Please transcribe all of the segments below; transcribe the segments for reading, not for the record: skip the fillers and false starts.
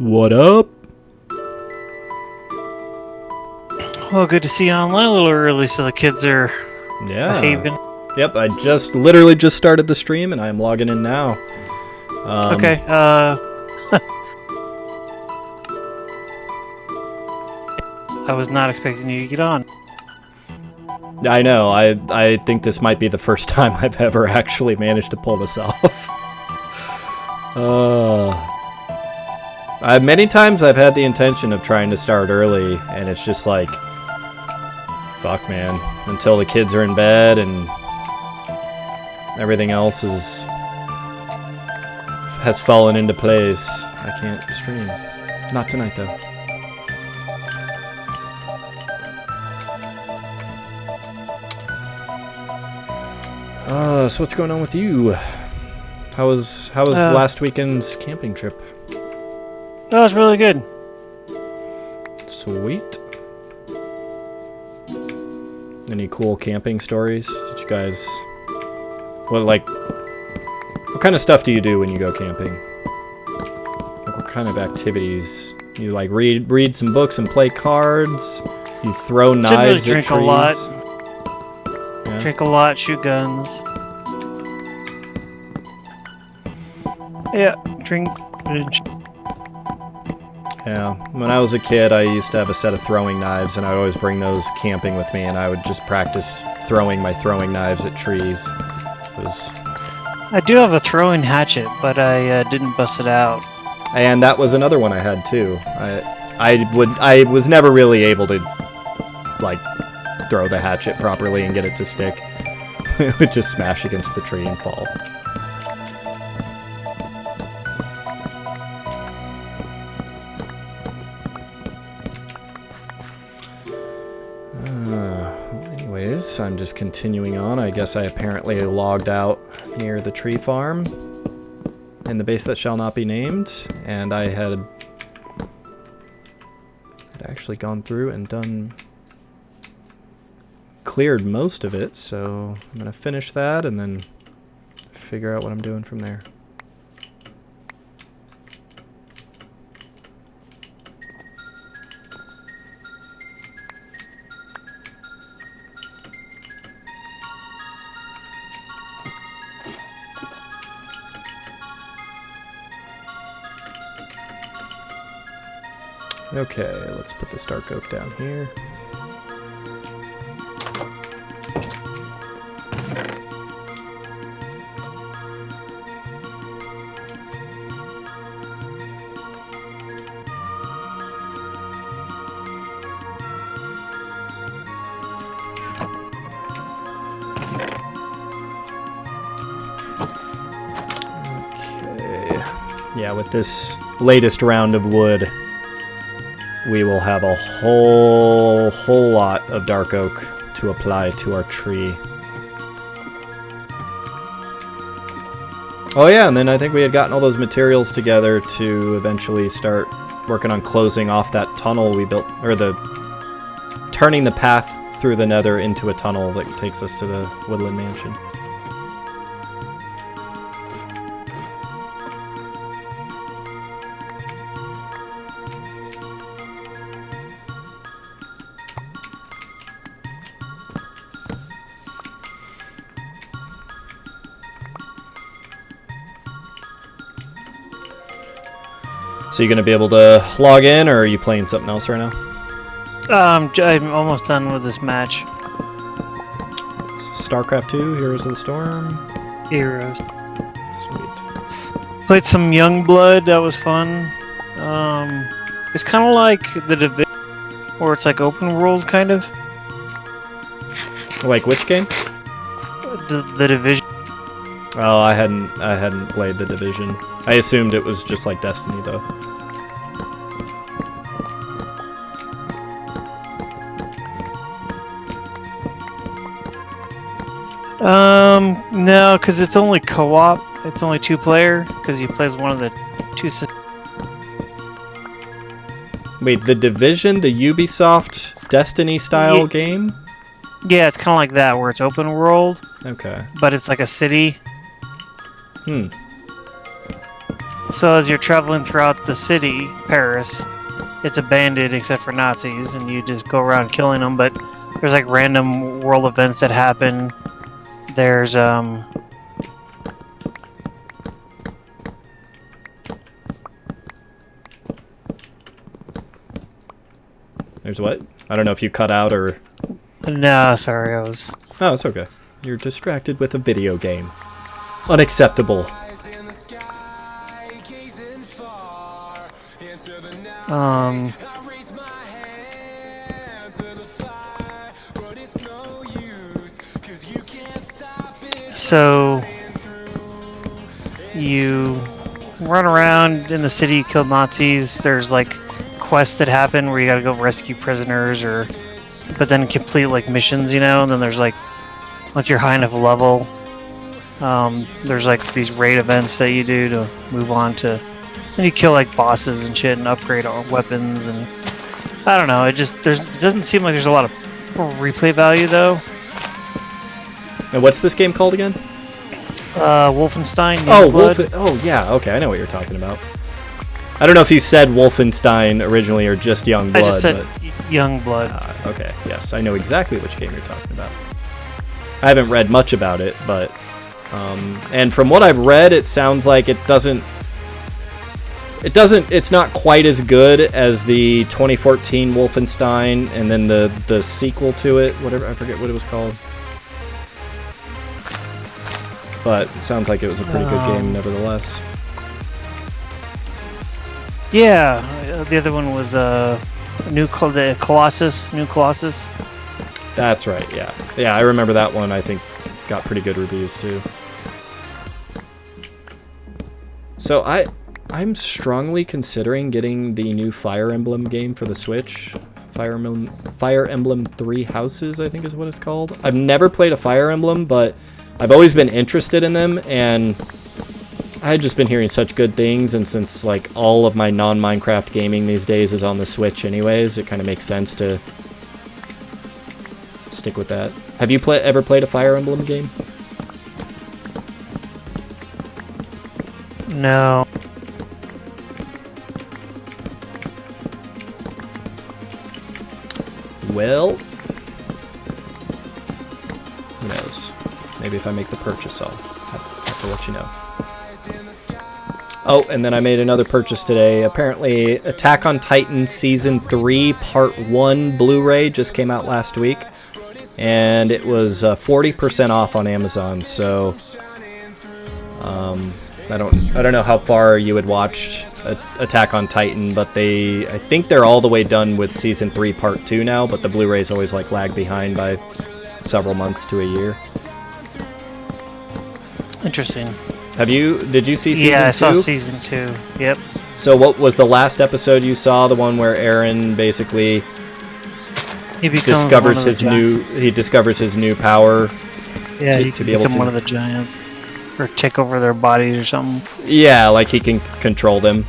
What up? Well, good to see you online a little early so the kids are behaving. Yep, I literally just started the stream and I'm logging in now. Okay, I was not expecting you to get on. I know, I think this might be the first time I've ever actually managed to pull this off. Many times I've had the intention of trying to start early, and it's just like, fuck man, until the kids are in bed and everything else has fallen into place. I can't stream. Not tonight though. So what's going on with you? How was last weekend's camping trip? That was really good. Sweet. Any cool camping stories? Did you guys... What kind of stuff do you do when you go camping? Like, what kind of activities? You like read some books and play cards? You throw knives at trees? Drink a lot. Yeah. Drink a lot, shoot guns. Yeah, drink. Yeah, when I was a kid, I used to have a set of throwing knives, and I would always bring those camping with me, and I would just practice throwing my throwing knives at trees. I do have a throwing hatchet, but I didn't bust it out. And that was another one I had too. I was never really able to like throw the hatchet properly and get it to stick. It would just smash against the tree and fall. Anyways, I'm just continuing on. I guess I apparently logged out near the tree farm in the base that shall not be named, and I had actually gone through and cleared most of it, so I'm gonna finish that and then figure out what I'm doing from there. Okay, let's put this dark oak down here. Okay. Yeah, with this latest round of wood, we will have a whole lot of dark oak to apply to our tree. Oh yeah, and then I think we had gotten all those materials together to eventually start working on closing off that tunnel we built, or turning the path through the nether into a tunnel that takes us to the woodland mansion. So you gonna be able to log in, or are you playing something else right now? I'm almost done with this match. StarCraft 2, Heroes of the Storm? Heroes. Sweet. Played some Youngblood, that was fun. It's kind of like the Division, or it's like open world, kind of. Like which game? The Division. Oh, I hadn't played the Division. I assumed it was just like Destiny, though. No, because it's only co-op. It's only 2-player, because you play as one of the two systems. Wait, the Division, the Ubisoft Destiny-style game? Yeah, it's kind of like that, where it's open world. Okay. But it's like a city. So as you're traveling throughout the city, Paris, it's abandoned except for Nazis, and you just go around killing them. But there's like random world events that happen. There's There's what? I don't know if you cut out or... No, sorry, I was... Oh, it's okay. You're distracted with a video game. Unacceptable. So you run around in the city, kill Nazis. There's like quests that happen where you gotta go rescue prisoners, but then complete like missions, you know. And then there's like, once you're high enough level, there's like these raid events that you do to move on to, and you kill like bosses and shit and upgrade all weapons. And I don't know, it doesn't seem like there's a lot of replay value though. And what's this game called again? Wolfenstein. Oh yeah, okay, I know what you're talking about. I don't know if you said Wolfenstein originally or just Young Blood. I just said Young Blood. Okay, yes, I know exactly which game you're talking about. I haven't read much about it, but and from what I've read, it sounds like it's not quite as good as the 2014 Wolfenstein, and then the sequel to it, whatever, I forget what it was called. But it sounds like it was a pretty good game nevertheless. Yeah, the other one was the Colossus, New Colossus. That's right, yeah. Yeah, I remember that one, I think got pretty good reviews too. So I'm strongly considering getting the new Fire Emblem game for the Switch. Fire Emblem 3 Houses, I think is what it's called. I've never played a Fire Emblem, but I've always been interested in them, and I had just been hearing such good things, and since like all of my non-Minecraft gaming these days is on the Switch anyways, it kind of makes sense to stick with that. Have you ever played a Fire Emblem game? No. Well, who knows? Maybe if I make the purchase, I'll have to let you know. Oh, and then I made another purchase today. Apparently, Attack on Titan Season 3 Part 1 Blu-ray just came out last week. And it was 40% off on Amazon, so I don't know how far you had watched Attack on Titan, but I think they're all the way done with Season 3 Part 2 now, but the Blu-rays always like lag behind by several months to a year. Interesting. Did you see Season 2? Yeah, I saw Season 2, yep. So what was the last episode you saw, the one where Eren basically discovers his new power to be able to become one of the giant, or take over their bodies or something. Yeah, like he can control them.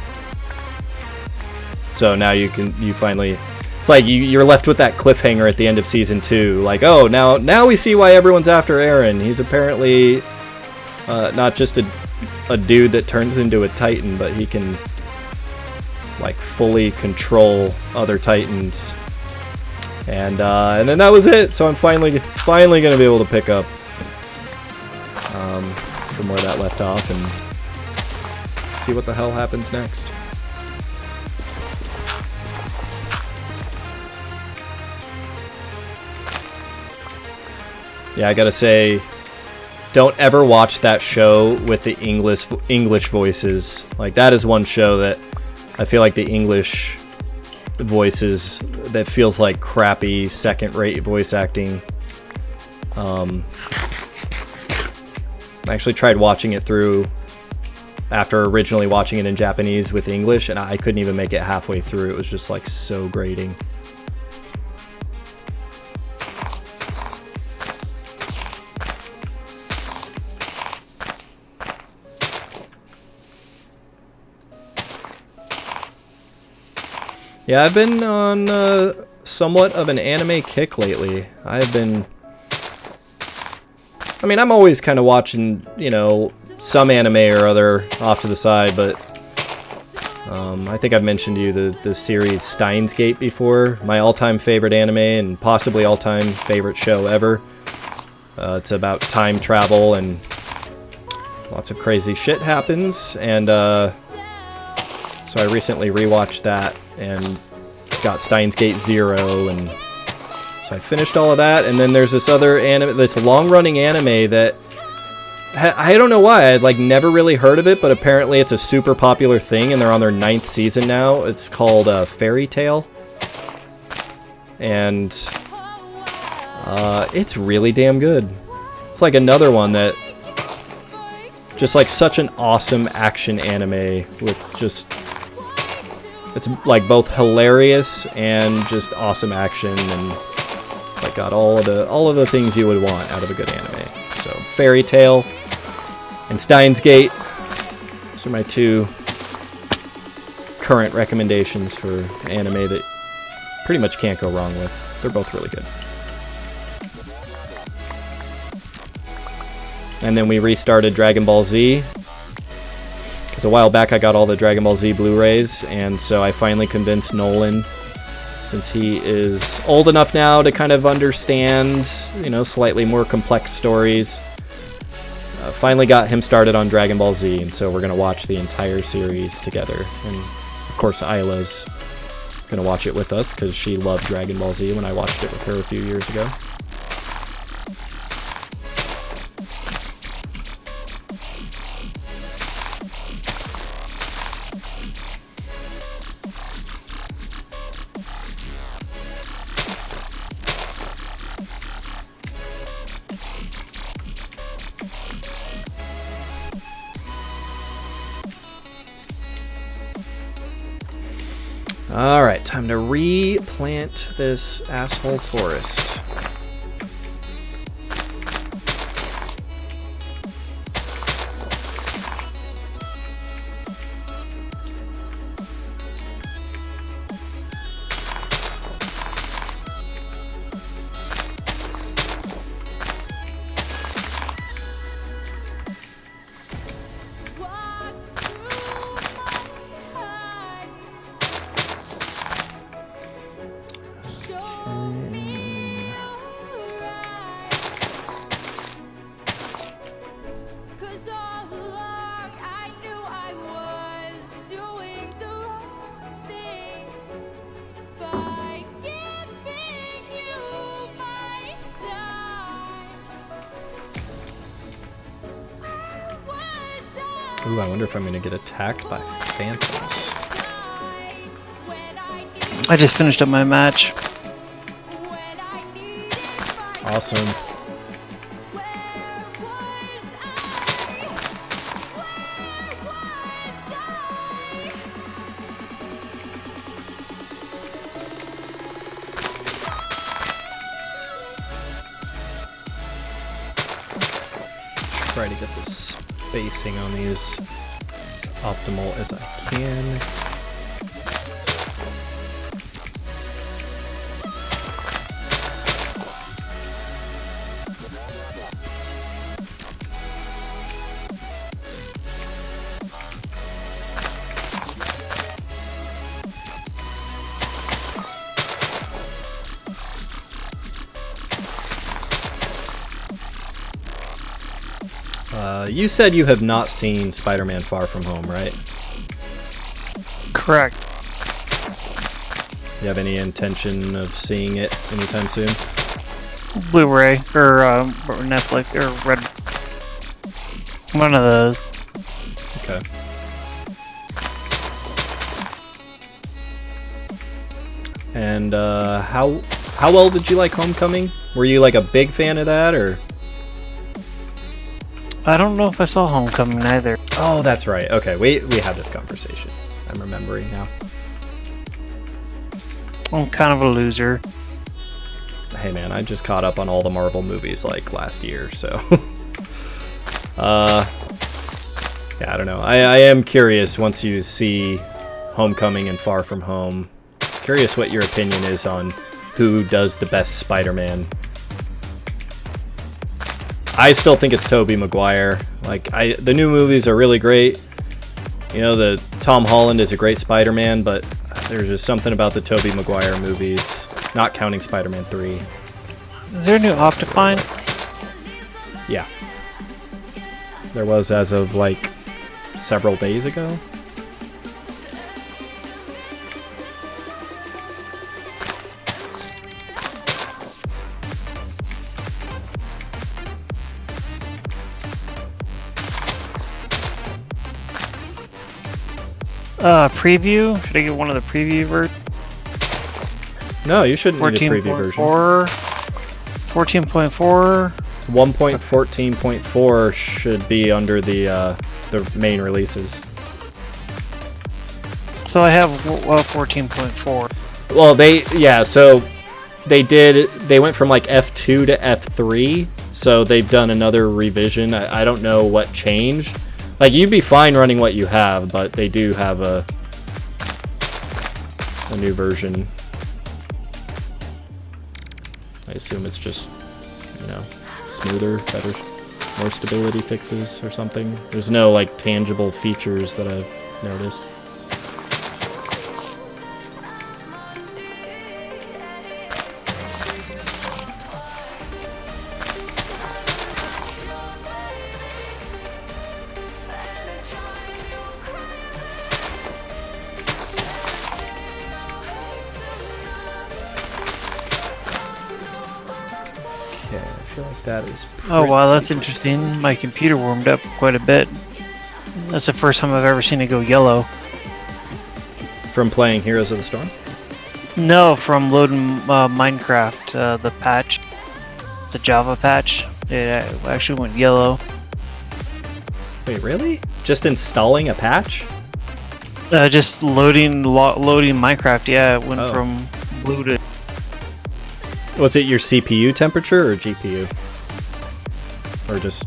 So now you finally, it's like you're left with that cliffhanger at the end of Season 2, like, oh, now we see why everyone's after Eren. He's apparently not just a dude that turns into a Titan, but he can like fully control other Titans. And then that was it. So I'm finally gonna be able to pick up from where that left off and see what the hell happens next. Yeah, I gotta say, don't ever watch that show with the English voices. Like, that is one show that I feel like the English voices, that feels like crappy second-rate voice acting. I actually tried watching it through after originally watching it in Japanese with English, and I couldn't even make it halfway through. It was just like so grating. Yeah, I've been on somewhat of an anime kick lately. I'm always kind of watching, some anime or other off to the side, but I think I've mentioned to you the series Steins Gate before. My all-time favorite anime and possibly all-time favorite show ever. It's about time travel and lots of crazy shit happens. And so I recently rewatched that and got Steins Gate 0, and so I finished all of that. And then there's this other anime, this long-running anime that I don't know why I'd like never really heard of it, but apparently it's a super popular thing, and they're on their 9th season now. It's called Fairy Tail, and it's really damn good. It's like another one that just like such an awesome action anime with just, it's like both hilarious and just awesome action, and it's like got all of the things you would want out of a good anime. So Fairy Tail and Steins Gate, those are my 2 current recommendations for anime that pretty much can't go wrong with. They're both really good. And then we restarted Dragon Ball Z, because a while back I got all the Dragon Ball Z Blu-rays, and so I finally convinced Nolan, since he is old enough now to kind of understand, you know, slightly more complex stories. Finally got him started on Dragon Ball Z, and so we're going to watch the entire series together. And of course Isla's going to watch it with us, because she loved Dragon Ball Z when I watched it with her a few years ago. Alright, time to replant this asshole forest. Ooh, I wonder if I'm going to get attacked by phantoms. I just finished up my match. Awesome. Try to get this spacing on these as optimal as I can. You said you have not seen Spider-Man Far From Home, right? Correct. You have any intention of seeing it anytime soon? Blu-ray or Netflix or Red. One of those. Okay. And how well did you like Homecoming? Were you like a big fan of that, or? I don't know if I saw Homecoming either. Oh, that's right. Okay, we had this conversation. I'm remembering now. I'm kind of a loser. Hey man, I just caught up on all the Marvel movies like last year, so yeah, I don't know. I am curious once you see Homecoming and Far From Home. Curious what your opinion is on who does the best Spider-Man. I still think it's Tobey Maguire. Like the new movies are really great. You know, the Tom Holland is a great Spider-Man, but there's just something about the Tobey Maguire movies, not counting Spider-Man 3. Is there a new Optifine? Yeah. There was as of, like, several days ago. Preview? Should I get one of the preview versions? No, you shouldn't need a preview version. 14.4. 1.14.4 should be under the main releases. So I have 14.4. Well, so they went from like F2 to F3, so they've done another revision. I don't know what changed. Like, you'd be fine running what you have, but they do have a new version. I assume it's just, you know, smoother, better, more stability fixes or something. There's no, like, tangible features that I've noticed. Okay, I feel like that is Oh wow, that's pretty- interesting. My computer warmed up quite a bit. That's the first time I've ever seen it go yellow. From playing Heroes of the Storm? No, from loading Minecraft, the patch, the Java patch. It actually went yellow. Wait, really? Just installing a patch? Just loading Minecraft. Yeah, it went Oh. from blue to. Was it your CPU temperature or GPU? Or just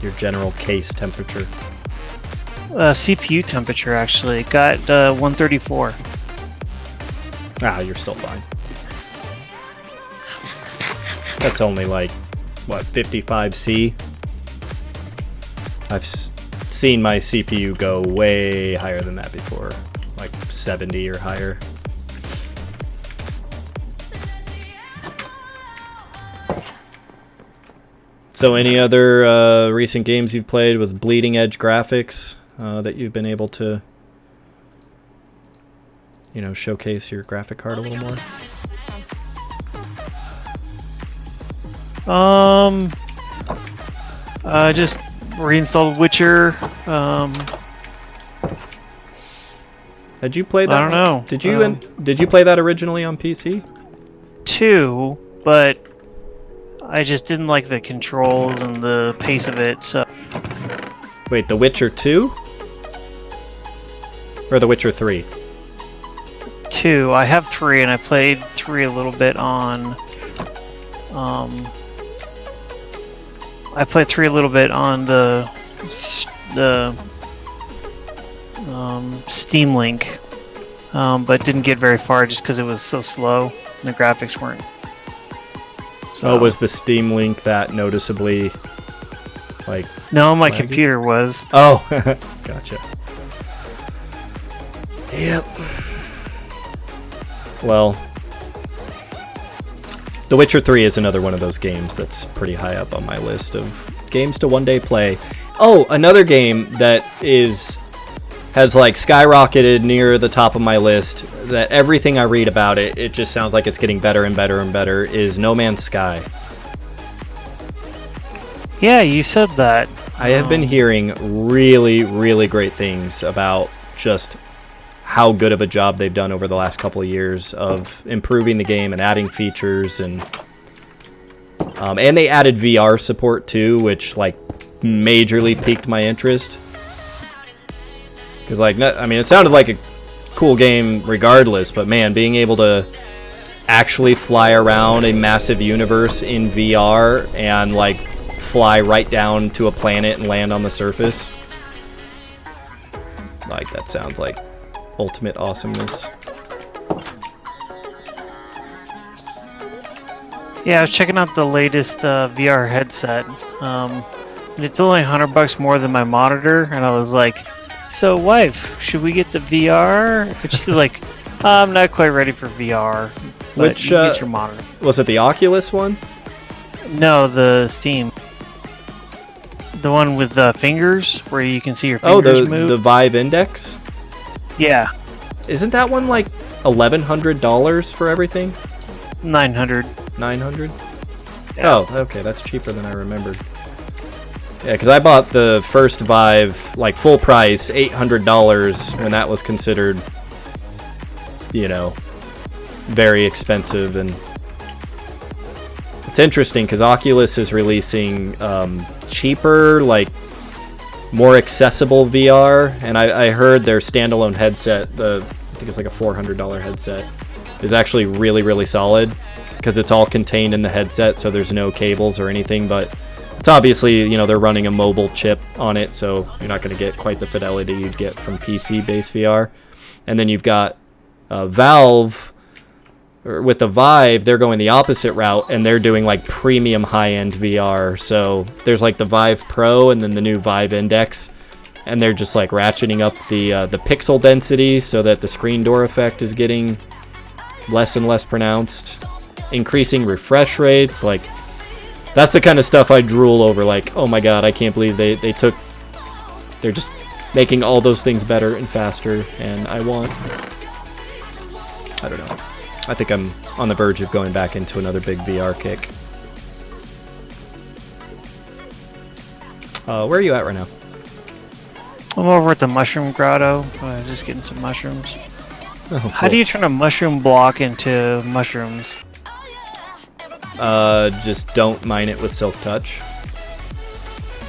your general case temperature? CPU temperature actually. It got 134. Ah, you're still fine. That's only like, what, 55C? I've seen my CPU go way higher than that before. Like 70 or higher. So any other recent games you've played with bleeding edge graphics that you've been able to, you know, showcase your graphic card a little more? Just reinstalled Witcher. Had you played that? I don't know. Did you play that originally on PC? 2, but I just didn't like the controls and the pace of it. So Wait, The Witcher 2? Or The Witcher 3? 2. I have 3, and I played 3 a little bit on. I played 3 a little bit on the Steam Link, but didn't get very far just because it was so slow and the graphics weren't. Oh, was the Steam Link that noticeably, like... No, my laggy? computer was. Oh, gotcha. Yep. Well, The Witcher 3 is another one of those games that's pretty high up on my list of games to one day play. Oh, another game that has like skyrocketed near the top of my list, that everything I read about it just sounds like it's getting better and better and better, is No Man's Sky. Yeah, you said that. I have been hearing really, really great things about just how good of a job they've done over the last couple of years of improving the game and adding features, and they added VR support too, which like majorly piqued my interest. Because like, I mean, it sounded like a cool game regardless, but man, being able to actually fly around a massive universe in VR and like fly right down to a planet and land on the surface, like, that sounds like ultimate awesomeness. Yeah, I was checking out the latest VR headset. And it's only $100 more than my monitor, and I was like, "So, wife, should we get the VR?" And she's like, "I'm not quite ready for VR." But Which you get your monitor? was it? The Oculus one? No, the Steam. The one with the fingers, where you can see your Oh, fingers move. the Vive Index. Yeah, Isn't that one like $1,100 for everything? 900. 900. Yeah. Oh, okay, that's cheaper than I remembered. Yeah, because I bought the first Vive like full price, $800, when that was considered, you know, very expensive. And it's interesting because Oculus is releasing cheaper, like more accessible VR, and I heard their standalone headset, I think it's like a $400 headset, is actually really, really solid because it's all contained in the headset, so there's no cables or anything. But it's obviously, you know, they're running a mobile chip on it, so you're not going to get quite the fidelity you'd get from PC-based VR. And then you've got Valve. Or with the Vive, they're going the opposite route, and they're doing like premium high-end VR. So there's like the Vive Pro and then the new Vive Index, and they're just like ratcheting up the pixel density so that the screen door effect is getting less and less pronounced, increasing refresh rates. Like, that's the kind of stuff I drool over. Like, oh my god, I can't believe they're just making all those things better and faster, and I don't know. I think I'm on the verge of going back into another big VR kick. Where are you at right now? I'm over at the Mushroom Grotto, just getting some mushrooms. Oh, cool. How do you turn a mushroom block into mushrooms? Just don't mine it with Silk Touch.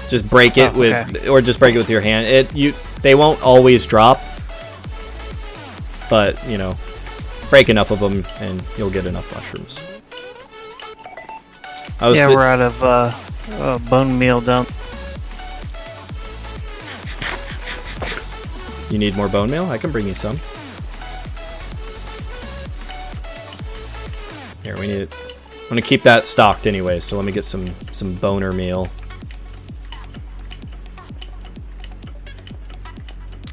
Just break it or just break it with your hand. They won't always drop, but you know, break enough of them and you'll get enough mushrooms. We're out of bone meal down. You need more bone meal? I can bring you some. Here, we need it. I'm gonna keep that stocked anyway, so let me get some boner meal.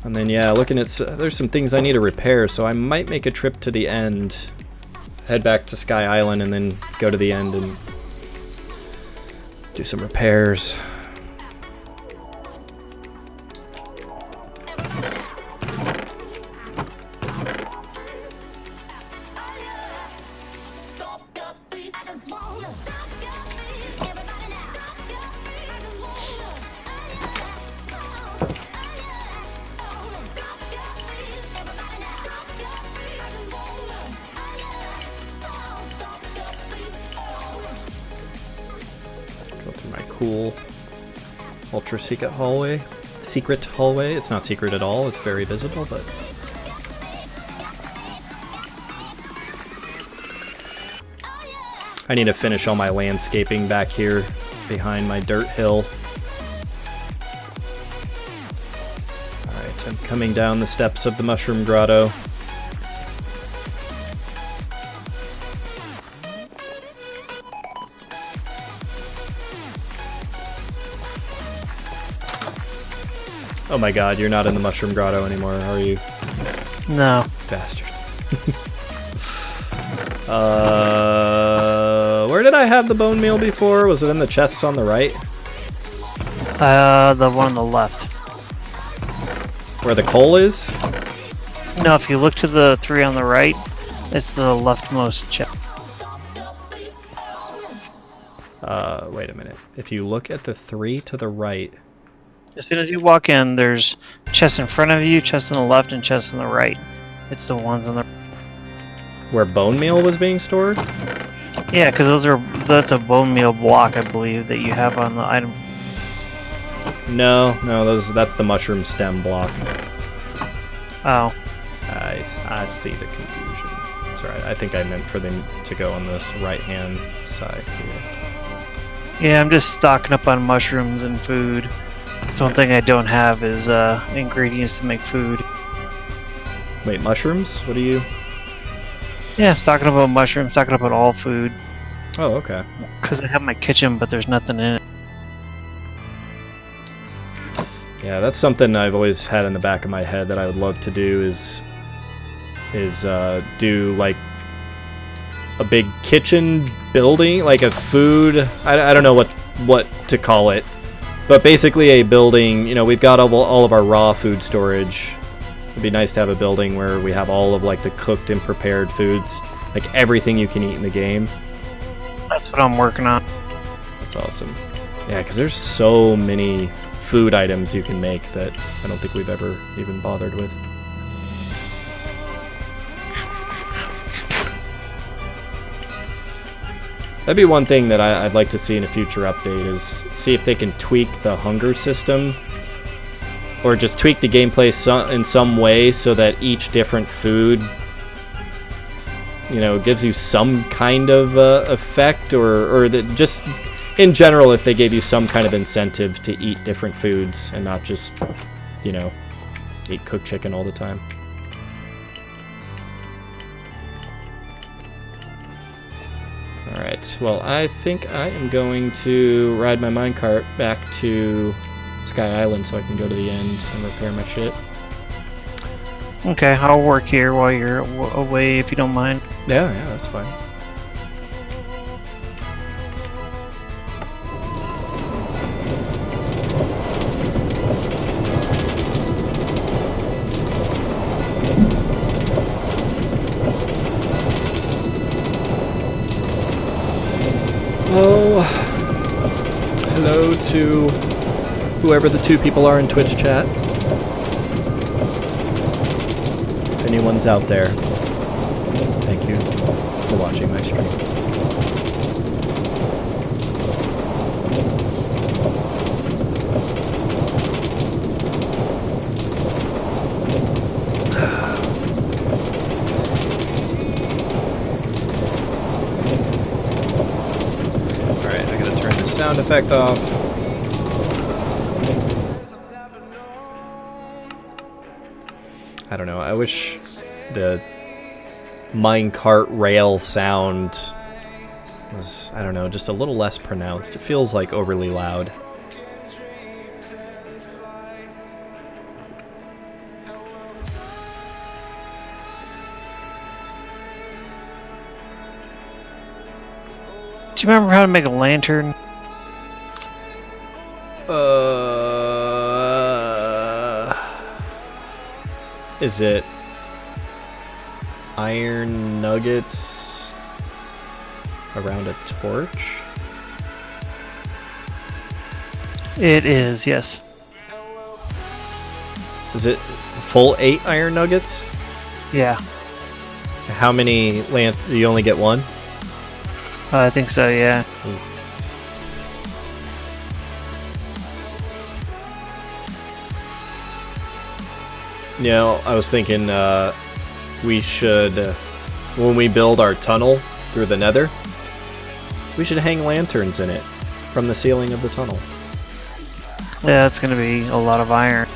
And then, yeah, looking at... there's some things I need to repair, so I might make a trip to the end. Head back to Sky Island and then go to the end and do some repairs. Cool ultra secret hallway. It's not secret at all, it's very visible, but I need to finish all my landscaping back here behind my dirt hill. Alright, I'm coming down the steps of the Mushroom Grotto. Oh my god, you're not in the Mushroom Grotto anymore, are you? No. Bastard. Where did I have the bone meal before? Was it in the chests on the right? The one on the left. Where the coal is? No, if you look to the 3 on the right, it's the leftmost chest. Wait a minute. If you look at the 3 to the right... As soon as you walk in, there's chests in front of you, chests on the left, and chests on the right. It's the ones on the... Where bone meal was being stored? Yeah, because that's a bone meal block, I believe, that you have on the item. No, that's the mushroom stem block. Oh. I see the confusion. It's alright, I think I meant for them to go on this right-hand side here. Yeah, I'm just stocking up on mushrooms and food. That's one thing I don't have is ingredients to make food. Wait, mushrooms? What are you... Yeah, stocking up on mushrooms, stocking up on all food. Oh, okay. Because I have my kitchen, but there's nothing in it. Yeah, that's something I've always had in the back of my head that I would love to do is do like a big kitchen building, like a food. I don't know what to call it, but basically a building. You know, we've got all of our raw food storage. It'd be nice to have a building where we have all of like the cooked and prepared foods, like everything you can eat in the game. That's what I'm working on. That's awesome. Yeah, because there's so many food items you can make that I don't think we've ever even bothered with. That'd be one thing that I'd like to see in a future update, is see if they can tweak the hunger system or just tweak the gameplay in some way so that each different food, you know, gives you some kind of effect, or that just in general, if they gave you some kind of incentive to eat different foods and not just, you know, eat cooked chicken all the time. Alright, well, I think I am going to ride my minecart back to Sky Island so I can go to the end and repair my shit. Okay, I'll work here while you're away if you don't mind. Yeah, that's fine. Oh, hello to whoever the two people are in Twitch chat. If anyone's out there, thank you for watching my stream. Alright, I gotta turn the sound effect off. I don't know, I wish the minecart rail sound was, I don't know, just a little less pronounced. It feels like overly loud. Do you remember how to make a lantern? Is it iron nuggets around a torch? It is, yes. Is it full 8 iron nuggets? Yeah, How many do you only get one? I think so, yeah. You know, I was thinking we should, when we build our tunnel through the nether, we should hang lanterns in it from the ceiling of the tunnel. Yeah, it's gonna be a lot of iron.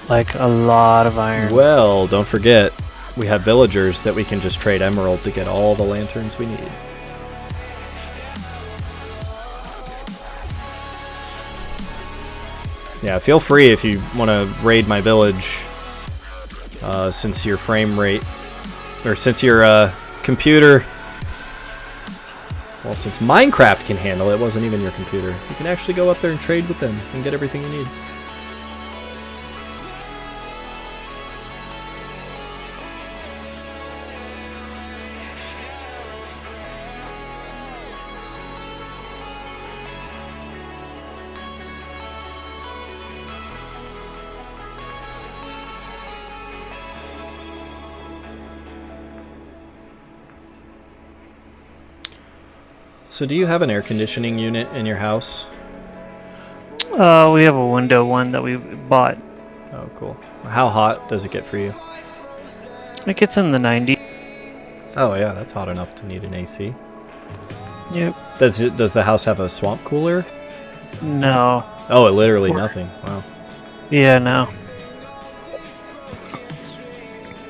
Like, a lot of iron. Well, don't forget, we have villagers that we can just trade emerald to get all the lanterns we need. Yeah, feel free if you want to raid my village, since your frame rate, or since your computer, well, since Minecraft can handle it, it wasn't even your computer. You can actually go up there and trade with them and get everything you need. So do you have an air conditioning unit in your house? We have a window one that we bought. Oh, cool. How hot does it get for you? It gets in the 90s. Oh yeah, that's hot enough to need an AC. Yep. Does the house have a swamp cooler? No. Oh, literally nothing. Wow. Yeah, no.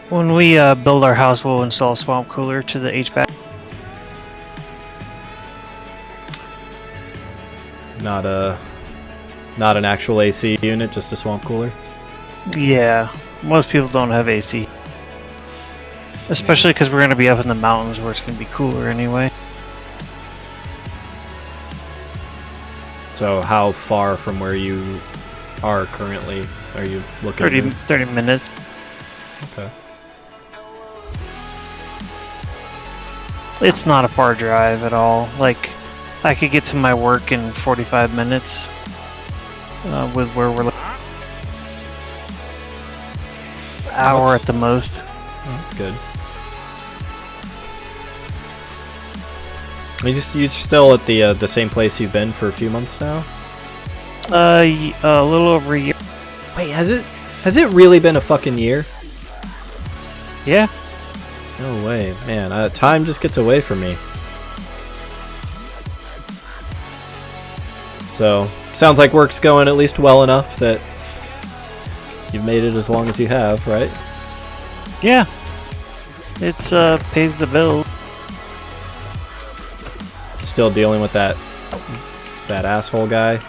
When we build our house, we'll install a swamp cooler to the HVAC. Not an actual AC unit, just a swamp cooler? Yeah, most people don't have AC. Especially because we're going to be up in the mountains where it's going to be cooler anyway. So how far from where you are currently are you looking? 30 minutes. Okay. It's not a far drive at all. Like, I could get to my work in 45 minutes with where we're hour at the most. Oh, that's good. You still at the same place you've been for a few months now? A little over a year. Wait, has it really been a fucking year? Yeah. No way, man. Time just gets away from me. So, sounds like work's going at least well enough that you've made it as long as you have, right? Yeah. It's pays the bill. Still dealing with that asshole guy?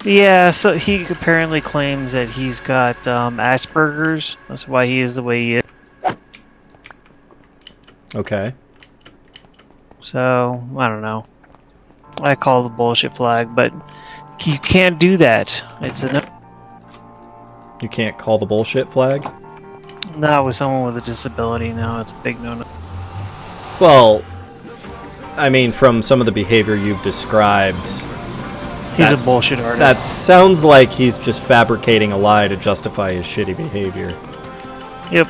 Yeah, so he apparently claims that he's got Asperger's. That's why he is the way he is. Okay. So, I don't know. I call the bullshit flag, but you can't do that. It's a no. You can't call the bullshit flag? Not with someone with a disability. No, it's a big no-no. Well, I mean, from some of the behavior you've described, He's a bullshit artist. That sounds like he's just fabricating a lie to justify his shitty behavior. Yep.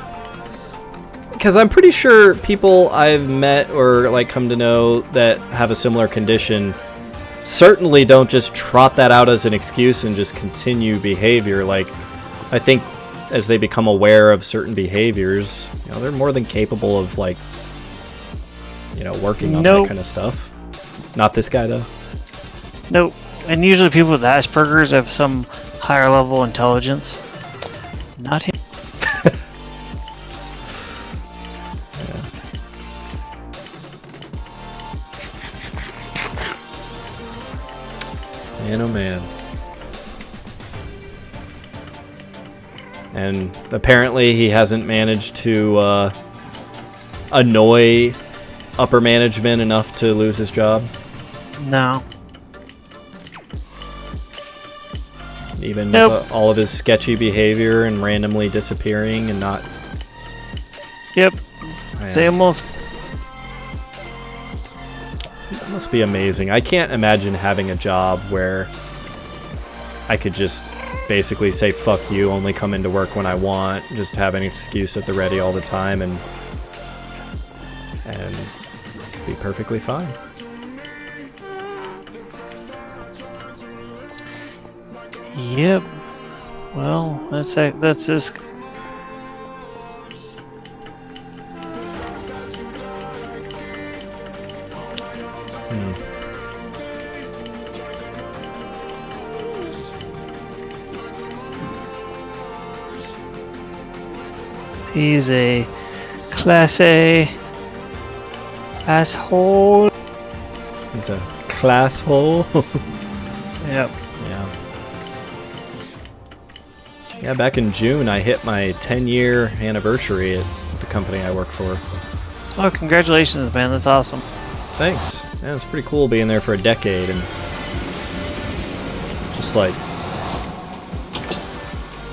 Because I'm pretty sure people I've met or like come to know that have a similar condition certainly don't just trot that out as an excuse and just continue behavior. Like, I think as they become aware of certain behaviors, you know, they're more than capable of like, you know, working on that kind of stuff. Not this guy though. Nope. And usually people with Asperger's have some higher level intelligence. Not him. Man, oh man. And apparently he hasn't managed to annoy upper management enough to lose his job. No. Even with all of his sketchy behavior and randomly disappearing and not... Yep. Same almost. It must be amazing. I can't imagine having a job where I could just basically say fuck you, only come into work when I want, just have an excuse at the ready all the time and be perfectly fine. Yep. Well, that's this. He's a class A asshole. He's a class hole. Yep. Yeah, back in June I hit my 10-year anniversary at the company I work for. Oh, congratulations, man. That's awesome. Thanks. Yeah, it's pretty cool being there for a decade and just like,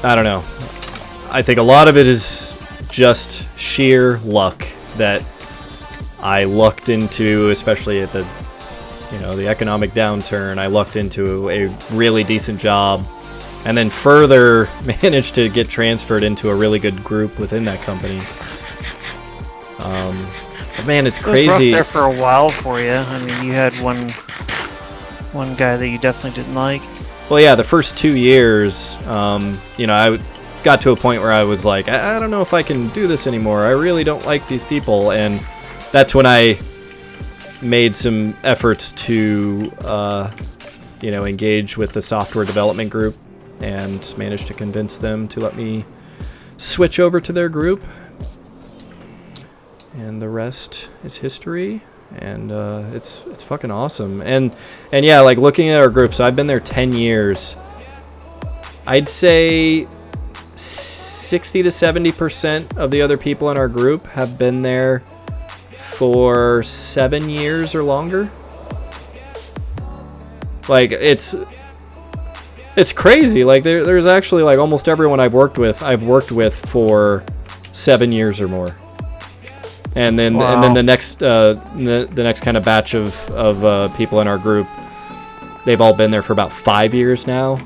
I don't know. I think a lot of it is just sheer luck that I lucked into, especially at the, you know, the economic downturn. I lucked into a really decent job and then further managed to get transferred into a really good group within that company. But man, it's crazy. It was rough there for a while for you. I mean, you had one guy that you definitely didn't like. Well, yeah, the first 2 years, you know, I got to a point where I was like, I don't know if I can do this anymore. I really don't like these people. And that's when I made some efforts to, you know, engage with the software development group and managed to convince them to let me switch over to their group. And the rest is history. and it's fucking awesome. And yeah, like looking at our groups, I've been there 10 years. I'd say 60 to 70% of the other people in our group have been there for 7 years or longer. Like it's crazy. Like there's actually like almost everyone I've worked with for 7 years or more. And then Wow. and then the next kind of batch of people in our group, they've all been there for about 5 years now.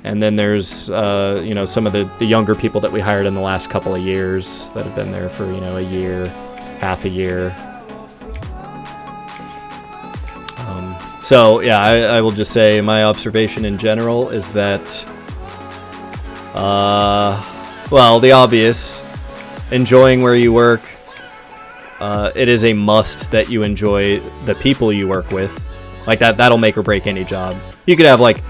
And then there's some of the younger people that we hired in the last couple of years that have been there for a year, half a year. So yeah, I will just say my observation in general is that, well, the obvious, enjoying where you work. It is a must that you enjoy the people you work with. Like that'll make or break any job. You could have like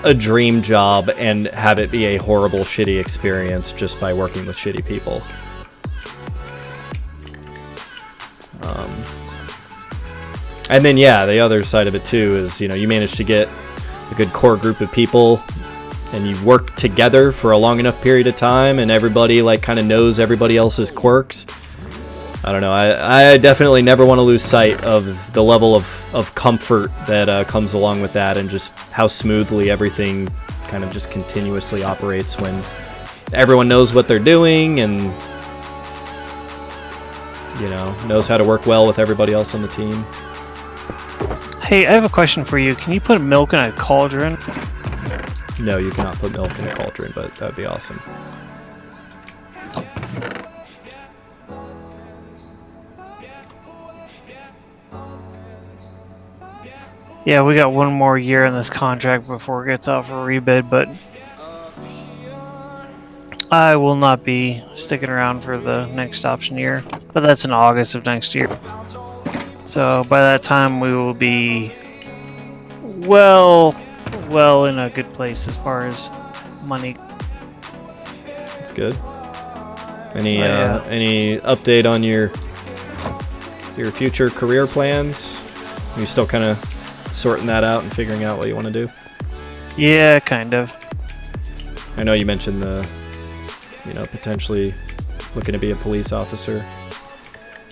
a dream job and have it be a horrible, shitty experience just by working with shitty people. And then yeah, the other side of it too is you manage to get a good core group of people and you work together for a long enough period of time and everybody like kind of knows everybody else's quirks. I don't know. I definitely never want to lose sight of the level of comfort that comes along with that, and just how smoothly everything kind of just continuously operates when everyone knows what they're doing and knows how to work well with everybody else on the team. Hey, I have a question for you. Can you put milk in a cauldron? No, you cannot put milk in a cauldron, but that'd be awesome. Yeah, we got one more year in this contract before it gets out for rebid, but I will not be sticking around for the next option year. But that's in August of next year. So by that time we will be well in a good place as far as money. That's good. Any update on your future career plans? Are you still kind of sorting that out and figuring out what you want to do? Yeah, kind of. I know you mentioned the, potentially looking to be a police officer.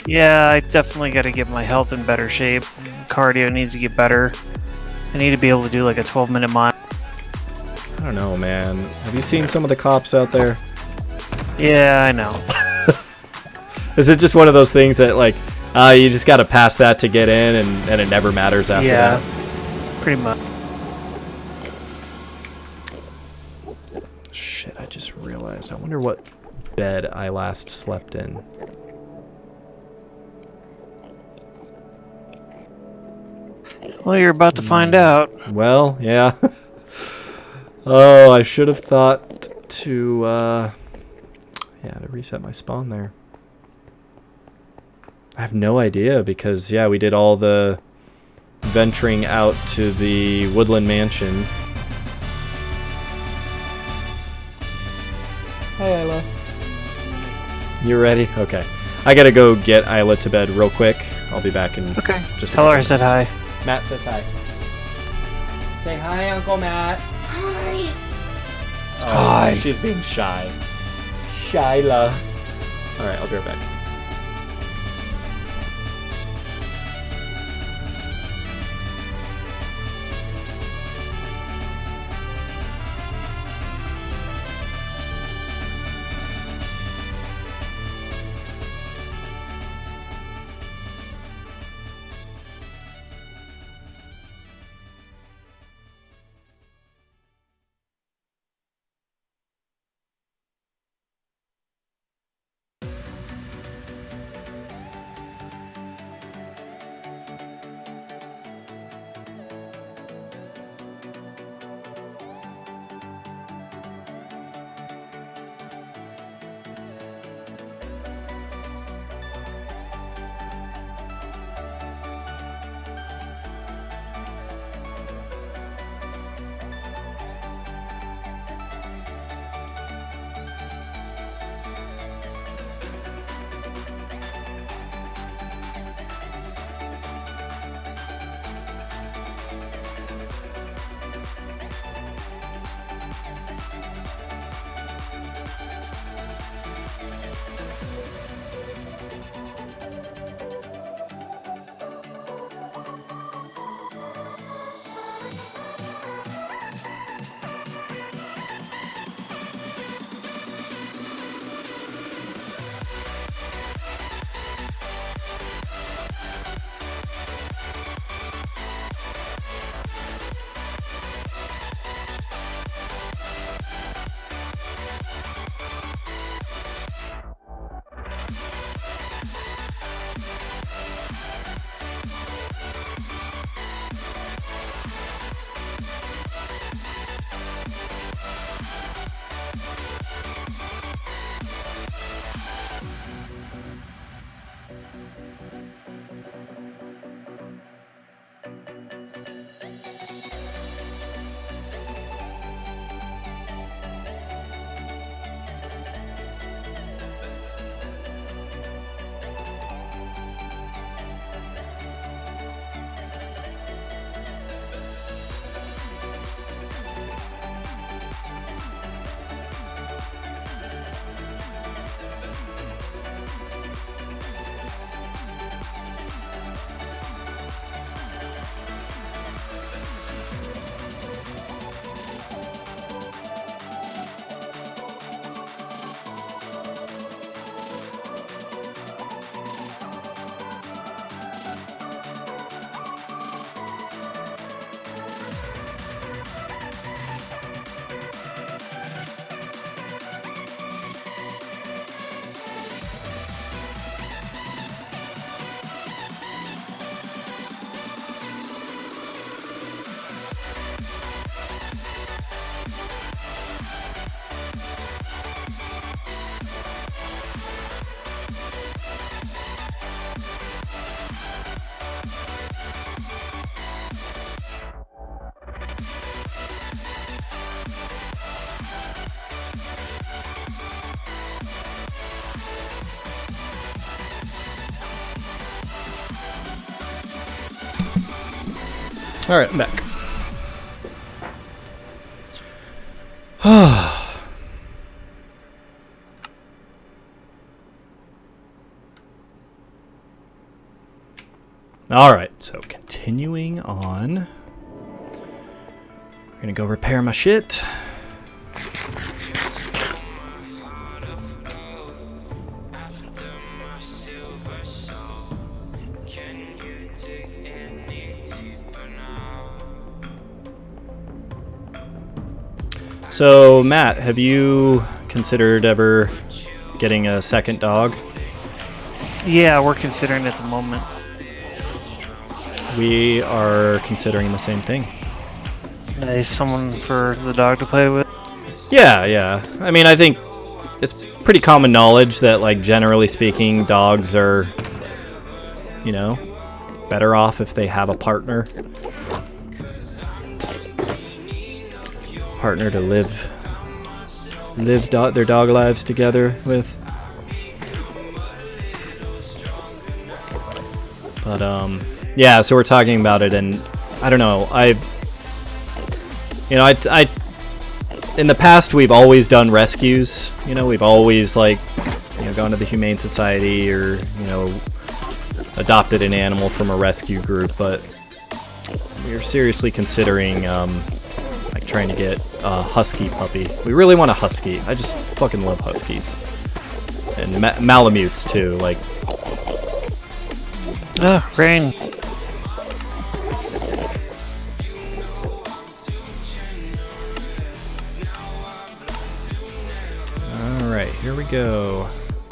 Yeah, I definitely got to get my health in better shape. Cardio needs to get better. I need to be able to do like a 12-minute mile. I don't know, man. Have you seen some of the cops out there? Yeah, I know. Is it just one of those things that like, you just got to pass that to get in, and it never matters after that? Yeah, pretty much. Shit, I just realized. I wonder what bed I last slept in. Well, you're about to find out. Well, yeah. Oh, I should have thought to, to reset my spawn there. I have no idea because, yeah, we did all the venturing out to the Woodland Mansion. Hi, Isla. You ready? Okay. I gotta go get Isla to bed real quick. I'll be back in just a Tell couple her I said minutes. hi. Matt says hi. Say hi, Uncle Matt. Hi. Oh, Hi. She's being shy. Shyla. Alright, I'll be right back. Alright, I'm back. Alright, so continuing on. We're gonna go repair my shit. So, Matt, have you considered ever getting a second dog? Yeah, we're considering it at the moment. We are considering the same thing. Nice, someone for the dog to play with. Yeah, yeah. I mean, I think it's pretty common knowledge that, like, generally speaking, dogs are, you know, better off if they have a partner. Partner to live their dog lives together with. But yeah, so we're talking about it, and I don't know, I in the past we've always done rescues, you know, we've always, like, you know, gone to the Humane Society or, you know, adopted an animal from a rescue group, but we're seriously considering like trying to get a husky puppy. We really want a husky. I just fucking love huskies. And Malamutes too, like. Rain. Alright, here we go.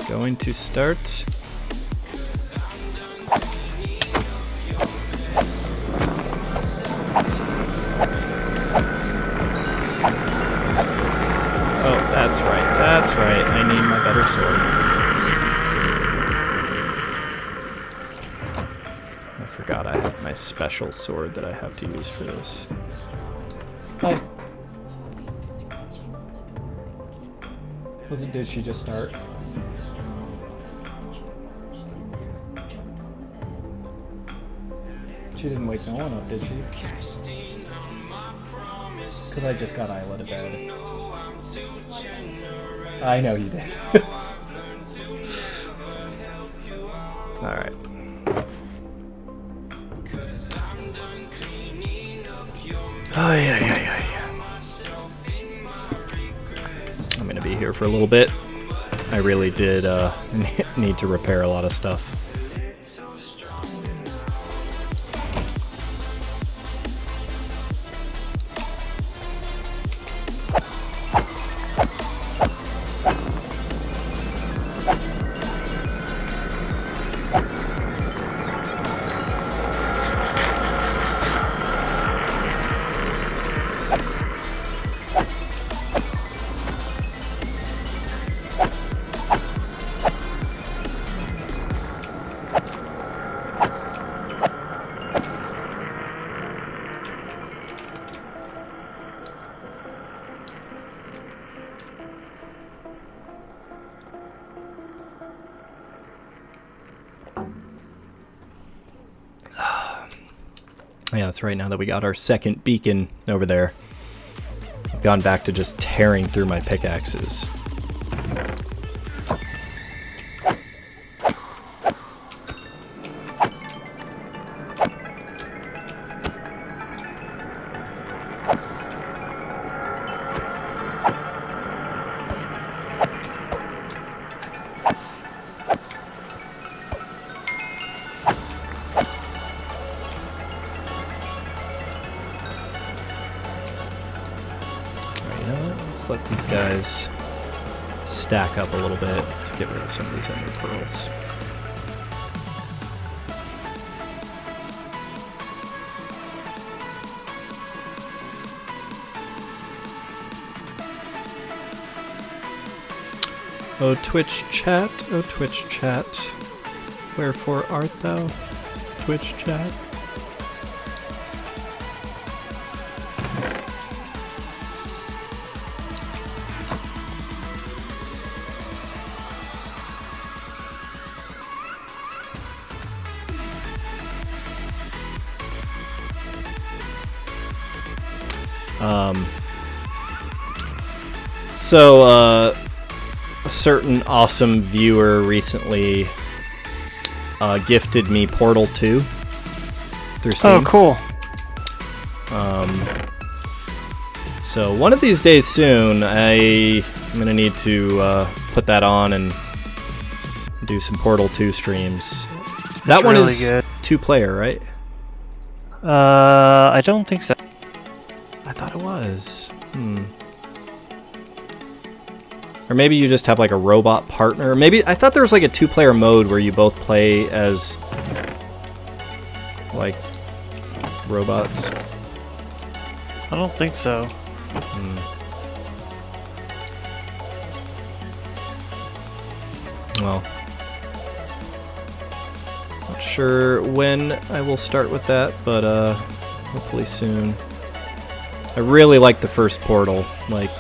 Going to start. Oh, that's right. That's right. I need my better sword. I forgot I have my special sword that I have to use for this. Hi. Did she just start? She didn't wake no one up, did she? Because I just got Isla to bed. I know you did. Alright. I'm gonna be here for a little bit. I really did need to repair a lot of stuff. Yeah, that's right. Now that we got our second beacon over there, I've gone back to just tearing through my pickaxes. Let's let these guys stack up a little bit. Let's get rid of some of these ender pearls. O Twitch chat, O Twitch chat, wherefore art thou, Twitch chat? So, a certain awesome viewer recently gifted me Portal 2 through Steam. Oh, cool. So one of these days soon, I'm gonna need to put that on and do some Portal 2 streams. That one really is good. 2-player, right? I don't think so. I thought it was. Or maybe you just have like a robot partner. Maybe I thought there was like a 2-player mode where you both play as like robots. I don't think so. Well, not sure when I will start with that, but hopefully soon. I really like the first Portal. Like,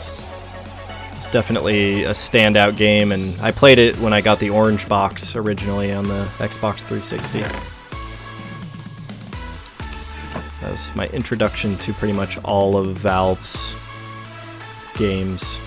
it's definitely a standout game, and I played it when I got the orange box originally on the Xbox 360. That was my introduction to pretty much all of Valve's games.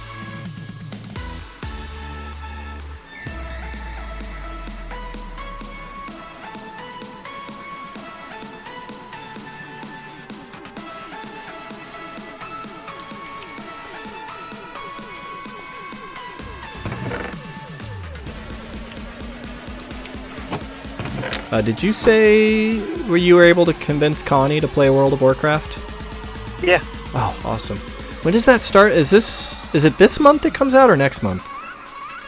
Did you say where you were able to convince Connie to play World of Warcraft? Yeah. Oh, awesome. When does that start? Is it this month it comes out or next month?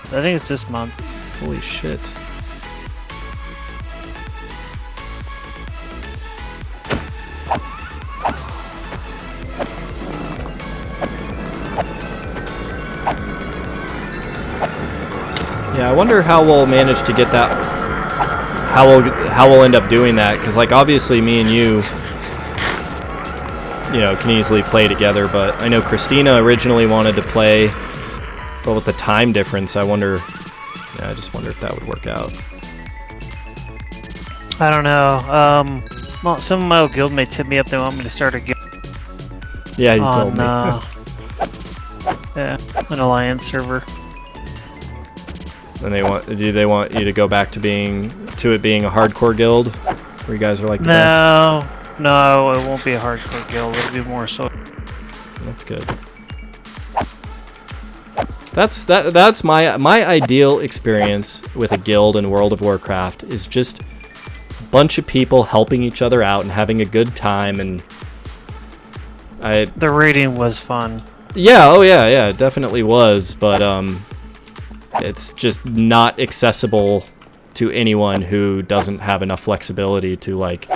I think it's this month. Holy shit. Yeah, I wonder how we'll manage to get that. How we'll end up doing that, because like obviously me and you can easily play together, but I know Christina originally wanted to play, but with the time difference, I just wonder if that would work out. I don't know. Well, some of my old guildmates hit me up. They want me to start a guild. Yeah, you told me. Yeah, an alliance server. And do they want you to go back to it being a hardcore guild, where you guys are like the best? No, it won't be a hardcore guild. It'll be more so. That's good. That's my ideal experience with a guild in World of Warcraft is just a bunch of people helping each other out and having a good time. And the raiding was fun. Yeah, oh yeah, it definitely was, but it's just not accessible to anyone who doesn't have enough flexibility to like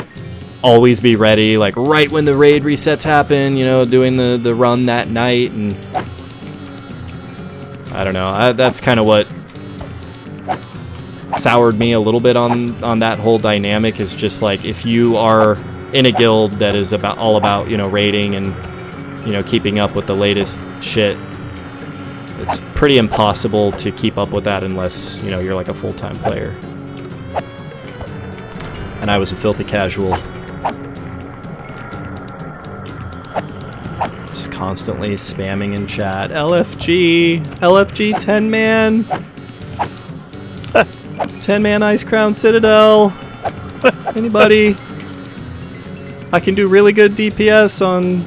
always be ready, like right when the raid resets happen, doing the run that night. And I don't know, that's kind of what soured me a little bit on that whole dynamic, is just like if you are in a guild that is all about raiding and keeping up with the latest shit, it's pretty impossible to keep up with that unless, you're like a full-time player. And I was a filthy casual. Just constantly spamming in chat. LFG! LFG 10-man! 10-man Ice Crown Citadel! Anybody? I can do really good DPS on...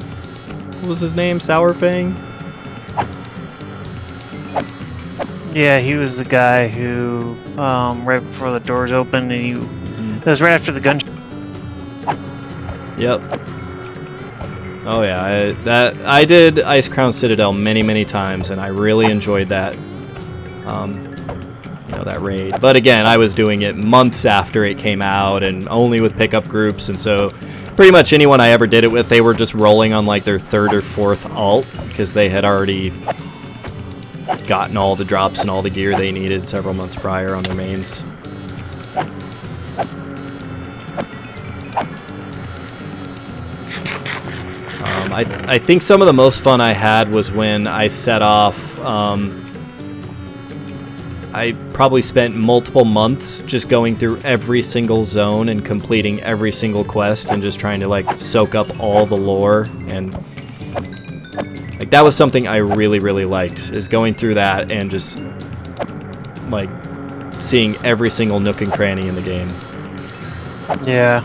What was his name? Sourfang? Yeah, he was the guy who, right before the doors opened, and it was right after the gun. Yep. Oh yeah, I did Ice Crown Citadel many times, and I really enjoyed that. That raid. But again, I was doing it months after it came out, and only with pickup groups, and so pretty much anyone I ever did it with, they were just rolling on like their 3rd or 4th alt because they had already gotten all the drops and all the gear they needed several months prior on their mains. I think some of the most fun I had was when I set off. I probably spent multiple months just going through every single zone and completing every single quest and just trying to like soak up all the lore and Like, that was something I really, really liked, is going through that and just, like, seeing every single nook and cranny in the game. Yeah.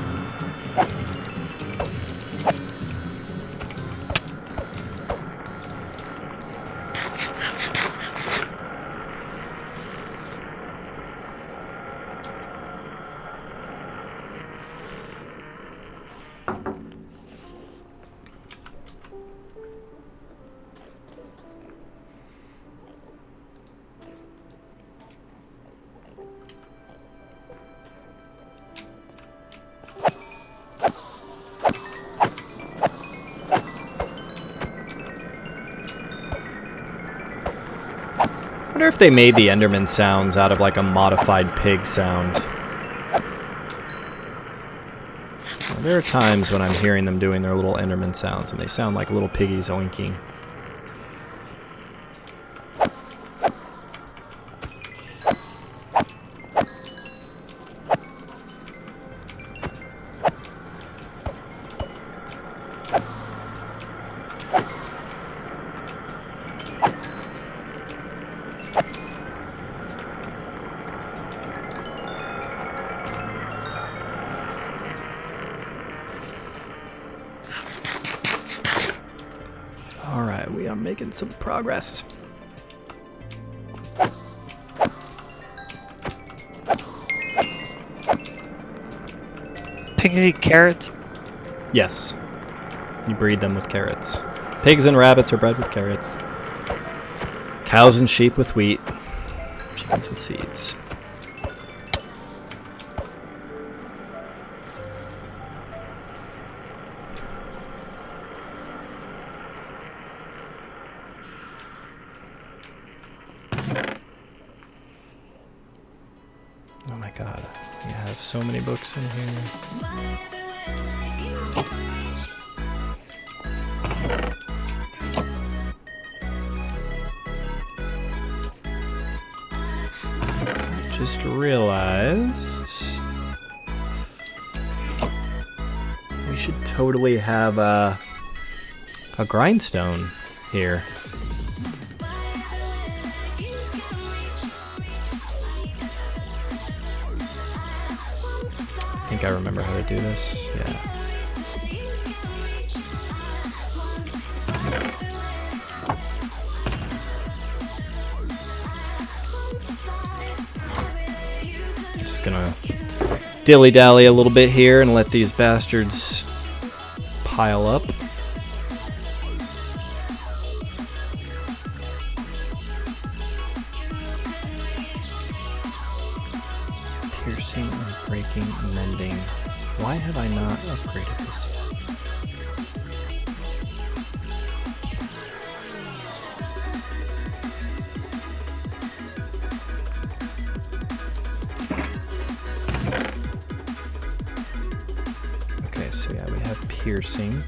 I wonder if they made the Enderman sounds out of like a modified pig sound. Well, there are times when I'm hearing them doing their little Enderman sounds and they sound like little piggies oinking. Alright, we are making some progress. Pigs eat carrots? Yes. You breed them with carrots. Pigs and rabbits are bred with carrots. Cows and sheep with wheat. Chickens with seeds. Oh my god, we have so many books in here. Just realized we should totally have a grindstone here. I think I remember how to do this. Yeah. Gonna dilly-dally a little bit here and let these bastards pile up. Piercing and breaking and mending. Why have I not upgraded this yet? So yeah, we have piercing.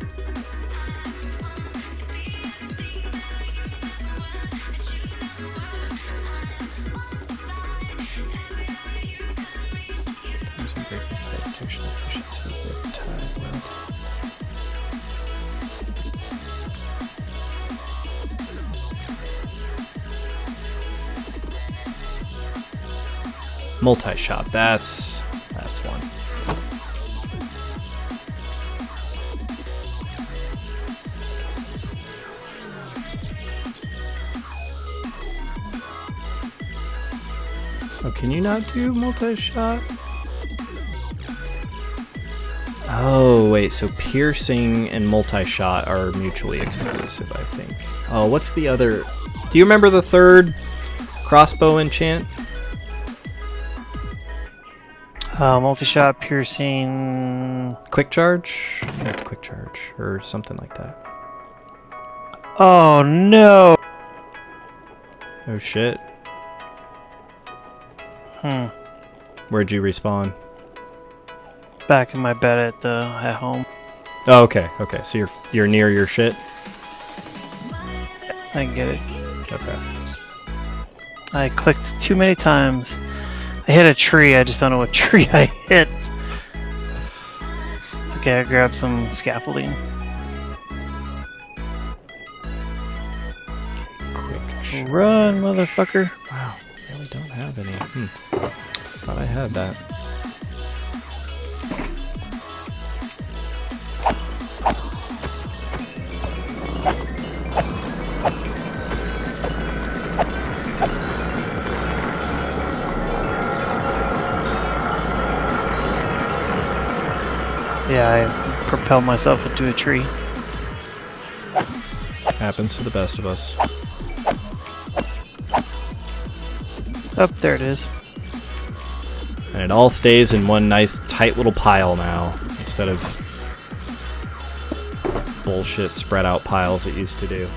Multi-shot, that's one. Oh, can you not do multi-shot? Oh, wait, so piercing and multi-shot are mutually exclusive, I think. Oh, what's the other... Do you remember the third crossbow enchant? Multi-shot, piercing... Quick charge? I think it's quick charge, or something like that. Oh, no! Oh, shit. Where'd you respawn? Back in my bed at home. Oh, okay, okay. So you're near your shit? I can get it. Okay. I clicked too many times. I hit a tree, I just don't know what tree I hit. It's okay, I grabbed some scaffolding. Run, motherfucker. Wow, really don't have any. Thought I had that. Yeah, I propelled myself into a tree. Happens to the best of us. Oh, there it is. And it all stays in one nice tight little pile now, instead of bullshit spread out piles it used to do.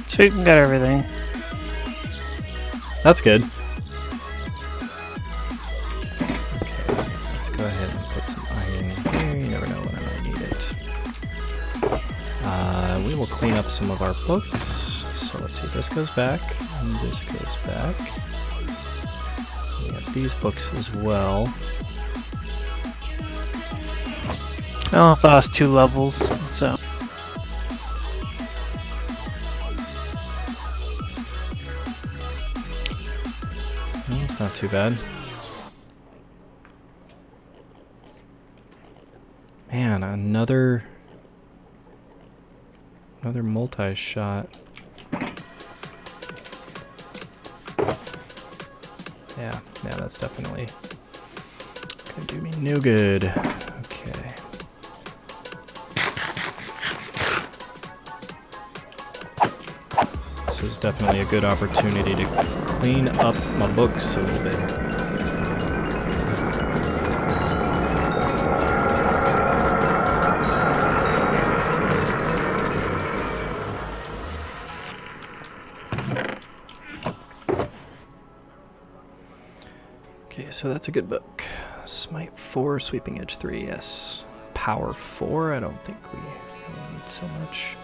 Sweet, we got everything. That's good. Okay, let's go ahead and put some iron here. You never know when I might need it. We will clean up some of our books. So let's see, this goes back, and this goes back. We have these books as well. Oh, I lost 2 levels, so. It's not too bad. Man, another multi-shot. Yeah, that's definitely gonna do me no good. Okay. This is definitely a good opportunity to clean up my books a little bit. Okay, so that's a good book. Smite 4, Sweeping Edge 3, yes. Power 4, I don't think we really need so much.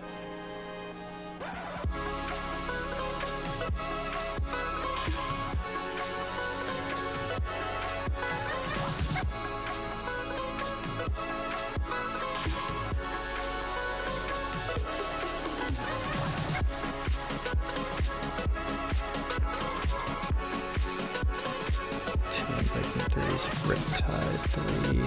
Riptide 3.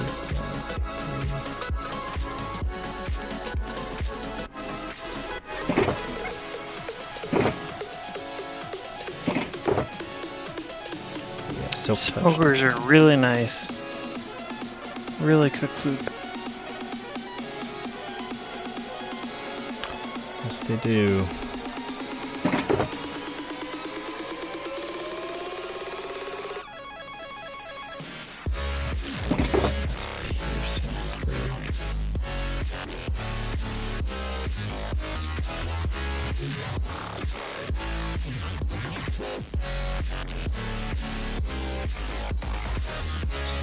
Yeah, silk touch. Smokers are really nice. Really cook food. Yes, they do.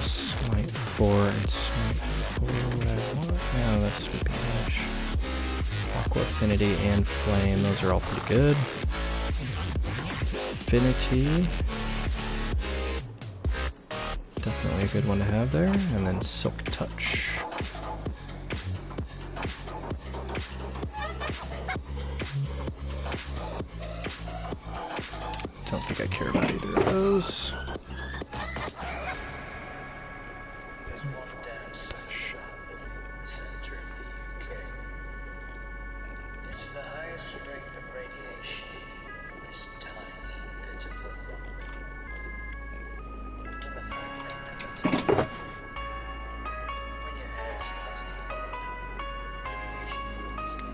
Smite 4 and Smite 4. What I want? Yeah, that's Sweeping Edge. Aqua Affinity and Flame. Those are all pretty good. Affinity. Definitely a good one to have there. And then Silk Touch. Don't think I care about either of those.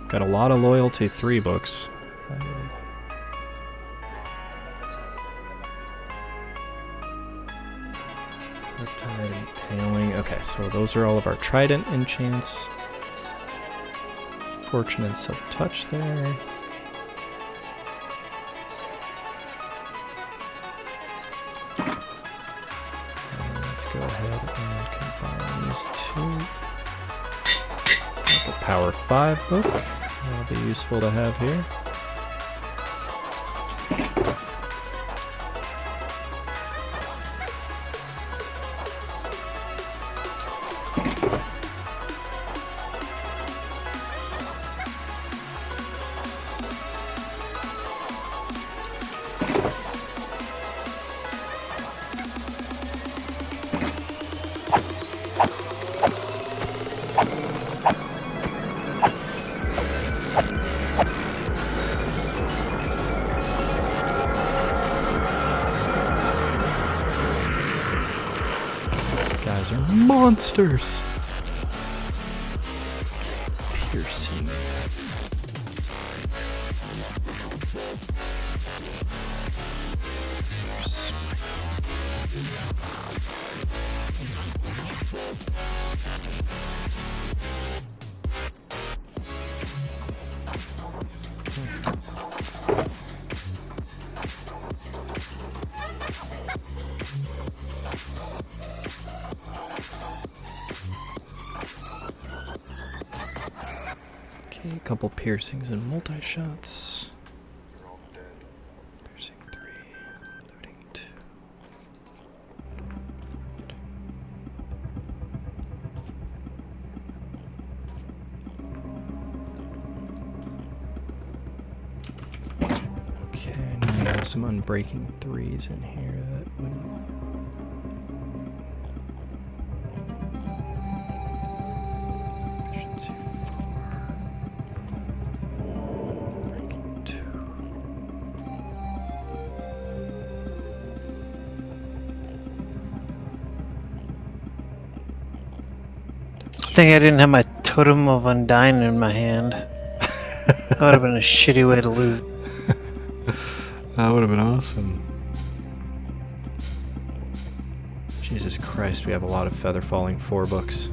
Got a lot of Loyalty 3 books. Riptide, Impaling. Okay, so those are all of our Trident enchants. Fortune and Subtouch there. Let's go ahead and combine these two. The Power 5 book. That'll be useful to have here. Guys are monsters. Piercing. Okay, a couple piercings and multi-shots. Piercing 3, loading 2. Okay, and we have some unbreaking 3s in here that wouldn't. I think I didn't have my Totem of Undying in my hand. That would have been a shitty way to lose. That would have been awesome. Jesus Christ, we have a lot of Feather Falling 4 books.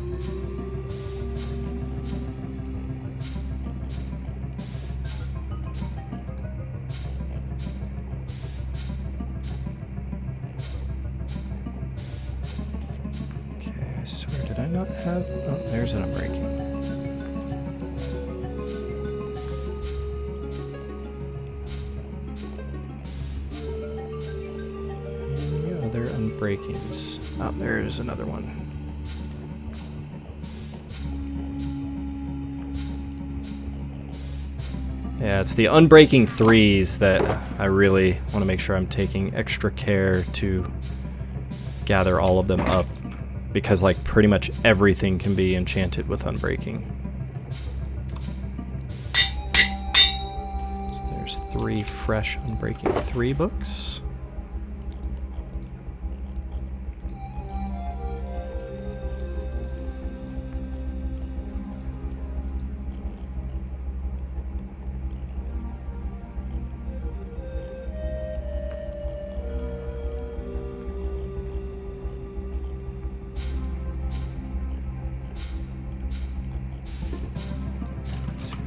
Okay, I swear, did I not have... Oh, there's an Unbreaking. Any other Unbreakings? Oh, there's another one. Yeah, it's the Unbreaking 3s that I really want to make sure I'm taking extra care to gather all of them up, because like pretty much everything can be enchanted with Unbreaking. So there's 3 fresh Unbreaking 3 books.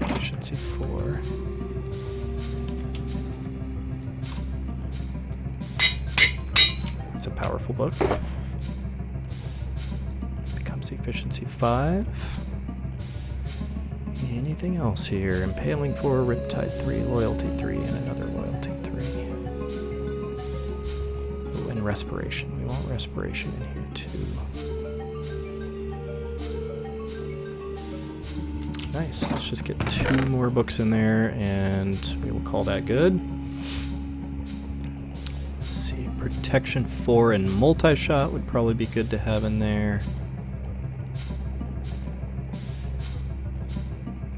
Efficiency 4. That's a powerful book. Becomes Efficiency 5. Anything else here? Impaling 4, Riptide 3, Loyalty 3, and another Loyalty 3. Oh, and Respiration. We want Respiration in here too. Nice, let's just get 2 more books in there and we will call that good. Let's see, Protection 4 and Multi-Shot would probably be good to have in there.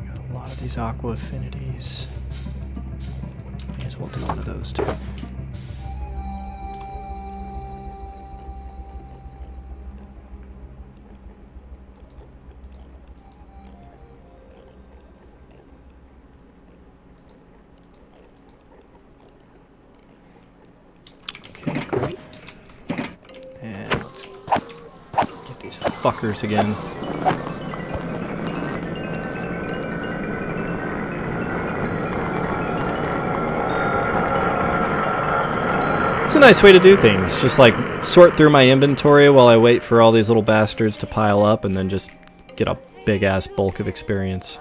Got a lot of these Aqua Affinities. May as well do one of those too. Okay, great. And let's fuckers again. It's a nice way to do things. Just like sort through my inventory while I wait for all these little bastards to pile up and then just get a big ass bulk of experience.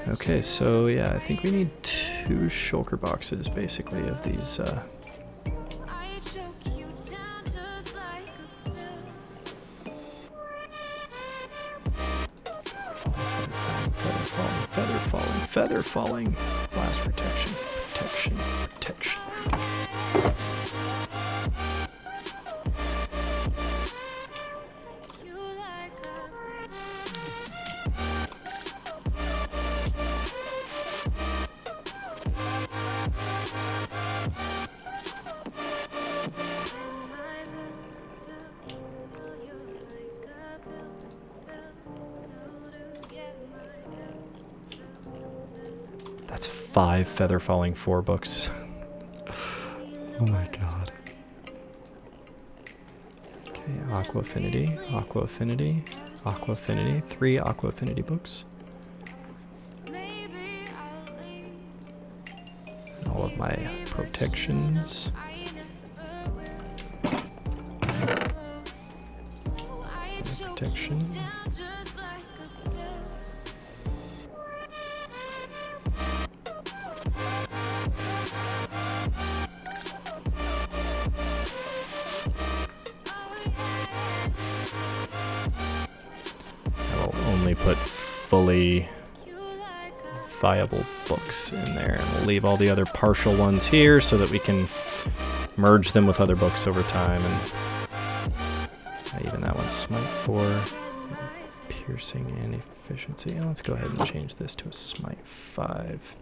Okay, so yeah, I think we need 2 shulker boxes basically of these. Feather falling. Blast protection. Protection. That's 5 feather falling 4 books. Oh my god. Okay, Aqua Affinity, 3 Aqua Affinity books. And all of my protections. Protection. Put fully viable books in there, and we'll leave all the other partial ones here so that we can merge them with other books over time. And even that one's smite 4, piercing and efficiency. Let's go ahead and change this to a smite 5.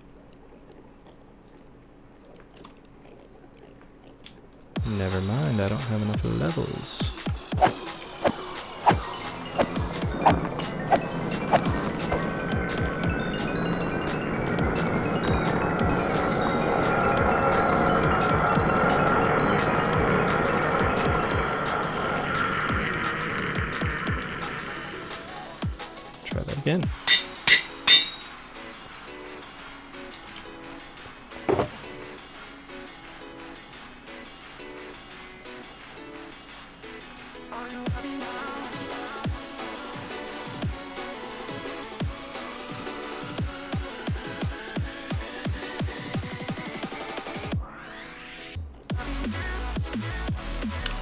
Never mind, I don't have enough levels. Again.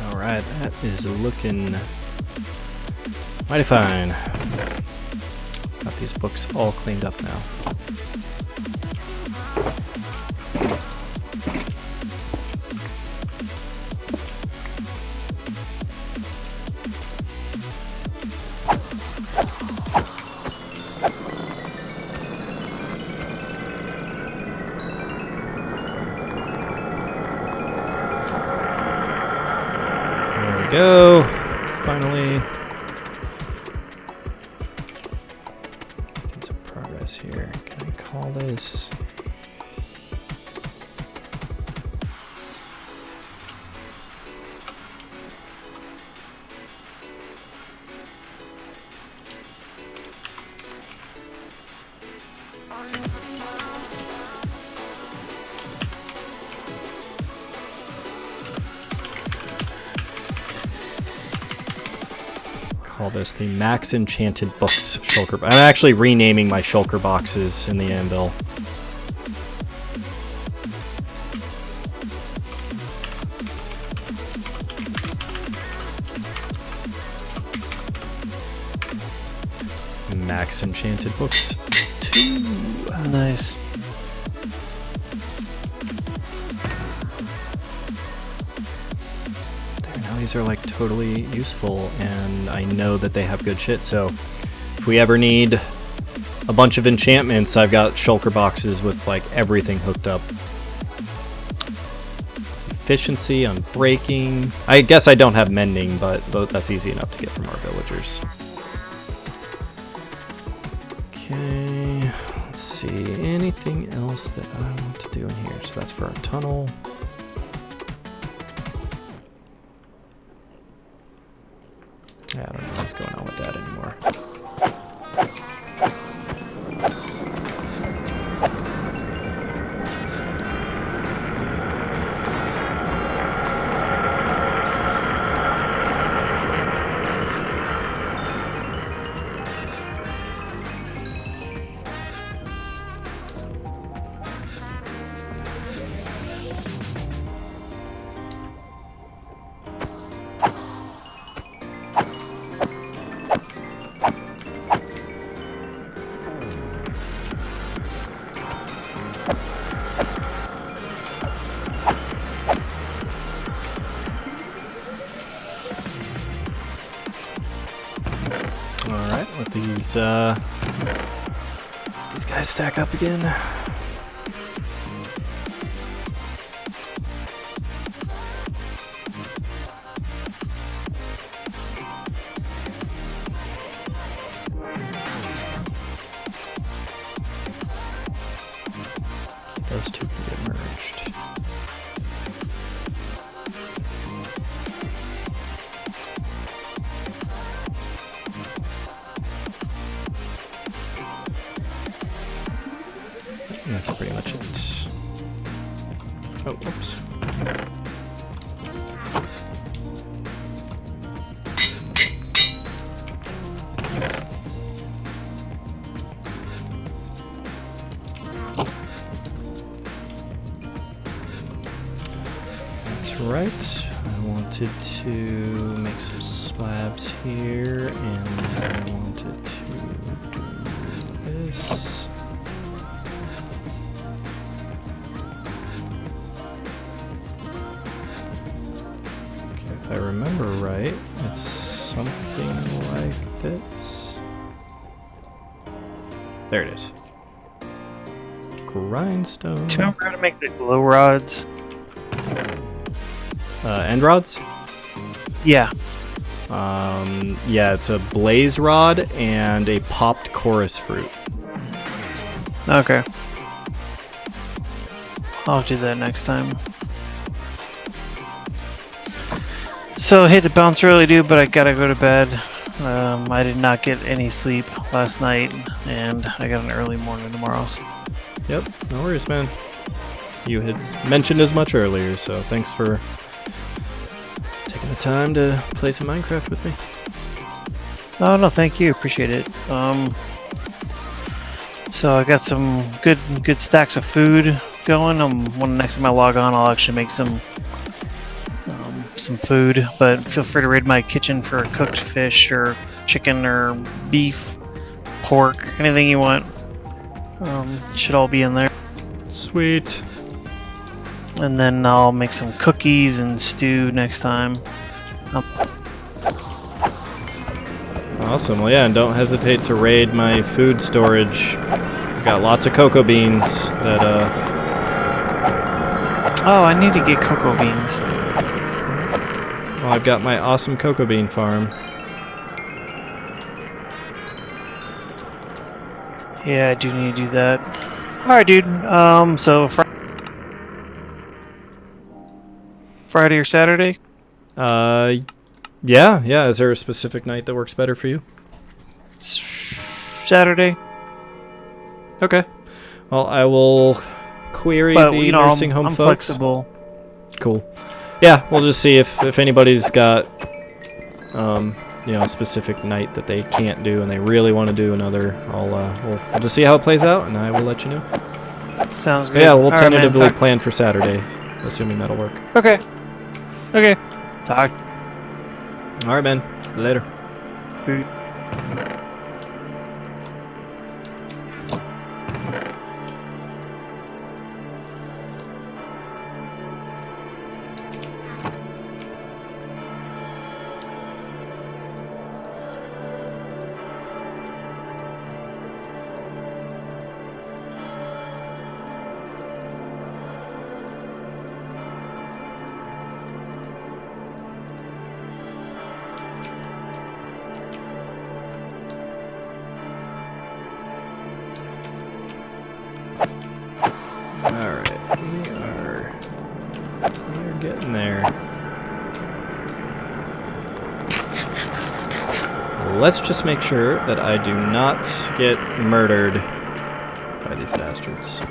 All right, that is looking mighty fine. Got these books all cleaned up now. There we go. Finally. Here, can I call this? Call this the Max Enchanted Books shulker. I'm actually renaming my shulker boxes in the anvil. Max Enchanted Books 2. Nice. These are like totally useful, and I know that they have good shit, so if we ever need a bunch of enchantments, I've got shulker boxes with like everything hooked up. Efficiency on breaking. I guess I don't have mending, but that's easy enough to get from our villagers. Okay, let's see, anything else that I want to do in here? So that's for our tunnel. Alright, let these guys stack up again. Those two can get merged. That's pretty much it. Oh, oops. That's right. I wanted to make some slabs here, and I wanted to do this. If I remember right, it's something like this. There it is. Grindstone. Do you remember how to make the glow rods? End rods? Yeah. Yeah, it's a blaze rod and a popped chorus fruit. Okay. I'll do that next time. So I hate to bounce early, dude, but I gotta go to bed. I did not get any sleep last night, and I got an early morning tomorrow. So. Yep, no worries, man. You had mentioned as much earlier, so thanks for taking the time to play some Minecraft with me. Oh no, thank you, appreciate it. So I got some good stacks of food going. When next time I log on, I'll actually make some food. But feel free to raid my kitchen for cooked fish or chicken or beef, pork, anything you want. Should all be in there. Sweet. And then I'll make some cookies and stew next time. Awesome. Well, yeah, and don't hesitate to raid my food storage. I've got lots of cocoa beans that, Oh, I need to get cocoa beans. well, I've got my awesome cocoa bean farm. Yeah, I do need to do that. Alright, dude. So Friday or Saturday? Yeah. Is there a specific night that works better for you? Saturday. Okay. Well, I will query But, the nursing home I'm folks. flexible. Cool. Yeah, we'll just see if anybody's got, a specific night that they can't do and they really want to do another. We'll just see how it plays out, and I will let you know. Sounds But good. yeah, we'll All right, tentatively man, plan for Saturday, assuming that'll work. Okay. Okay. Talk. All right, man. Later. Food. Alright, we're getting there. Let's just make sure that I do not get murdered by these bastards.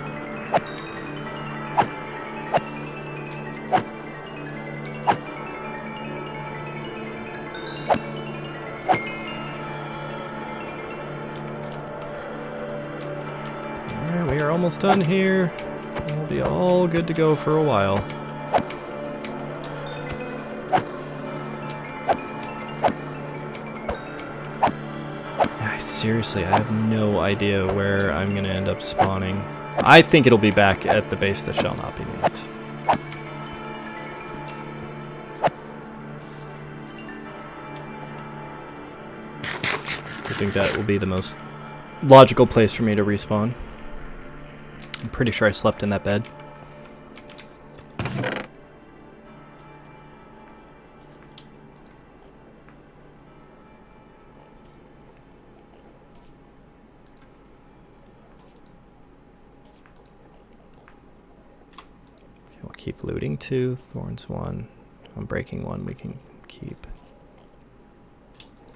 Alright, we are almost done here. We'll be all good to go for a while. Nice. seriously, I have no idea where I'm going to end up spawning. I think it'll be back at the base that shall not be named. I think that will be the most logical place for me to respawn. I'm pretty sure I slept in that bed. We'll keep looting 2, thorns 1. I'm breaking 1, we can keep.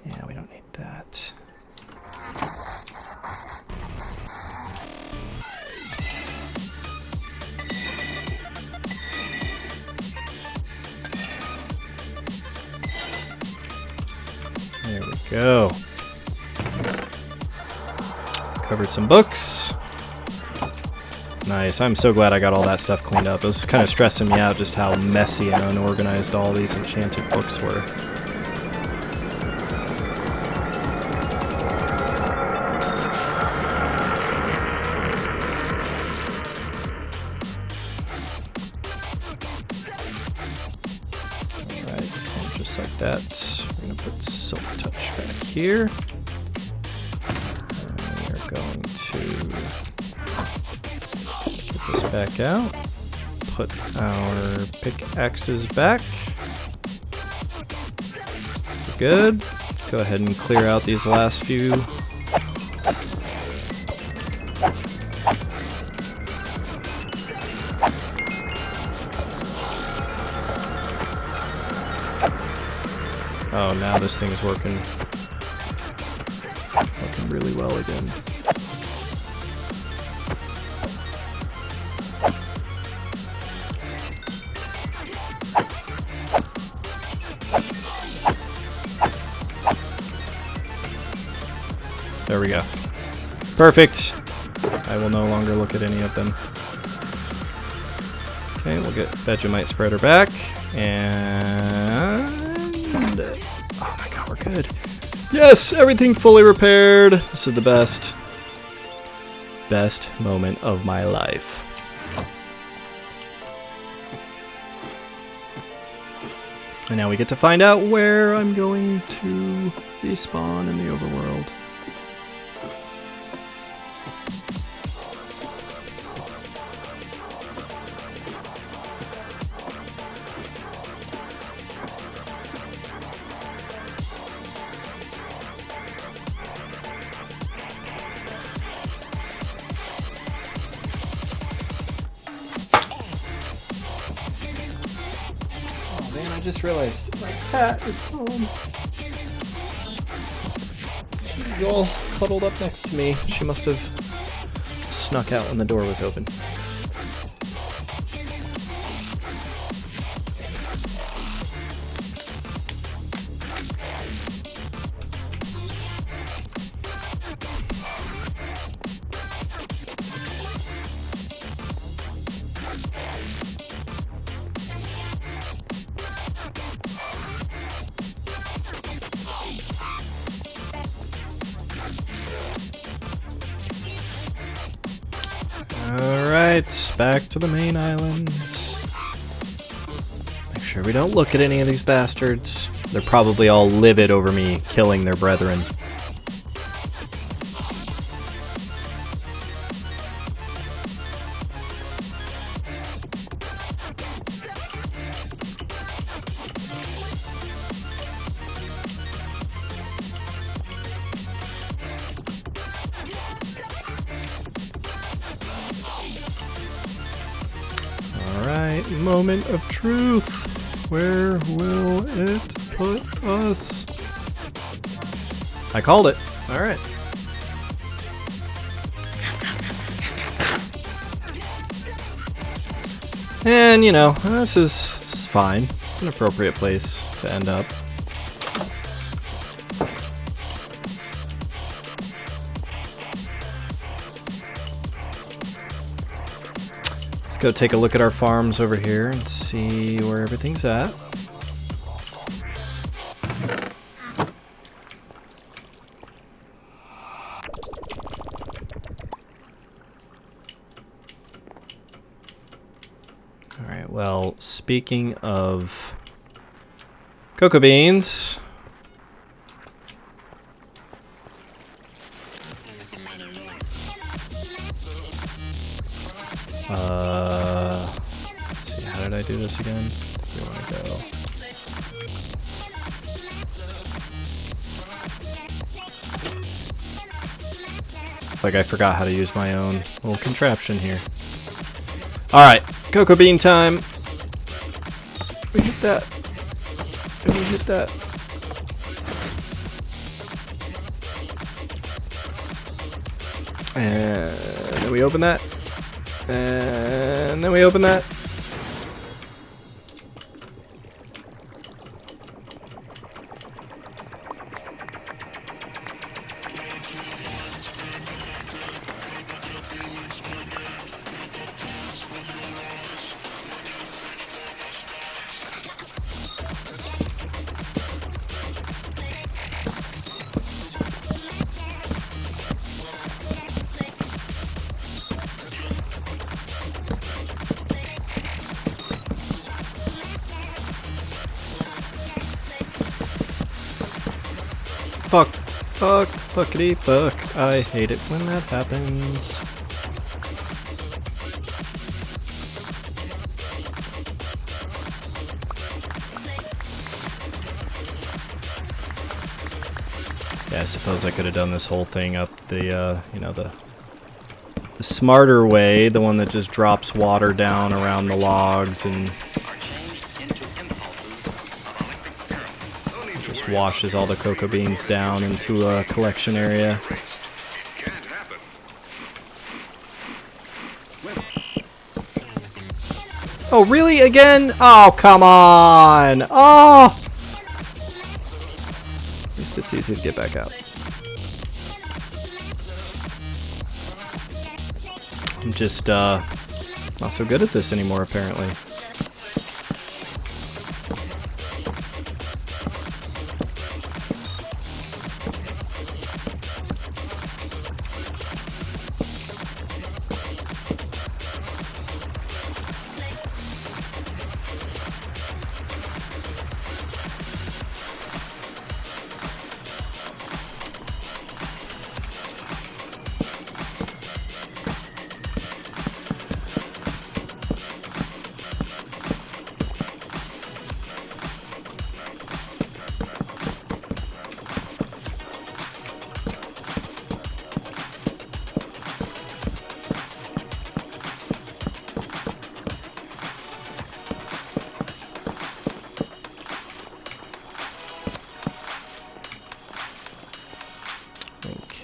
Yeah, we don't need that. There we go. Covered some books. Nice. I'm so glad I got all that stuff cleaned up. It was kind of stressing me out just how messy and unorganized all these enchanted books were. Alright, and just like that, we're going to put Silk Touch back here. And we are going to get this back out. Put our pickaxes back. We're good. Let's go ahead and clear out these last few. Oh, now this thing's working really well again. There we go. Perfect. I will no longer look at any of them. Okay, we'll get Vegemite spreader back. And... oh my god, we're good. Yes, everything fully repaired. This is the best moment of my life. And now we get to find out where I'm going to respawn in the overworld. Man, I just realized my cat is home. She's all cuddled up next to me. She must have snuck out when the door was open. Alright, back to the main island. Make sure we don't look at any of these bastards. They're probably all livid over me killing their brethren. Alright, moment of truth. Where will it put us? I called it. Alright. And, you know, this is fine. It's an appropriate place to end up. Let's go take a look at our farms over here and see where everything's at. well, speaking of cocoa beans, let's see, how did I do this again? Where do you want to go? It's like I forgot how to use my own little contraption here. Alright, cocoa bean time. We hit that. And we hit that. And then we open that. And then we open that. Fuck, fuck, fuckity fuck. I hate it when that happens. Yeah, I suppose I could have done this whole thing up the, you know, the smarter way, the one that just drops water down around the logs and just washes all the cocoa beans down into a collection area. Oh, really? Again? Oh, come on! Oh! At least it's easy to get back out. I'm just, not so good at this anymore, apparently.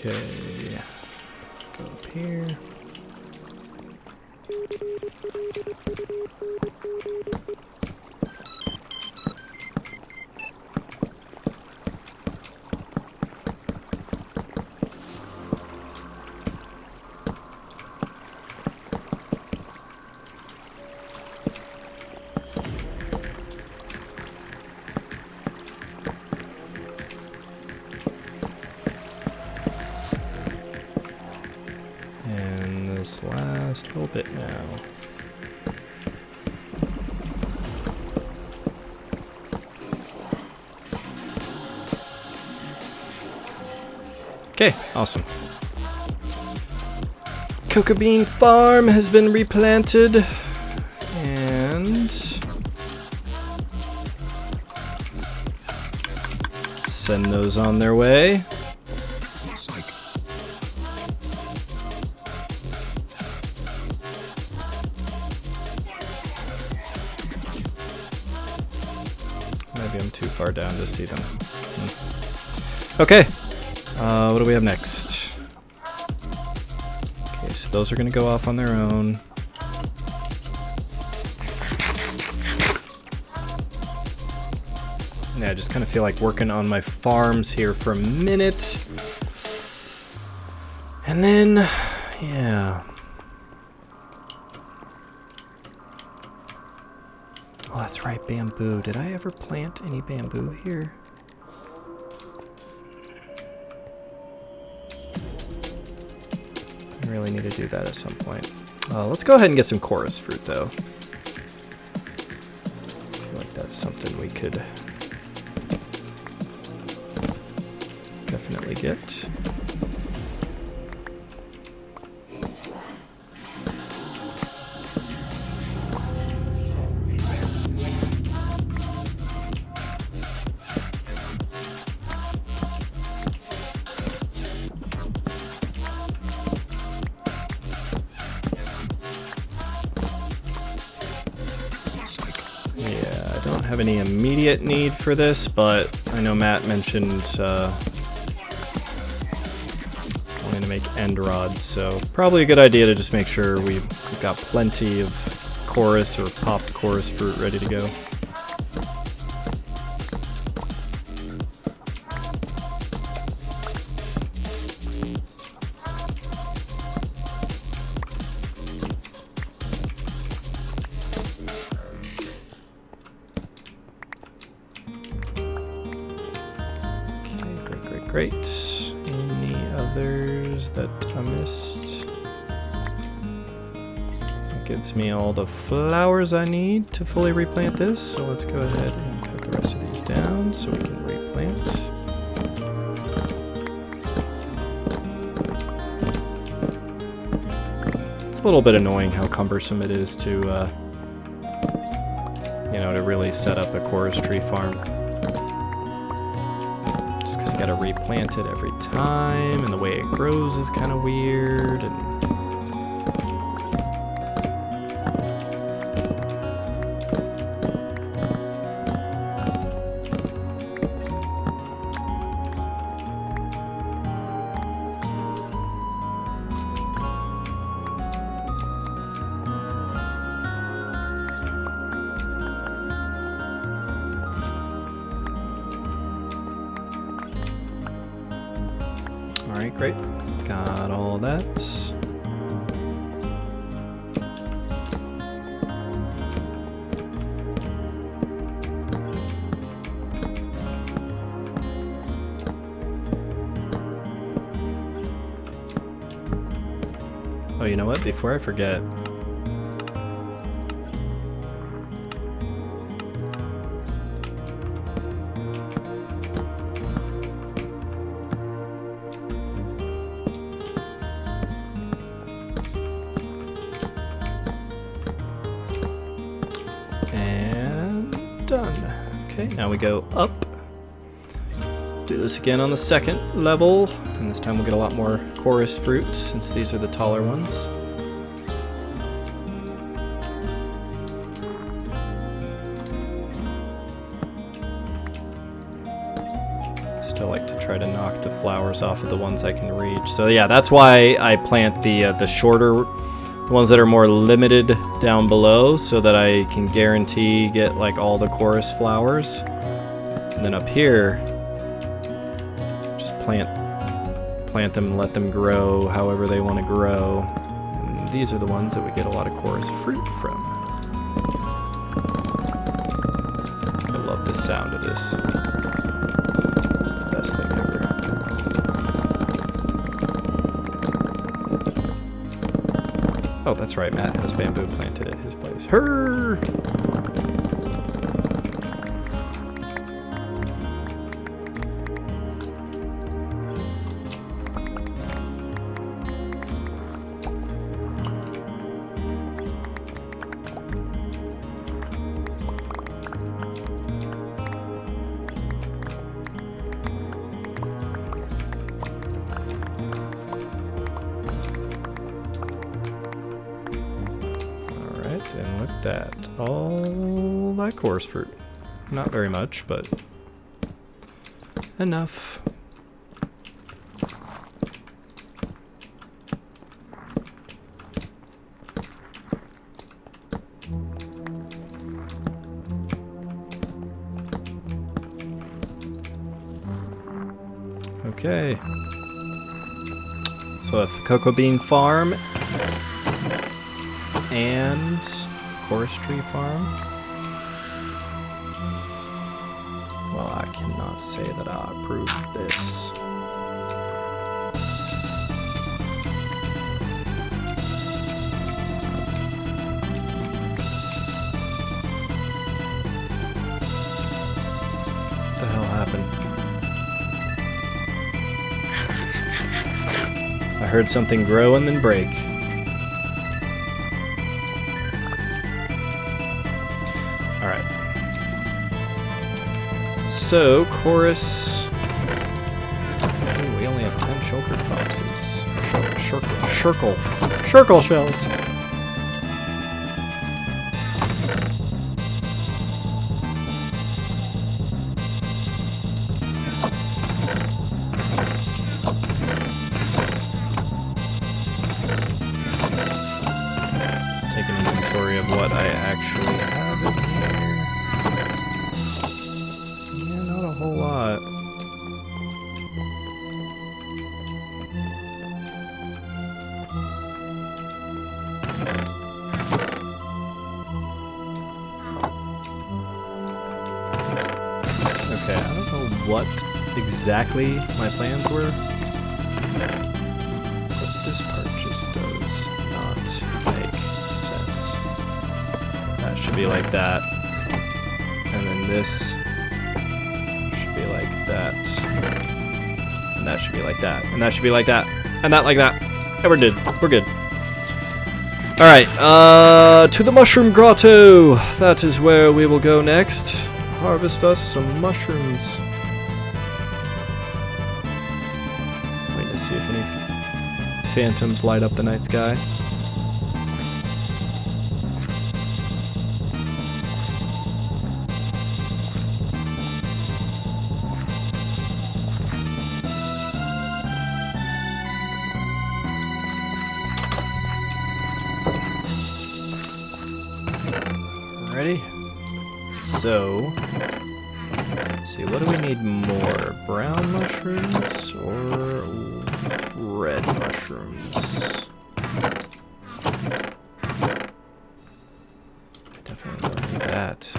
Okay, go up here. This last little bit now. Okay, awesome. Cocoa bean farm has been replanted and send those on their way. Maybe I'm too far down to see them. Okay, what do we have next? Okay, so those are going to go off on their own. Yeah, I just kind of feel like working on my farms here for a minute. And then, yeah. Oh, that's right, bamboo. Did I ever plant any bamboo here? I really need to do that at some point. Let's go ahead and get some chorus fruit, though. that's something we could definitely get. Yeah, I don't have any immediate need for this, but I know Matt mentioned wanting to make end rods, so probably a good idea to just make sure we've got plenty of chorus or popped chorus fruit ready to go. Great. Any others that I missed? That gives me all the flowers I need to fully replant this, so let's go ahead and cut the rest of these down so we can replant. It's a little bit annoying how cumbersome it is to, to really set up a chorus tree farm. You gotta replant it every time, and the way it grows is kind of weird. Alright, great. Got all that. Oh, you know what? Before I forget, done. Okay, now we go up. Do this again on the second level, and this time we'll get a lot more chorus fruit since these are the taller ones. Still like to try to knock the flowers off of the ones I can reach. So yeah, that's why I plant the shorter the ones that are more limited down below, so that I can guarantee get like all the chorus flowers. And then up here, just plant them and let them grow however they want to grow. And these are the ones that we get a lot of chorus fruit from. I love the sound of this. It's the best thing ever. Oh, that's right, Matt has bamboo planted at his place. Her. And look at that, all that chorus fruit. Not very much, but enough. Okay. So that's the cocoa bean farm and forestry farm. Well, I cannot say that I approve of this. happen. I heard something grow and then break. Alright. So, chorus... Ooh, we only have 10 shulker boxes. Shurkle shells. Just take an inventory of what I actually have in here. Yeah, not a whole lot. Okay, I don't know what exactly my plans were, but this part just does not make sense. That should be like that, and then this should be like that, and that should be like that, and that should be like that, and that like that, and we're good. We're good. All right, to the Mushroom Grotto. That is where we will go next. Harvest us some mushrooms. Waiting to see if any phantoms light up the night sky. Ready? So, see, what do we need more? Brown mushrooms or red mushrooms? I definitely don't need that.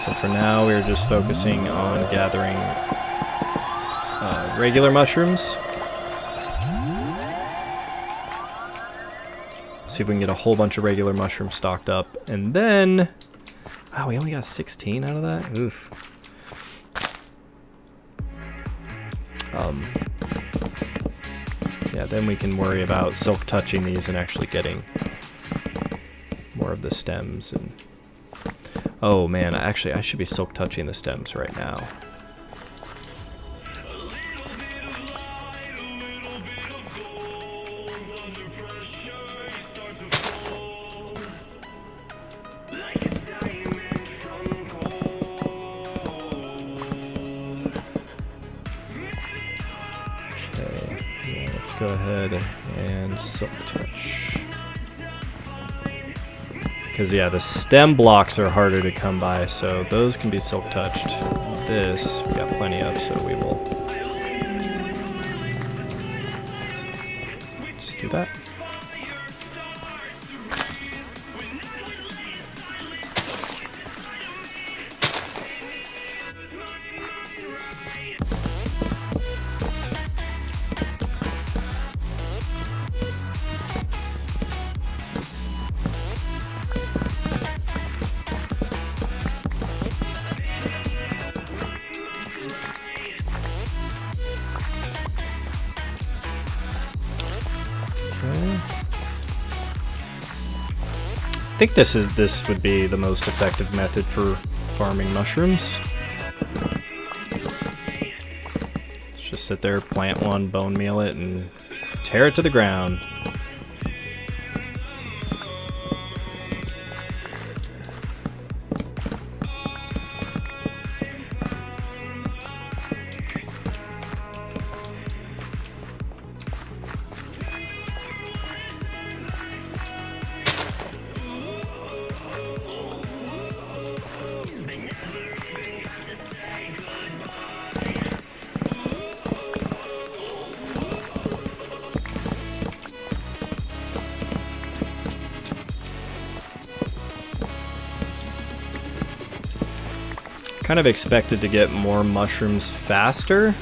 So for now, we're just focusing on gathering regular mushrooms. See if we can get a whole bunch of regular mushrooms stocked up. And then... Wow, we only got 16 out of that? Oof. Yeah, then we can worry about silk touching these and actually getting more of the stems and... Oh man, actually I should be silk touching the stems right now. Okay, yeah, let's go ahead and silk touch. Because, yeah, the stem blocks are harder to come by, so those can be silk touched. This, we got plenty of, so we will just do that. I think this would be the most effective method for farming mushrooms. Let's just sit there, plant one, bone meal it, and tear it to the ground. kind of expected to get more mushrooms faster.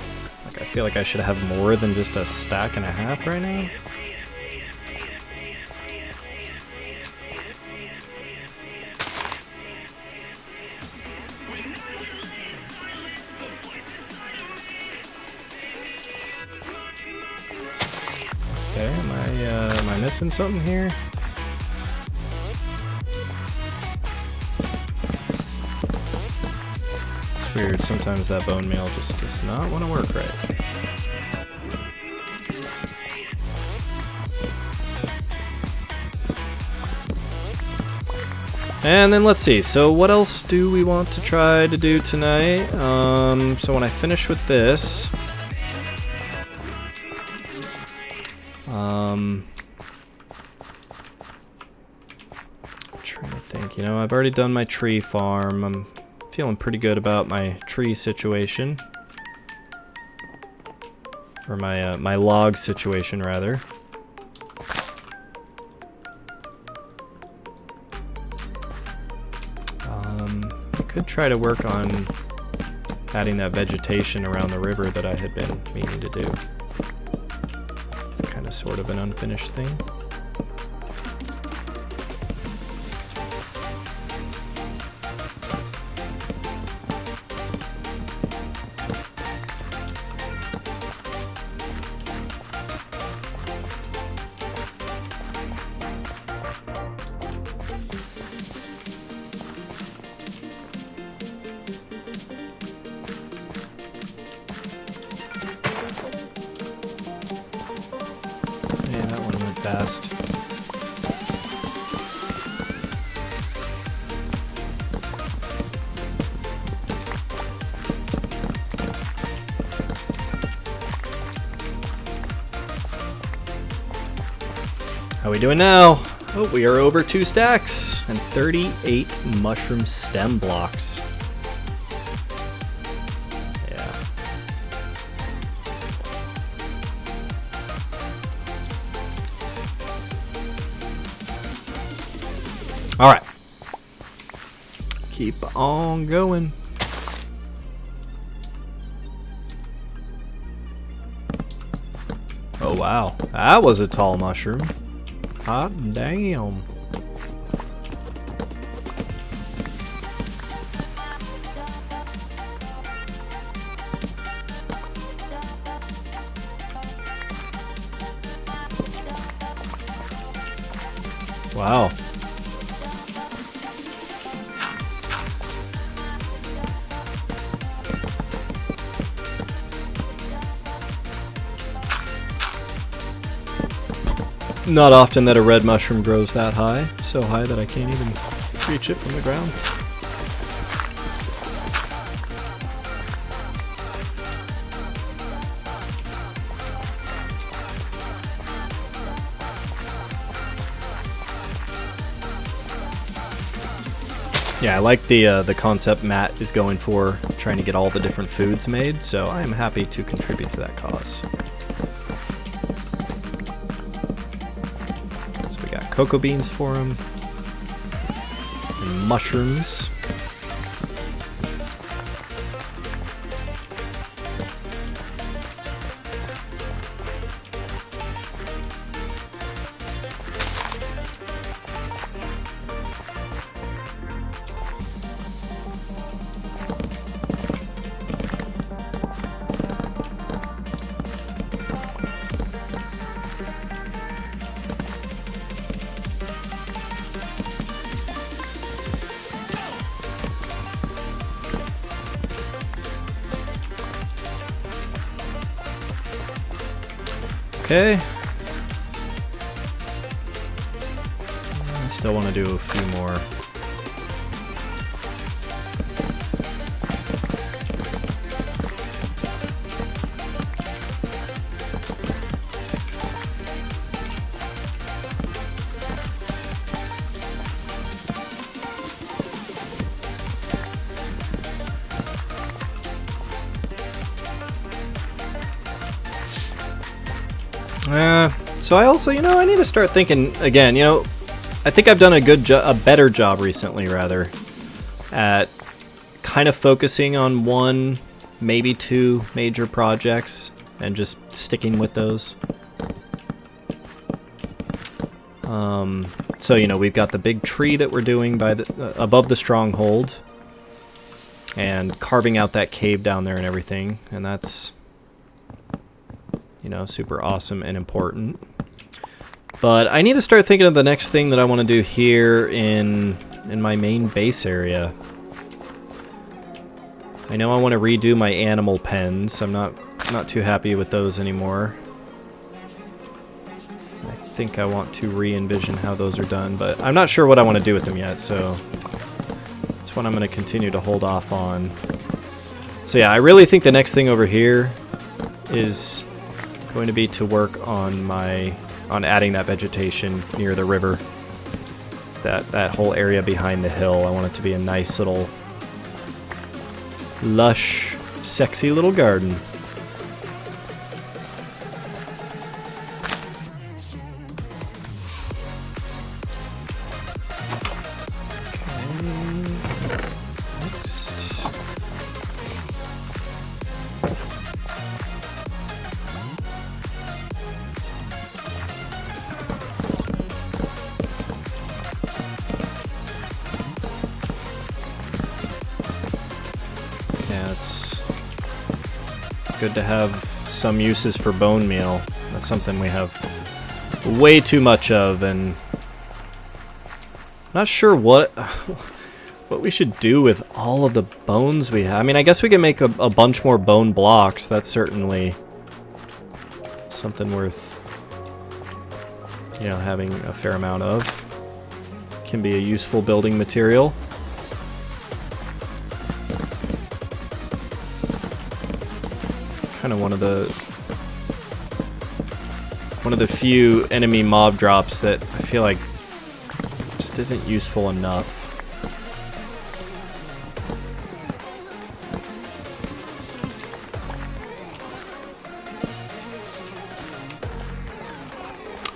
Like, I feel like I should have more than just a stack and a half right now. Okay, am I missing something here? It's weird, sometimes that bone meal just does not want to work right. And then let's see, so what else do we want to try to do tonight? So when I finish with this, I'm trying to think, you know, I've already done my tree farm. I'm feeling pretty good about my tree situation. Or my, my log situation, rather. I could try to work on adding that vegetation around the river that I had been meaning to do. It's kind of sort of an unfinished thing. Yeah, that one went fast. How we doing now? Oh, we are over 2 stacks and 38 mushroom stem blocks. Yeah. All right. Keep on going. Oh wow, that was a tall mushroom. Hot damn. Wow. Not often that a red mushroom grows that high. So high that I can't even reach it from the ground. Yeah, I like the concept Matt is going for, trying to get all the different foods made, so I am happy to contribute to that cause. Cocoa beans for him, and mushrooms. Okay. I still want to do a few more. So I also, you know, I need to start thinking again, you know, I think I've done a better job recently, rather, at kind of focusing on one, maybe two major projects and just sticking with those. So, you know, we've got the big tree that we're doing by the above the stronghold and carving out that cave down there and everything, and that's, you know, super awesome and important. But I need to start thinking of the next thing that I want to do here in my main base area. I know I want to redo my animal pens. I'm not too happy with those anymore. I think I want to re-envision how those are done, but I'm not sure what I want to do with them yet, so that's what I'm going to continue to hold off on. So yeah, I really think the next thing over here is going to be to work on adding that vegetation near the river. That whole area behind the hill. I want it to be a nice little lush, sexy little garden. Yeah, it's good to have some uses for bone meal. That's something we have way too much of, and I'm not sure what we should do with all of the bones we have. I mean, I guess we can make a bunch more bone blocks. That's certainly something worth, you know, having a fair amount of. Can be a useful building material. Kind of one of the few enemy mob drops that I feel like just isn't useful enough.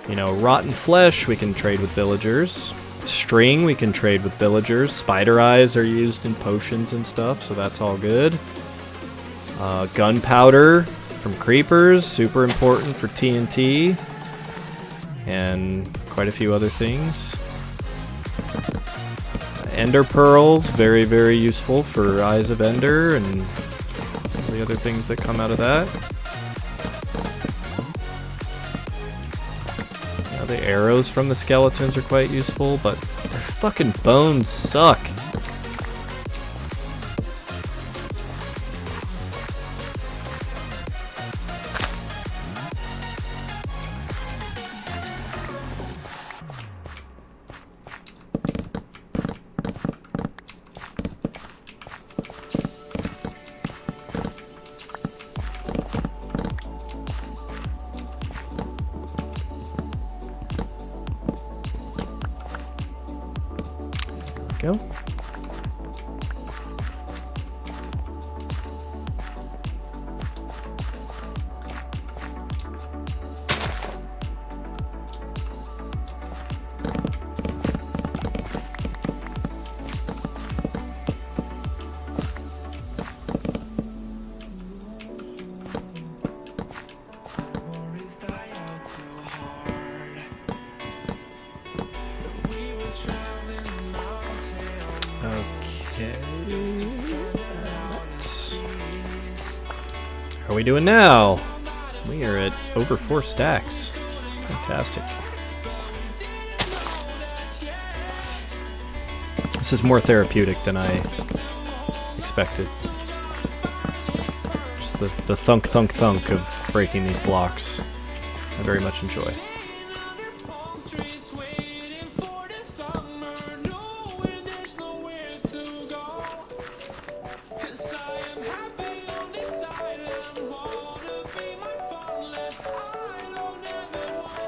You know, rotten flesh we can trade with villagers. String we can trade with villagers. Spider eyes are used in potions and stuff, so that's all good. Gunpowder from creepers, super important for TNT, and quite a few other things. Ender pearls, very, very useful for Eyes of Ender and the other things that come out of that. Yeah, the arrows from the skeletons are quite useful, but their fucking bones suck. Go. How are we doing now? We are at over 4 stacks. Fantastic. This is more therapeutic than I expected. Just the thunk thunk thunk of breaking these blocks. I very much enjoy.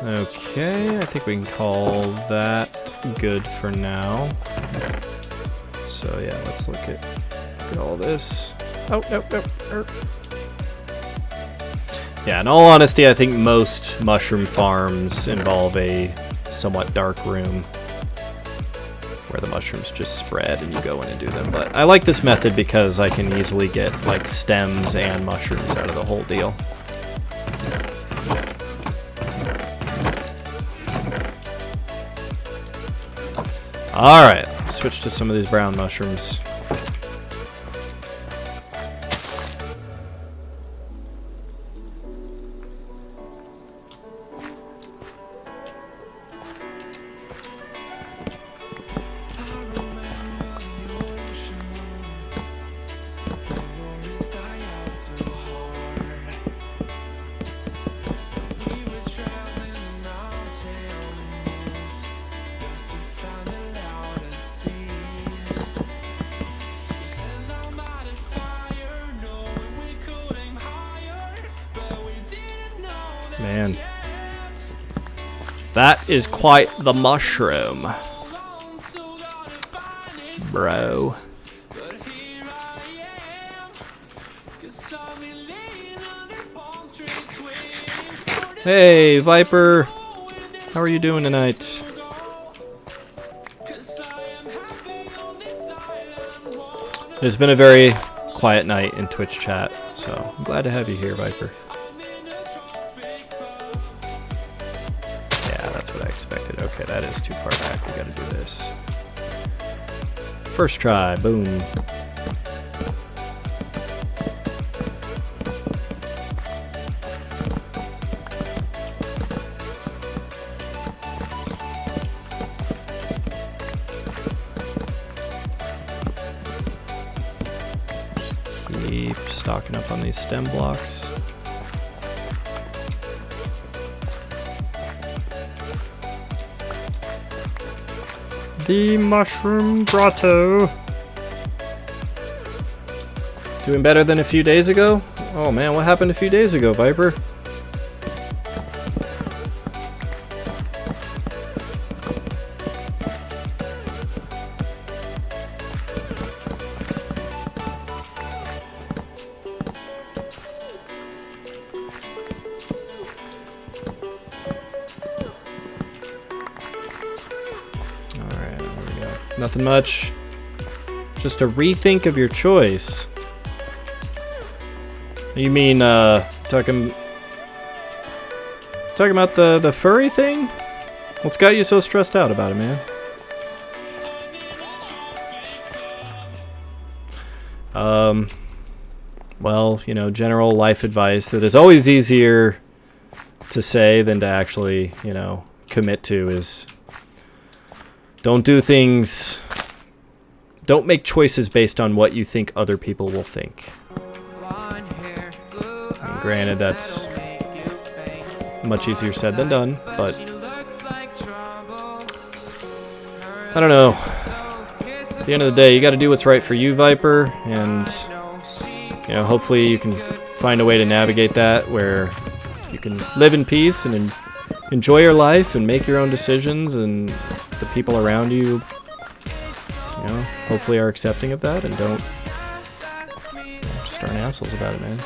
Okay, I think we can call that good for now. So yeah, let's look at all this. Oh, no. Yeah, in all honesty, I think most mushroom farms involve a somewhat dark room. where the mushrooms just spread and you go in and do them. But I like this method because I can easily get like stems and mushrooms out of the whole deal. Alright, switch to some of these brown mushrooms. Man, that is quite the mushroom, bro. Hey, Viper, how are you doing tonight? It's been a very quiet night in Twitch chat, so I'm glad to have you here, Viper. That's what I expected. Okay, that is too far back. We gotta do this. First try, boom. Just keep stocking up on these stem blocks. The mushroom grotto. Doing better than a few days ago? Oh man, what happened a few days ago, Viper? Nothing much. Just a rethink of your choice. You mean, talking about the furry thing? What's got you so stressed out about it, man? Well, you know, general life advice that is always easier to say than to actually, you know, commit to is don't do things, don't make choices based on what you think other people will think. And granted, that's much easier said than done, but I don't know. At the end of the day, you got to do what's right for you, Viper, and you know, hopefully you can find a way to navigate that where you can live in peace and enjoy your life and make your own decisions, and the people around you, you know, hopefully are accepting of that and don't, you know, just aren't assholes about it, man.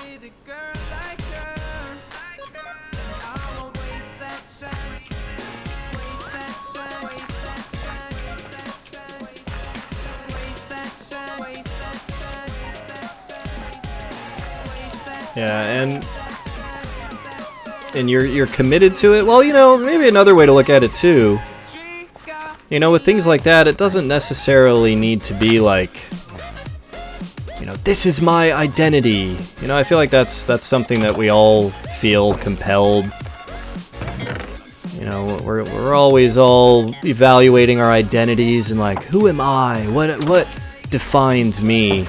Yeah, and you're committed to it. Well, you know, maybe another way to look at it too. You know, with things like that, it doesn't necessarily need to be like, you know, this is my identity. You know, I feel like that's something that we all feel compelled. You know, we're always all evaluating our identities and like, who am I? What defines me?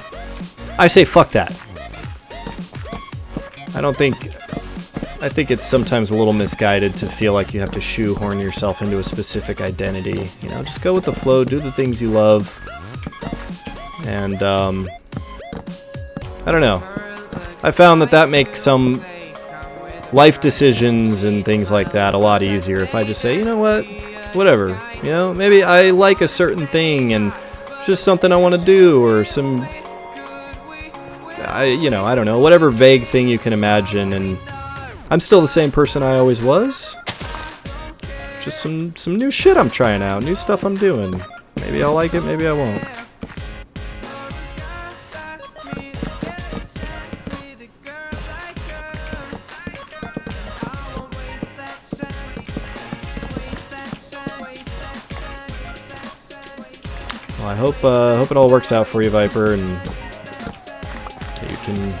I say fuck that. I think it's sometimes a little misguided to feel like you have to shoehorn yourself into a specific identity. You know, just go with the flow, do the things you love. And, I don't know. I found that makes some life decisions and things like that a lot easier if I just say, you know what, whatever. You know, maybe I like a certain thing and it's just something I want to do, or some, I don't know, whatever vague thing you can imagine, and I'm still the same person I always was. Just some new shit I'm trying out, new stuff I'm doing. Maybe I'll like it, maybe I won't. Well, I hope it all works out for you, Viper, and that you can,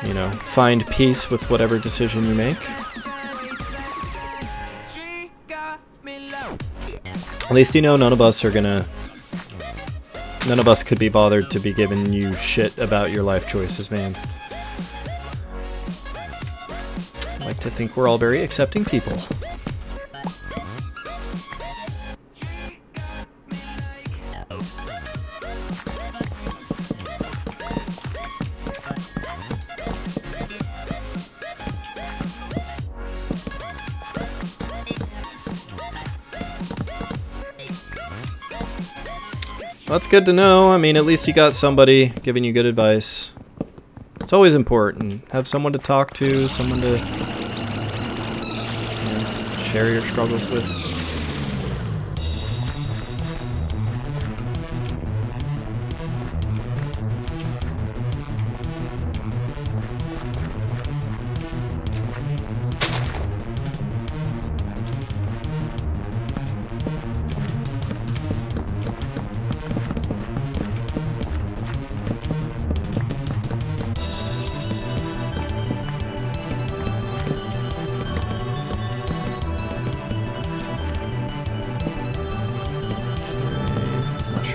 you know, find peace with whatever decision you make. At least you know none of us could be bothered to be giving you shit about your life choices, man. I like to think we're all very accepting people. That's good to know. I mean, at least you got somebody giving you good advice. It's always important. Have someone to talk to, someone to, you know, share your struggles with.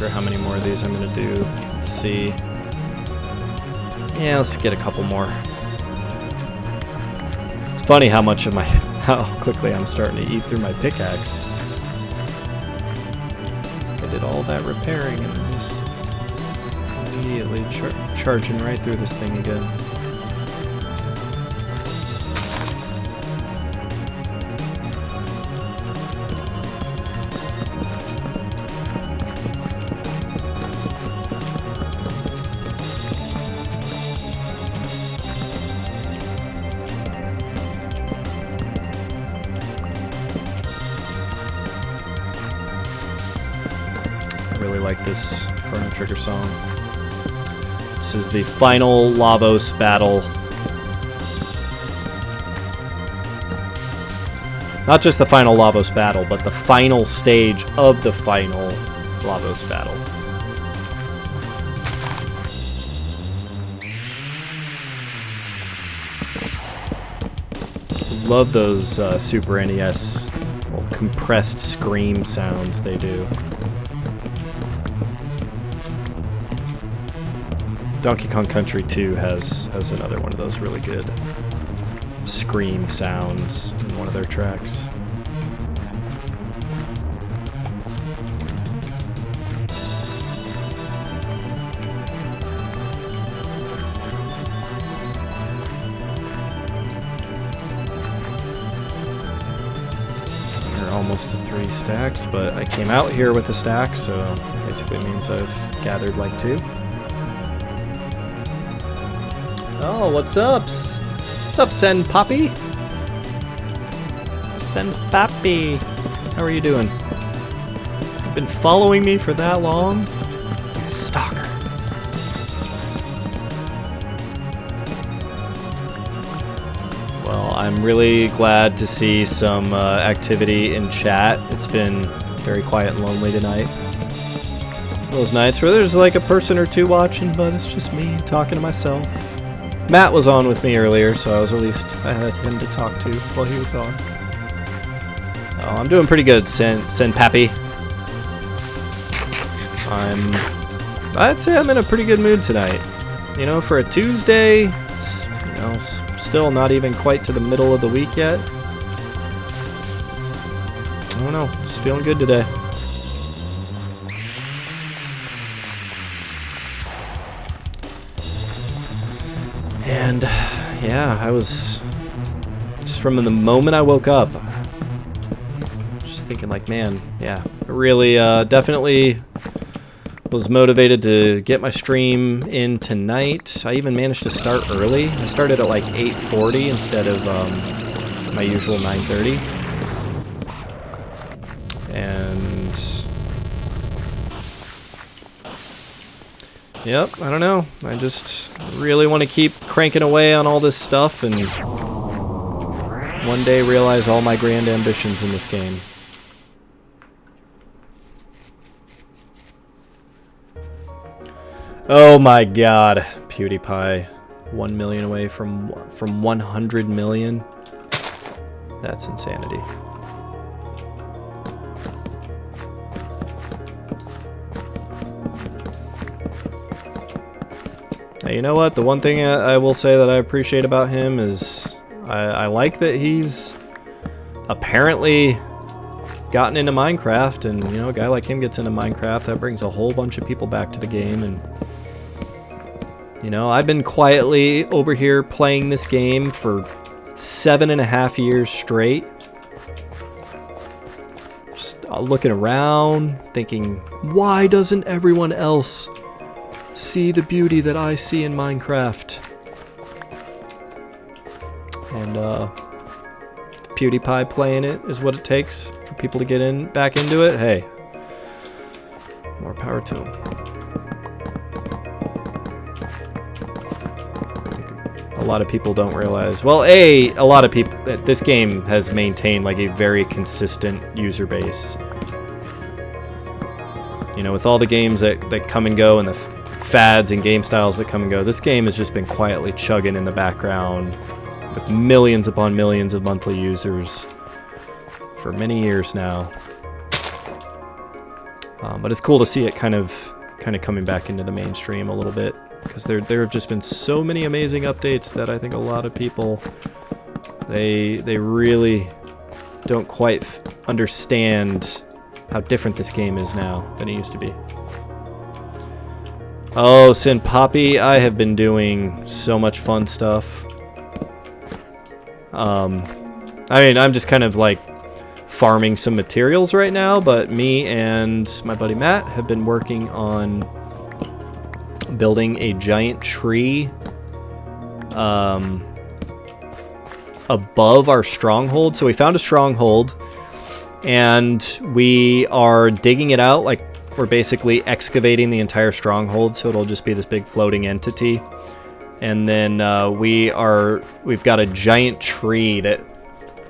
How many more of these I'm gonna do. Let's see. Yeah, let's get a couple more. It's funny how quickly I'm starting to eat through my pickaxe. It's like I did all that repairing and I'm just immediately charging right through this thing again. This Chrono Trigger song. This is the final Lavos battle. Not just the final Lavos battle, but the final stage of the final Lavos battle. Love those Super NES compressed scream sounds they do. Donkey Kong Country 2 has another one of those really good scream sounds in one of their tracks. We're almost to 3 stacks, but I came out here with a stack, so basically means I've gathered like 2. Oh, what's up? What's up, Sen Poppy? Sen Poppy. How are you doing? You've been following me for that long? You stalker. Well, I'm really glad to see some activity in chat. It's been very quiet and lonely tonight. Those nights where there's like a person or two watching, but it's just me talking to myself. Matt was on with me earlier, so I had him to talk to while he was on. Oh, I'm doing pretty good, Sen Pappy. I'd say I'm in a pretty good mood tonight. You know, for a Tuesday, you know, still not even quite to the middle of the week yet. I don't know, just feeling good today. And yeah, I was just from the moment I woke up, just thinking like, man, yeah, really definitely was motivated to get my stream in tonight. I even managed to start early. I started at like 8:40 instead of my usual 9:30. And Yep, I don't know. I just really want to keep cranking away on all this stuff and one day realize all my grand ambitions in this game. Oh my god, PewDiePie. 1 million away from 100 million. That's insanity. Hey, you know what? The one thing I will say that I appreciate about him is I like that he's apparently gotten into Minecraft, and you know, a guy like him gets into Minecraft, that brings a whole bunch of people back to the game. And you know, I've been quietly over here playing this game for 7.5 years straight. Just looking around, thinking, why doesn't everyone else see the beauty that I see in Minecraft? And PewDiePie playing it is what it takes for people to get back into it. Hey, more power to him. A lot of people don't realize. Well, a lot of people. This game has maintained like a very consistent user base. You know, with all the games that come and go and the fads and game styles that come and go, this game has just been quietly chugging in the background with millions upon millions of monthly users for many years now. But it's cool to see it kind of coming back into the mainstream a little bit, because there have just been so many amazing updates that I think a lot of people they really don't quite understand how different this game is now than it used to be. Oh, Sin Poppy, I have been doing so much fun stuff. I mean, I'm just kind of like farming some materials right now, but me and my buddy Matt have been working on building a giant tree above our stronghold. So we found a stronghold and we are digging it out. Like, we're basically excavating the entire stronghold, so it'll just be this big floating entity. And then we've got a giant tree that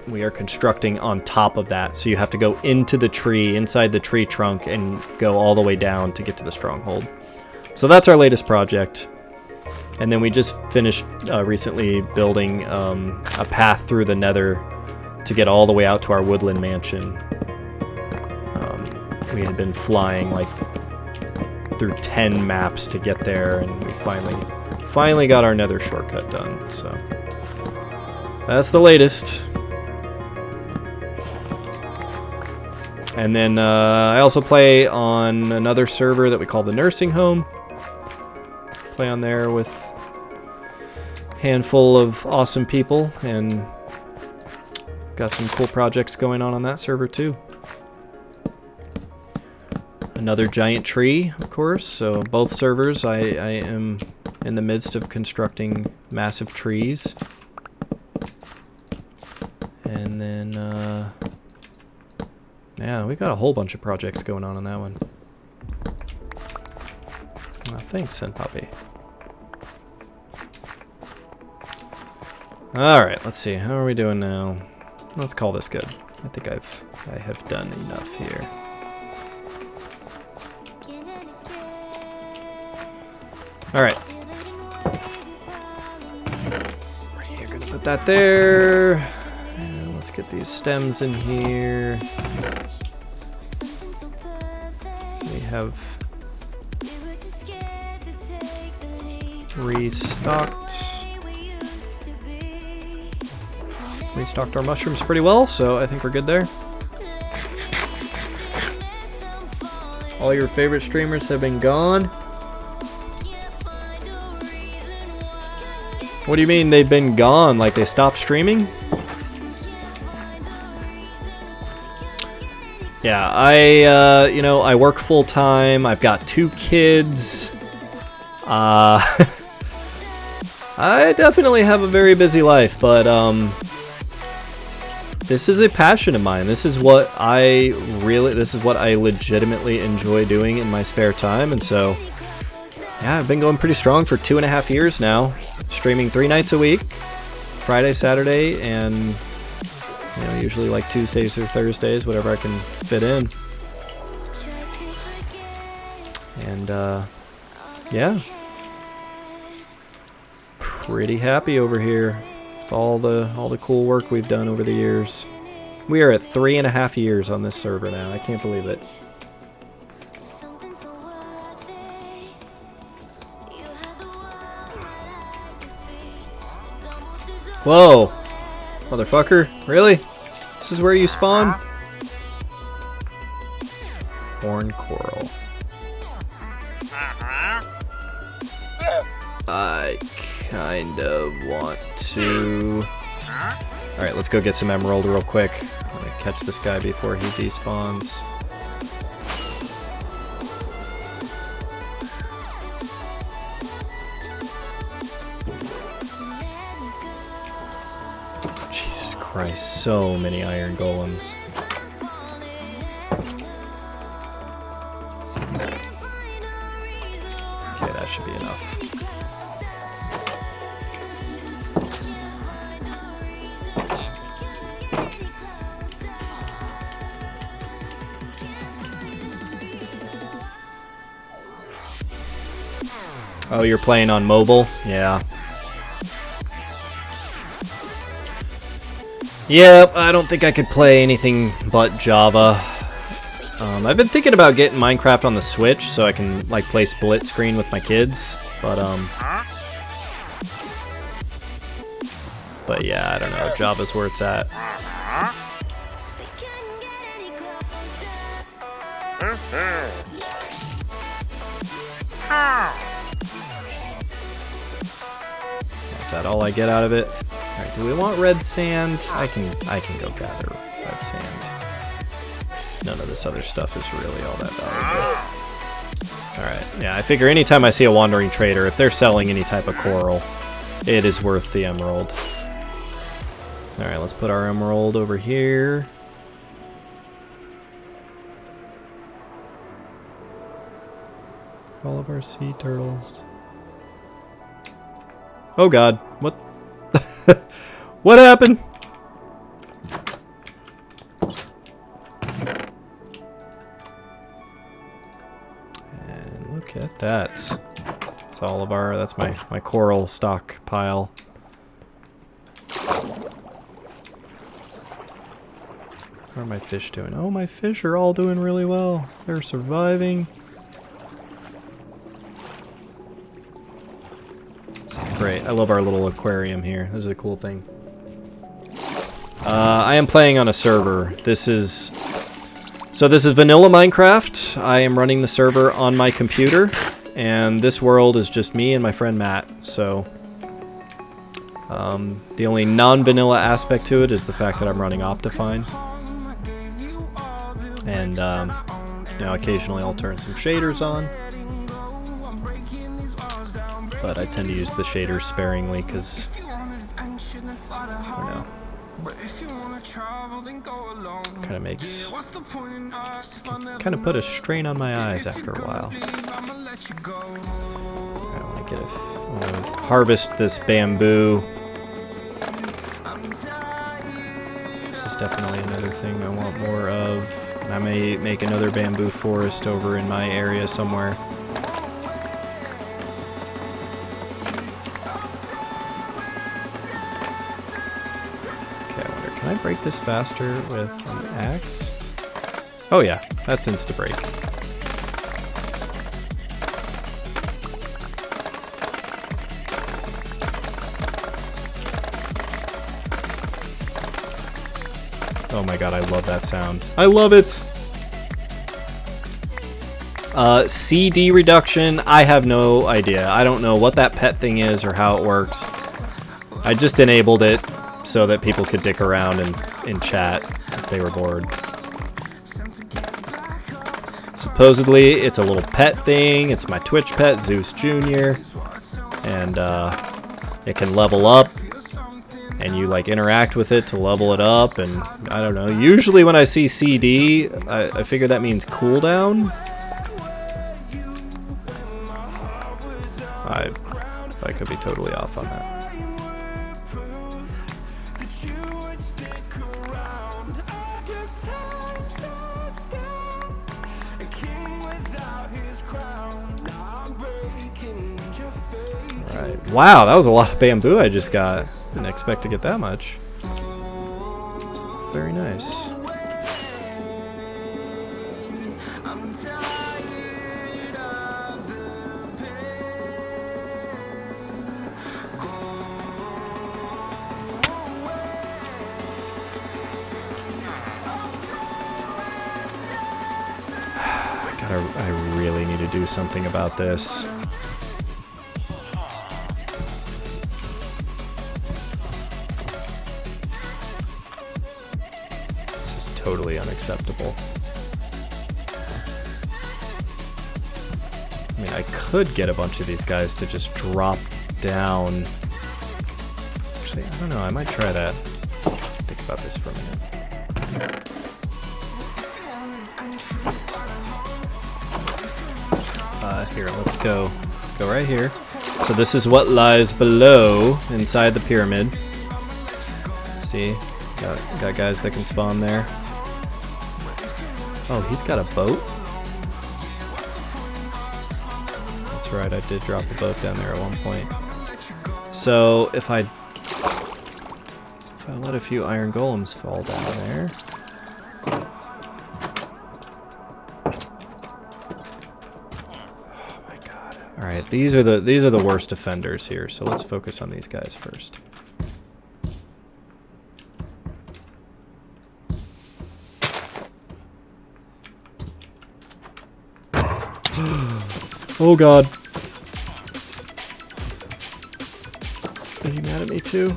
we are constructing on top of that. So you have to go into the tree, inside the tree trunk, and go all the way down to get to the stronghold. So that's our latest project. And then we just finished recently building a path through the Nether to get all the way out to our woodland mansion. We had been flying like through 10 maps to get there, and we finally got our Nether shortcut done. So that's the latest. And then I also play on another server that we call the Nursing Home. Play on there with a handful of awesome people, and got some cool projects going on that server too. Another giant tree, of course. So both servers, I am in the midst of constructing massive trees. And then, yeah, we got a whole bunch of projects going on that one. Thanks, Senpapi. Alright, let's see. How are we doing now? Let's call this good. I think I have done enough here. Alright. We're gonna put that there. And let's get these stems in here. We have restocked our mushrooms pretty well, so I think we're good there. All your favorite streamers have been gone. What do you mean they've been gone? Like they stopped streaming? Yeah, I work full time. I've got 2 kids. I definitely have a very busy life, but this is a passion of mine. This is what I legitimately enjoy doing in my spare time. And so, yeah, I've been going pretty strong for 2.5 years now, streaming 3 nights a week, Friday, Saturday, and you know, usually like Tuesdays or Thursdays, whatever I can fit in. And yeah, pretty happy over here with all the cool work we've done over the years. We are at 3.5 years on this server now. I can't believe it. Whoa, motherfucker! Really? This is where you spawn? Horn coral. I kind of want to... Alright, let's go get some emerald real quick. I'm gonna catch this guy before he despawns. Jesus Christ, so many iron golems. Okay, that should be enough. Oh, you're playing on mobile? Yeah. Yep, I don't think I could play anything but Java. I've been thinking about getting Minecraft on the Switch so I can like play split screen with my kids, but yeah, I don't know. Java's where it's at. Is that all I get out of it? Alright, do we want red sand? I can go gather red sand. None of this other stuff is really all that valuable. Alright, yeah, I figure anytime I see a wandering trader, if they're selling any type of coral, it is worth the emerald. Alright, let's put our emerald over here. All of our sea turtles. Oh god, what? What happened? And look at that. That's all of our, that's my coral stockpile. How are my fish doing? Oh, my fish are all doing really well. They're surviving. This is great. I love our little aquarium here. This is a cool thing. I am playing on a server. This is vanilla Minecraft. I am running the server on my computer, and this world is just me and my friend Matt. So the only non-vanilla aspect to it is the fact that I'm running Optifine, and you know, occasionally I'll turn some shaders on. But I tend to use the shaders sparingly because, I don't know, kind of makes, kind of put a strain on my eyes after a while. I want to I want to harvest this bamboo. This is definitely another thing I want more of. And I may make another bamboo forest over in my area somewhere. Can I break this faster with an axe? Oh yeah, that's insta-break. Oh my god, I love that sound. I love it! CD reduction, I have no idea. I don't know what that pet thing is or how it works. I just enabled it so that people could dick around and chat if they were bored. Supposedly, it's a little pet thing. It's my Twitch pet, Zeus Jr. And it can level up and you like interact with it to level it up, and I don't know. Usually when I see CD, I figure that means cooldown. I could be totally off on that. Alright. Wow, that was a lot of bamboo I just got. Didn't expect to get that much. Very nice. I really need to do something about this. This is totally unacceptable. I mean, I could get a bunch of these guys to just drop down. Actually, I don't know, I might try that. Think about this for a minute. Here, let's go right here. So this is what lies below, inside the pyramid. See, got guys that can spawn there. Oh, he's got a boat? That's right, I did drop the boat down there at one point. So if I let a few iron golems fall down there. Alright, these are the worst offenders here, so let's focus on these guys first. Oh god. Are you mad at me too?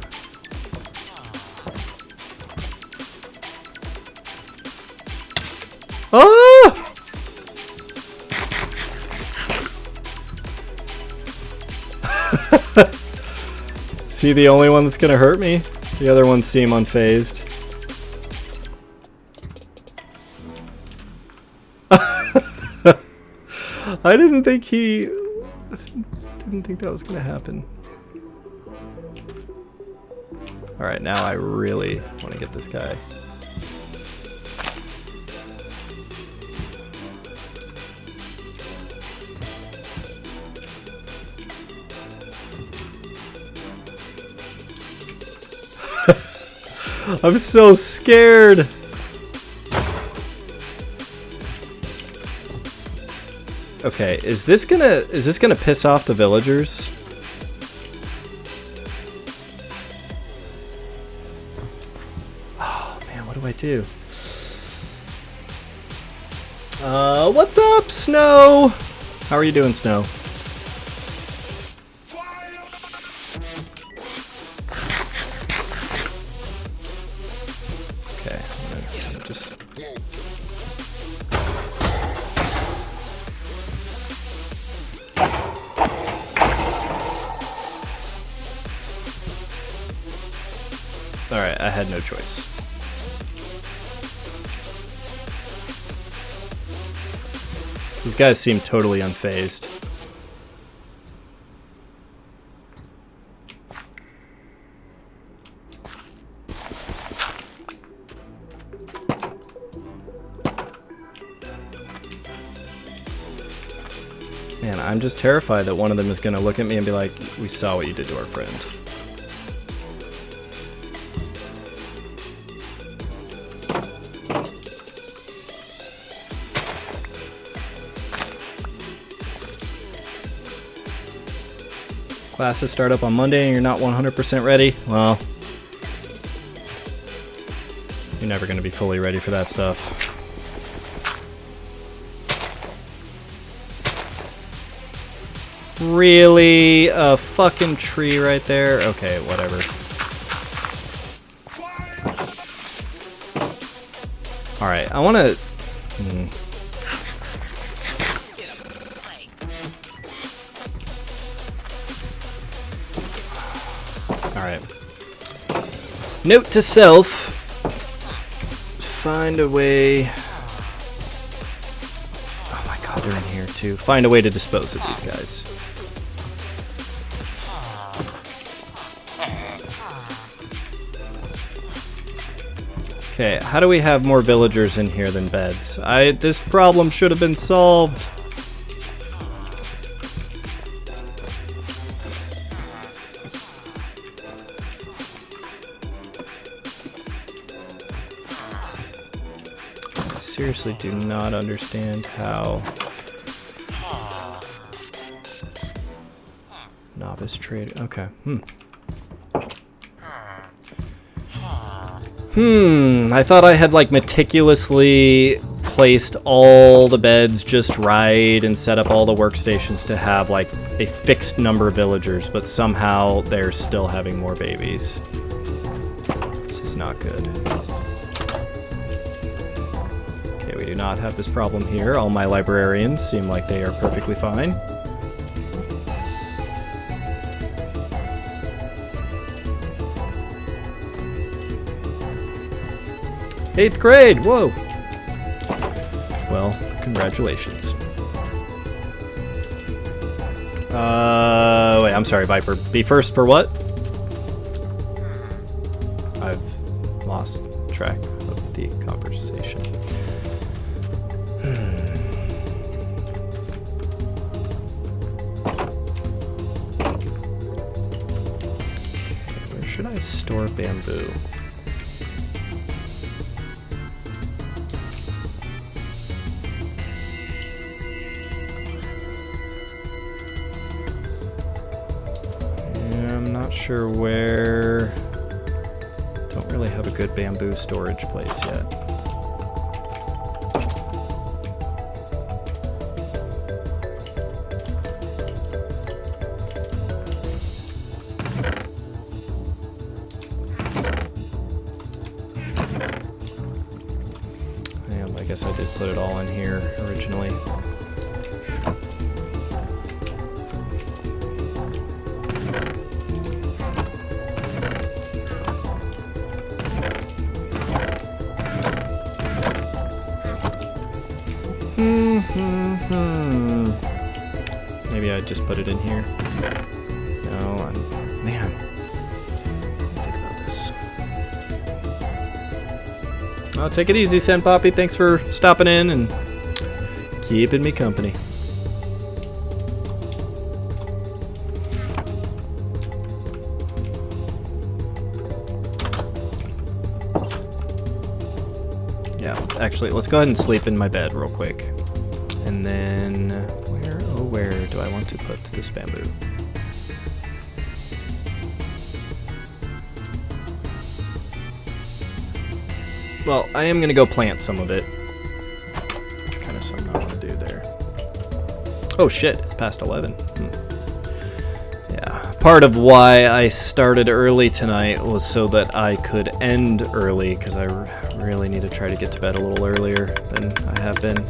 Ah! See, the only one that's gonna hurt me? The other ones seem unfazed. I didn't think that was gonna happen. Alright, now I really want to get this guy. I'm so scared. Okay, is this gonna piss off the villagers? Oh man, what do I do? What's up, Snow? How are you doing, Snow? Okay, I'm gonna just... Alright, I had no choice. These guys seem totally unfazed. Man, I'm just terrified that one of them is going to look at me and be like, "We saw what you did to our friend." Classes start up on Monday and you're not 100% ready? Well, you're never going to be fully ready for that stuff. Really? A fucking tree right there? Okay, whatever. Alright, I want to... Alright. Note to self. Find a way... Oh my god, they're in here too. Find a way to dispose of these guys. Okay, how do we have more villagers in here than beds? This problem should have been solved. I seriously do not understand how... Novice trade, okay, I thought I had like meticulously placed all the beds just right and set up all the workstations to have like a fixed number of villagers, but somehow they're still having more babies. This is not good. Okay, we do not have this problem here. All my librarians seem like they are perfectly fine. Eighth grade, whoa! Well, congratulations. Wait, I'm sorry, Viper. Be first for what? I've lost track of the conversation. Where should I store bamboo? Not sure where. Don't really have a good bamboo storage place yet. Yeah, I guess I did put it all in here originally. Maybe I just put it in here. No, man. Think about this. Oh, take it easy, Sen Poppy. Thanks for stopping in and keeping me company. Yeah, actually, let's go ahead and sleep in my bed real quick. And then, where do I want to put this bamboo? Well, I am going to go plant some of it. It's kind of something I want to do there. Oh shit, it's past 11. Yeah, part of why I started early tonight was so that I could end early, because I really need to try to get to bed a little earlier than I have been.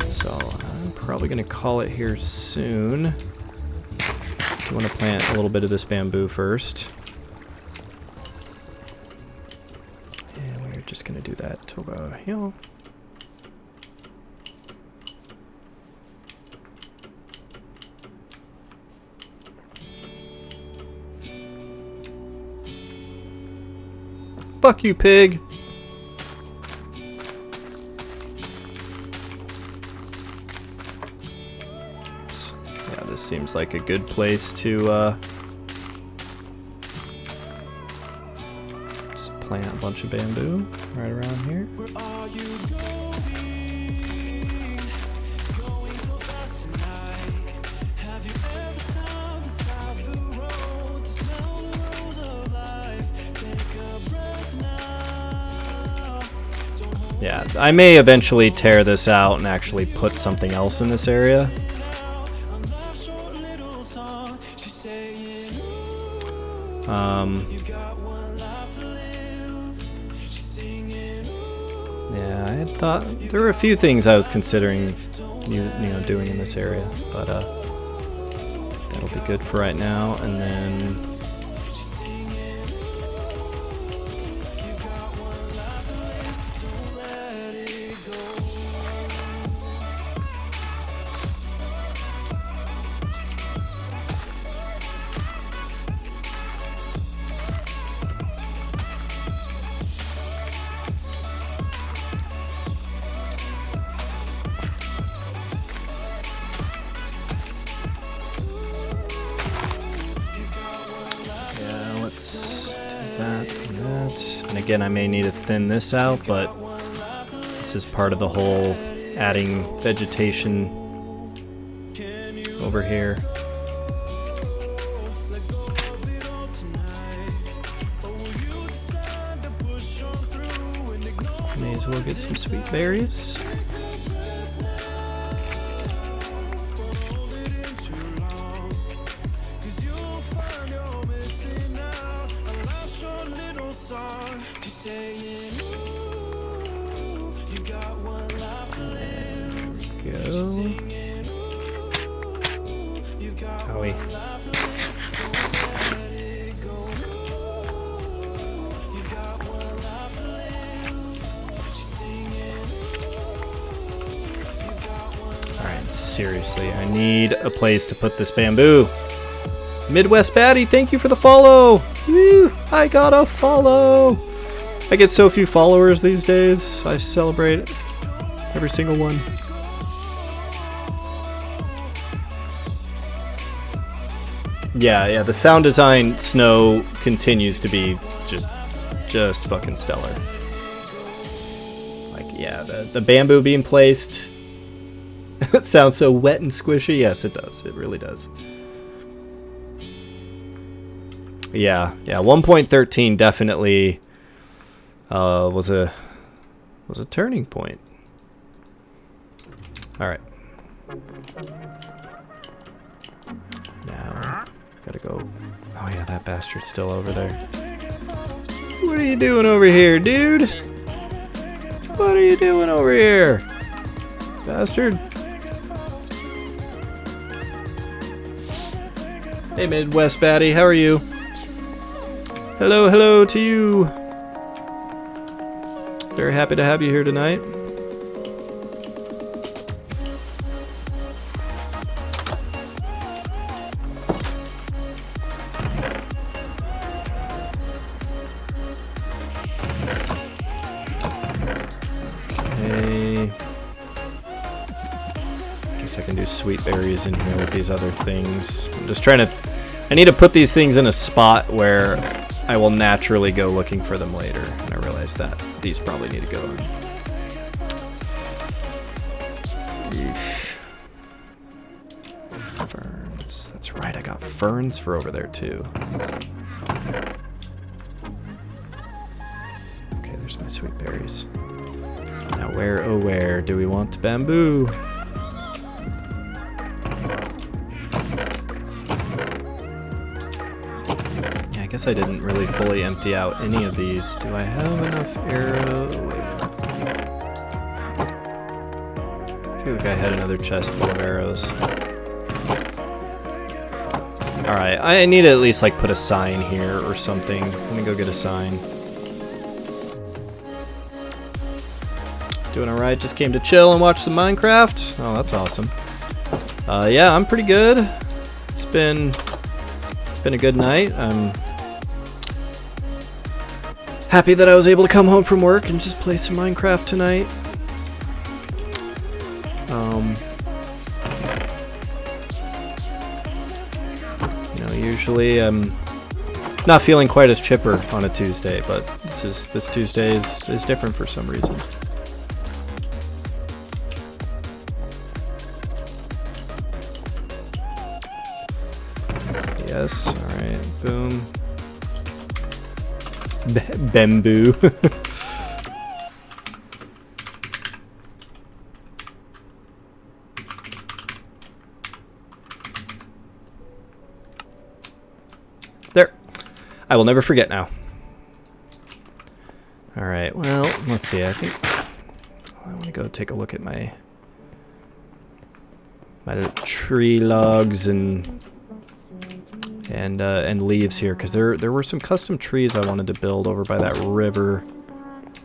So I'm probably going to call it here soon. I want to plant a little bit of this bamboo first. And we're just going to do that till about here. Fuck you, pig! Yeah, this seems like a good place to just plant a bunch of bamboo right around here. Yeah, I may eventually tear this out and actually put something else in this area. Yeah, I had thought there were a few things I was considering, you know, doing in this area, but that'll be good for right now. And then Again, I may need to thin this out, but this is part of the whole adding vegetation over here. May as well get some sweet berries. Howie. Alright, seriously, I need a place to put this bamboo. Midwest Batty, thank you for the follow! Woo! I got a follow! I get so few followers these days. I celebrate every single one. Yeah, the sound design snow continues to be just fucking stellar. Like, yeah, the bamboo being placed. It sounds so wet and squishy. Yes, it does. It really does. Yeah, 1.13 definitely was a turning point. All right. Now, gotta go. Oh yeah, that bastard's still over there. What are you doing over here, dude? What are you doing over here, bastard? Hey, Midwest Batty, how are you? Hello to you. Very happy to have you here tonight. Okay. Guess I can do sweet berries in here with these other things. I'm just trying to... I need to put these things in a spot where I will naturally go looking for them later. And I realize that these probably need to go in. Eesh. Ferns. That's right, I got ferns for over there too. Okay, there's my sweet berries. Now where, oh where, do we want bamboo? Yeah, I guess I didn't really fully empty out any of these. Do I have enough arrow? I feel like I had another chest full of arrows. Alright, I need to at least like put a sign here or something. Let me go get a sign. Doing alright, just came to chill and watch some Minecraft. Oh, that's awesome. Yeah, I'm pretty good. It's been a good night. I'm happy that I was able to come home from work and just play some Minecraft tonight. You know, usually I'm not feeling quite as chipper on a Tuesday, but this Tuesday is different for some reason. Yes, alright, boom. Bamboo. There. I will never forget now. Alright, well, let's see. I think I want to go take a look at my little tree logs and leaves here, because there were some custom trees I wanted to build over by that river.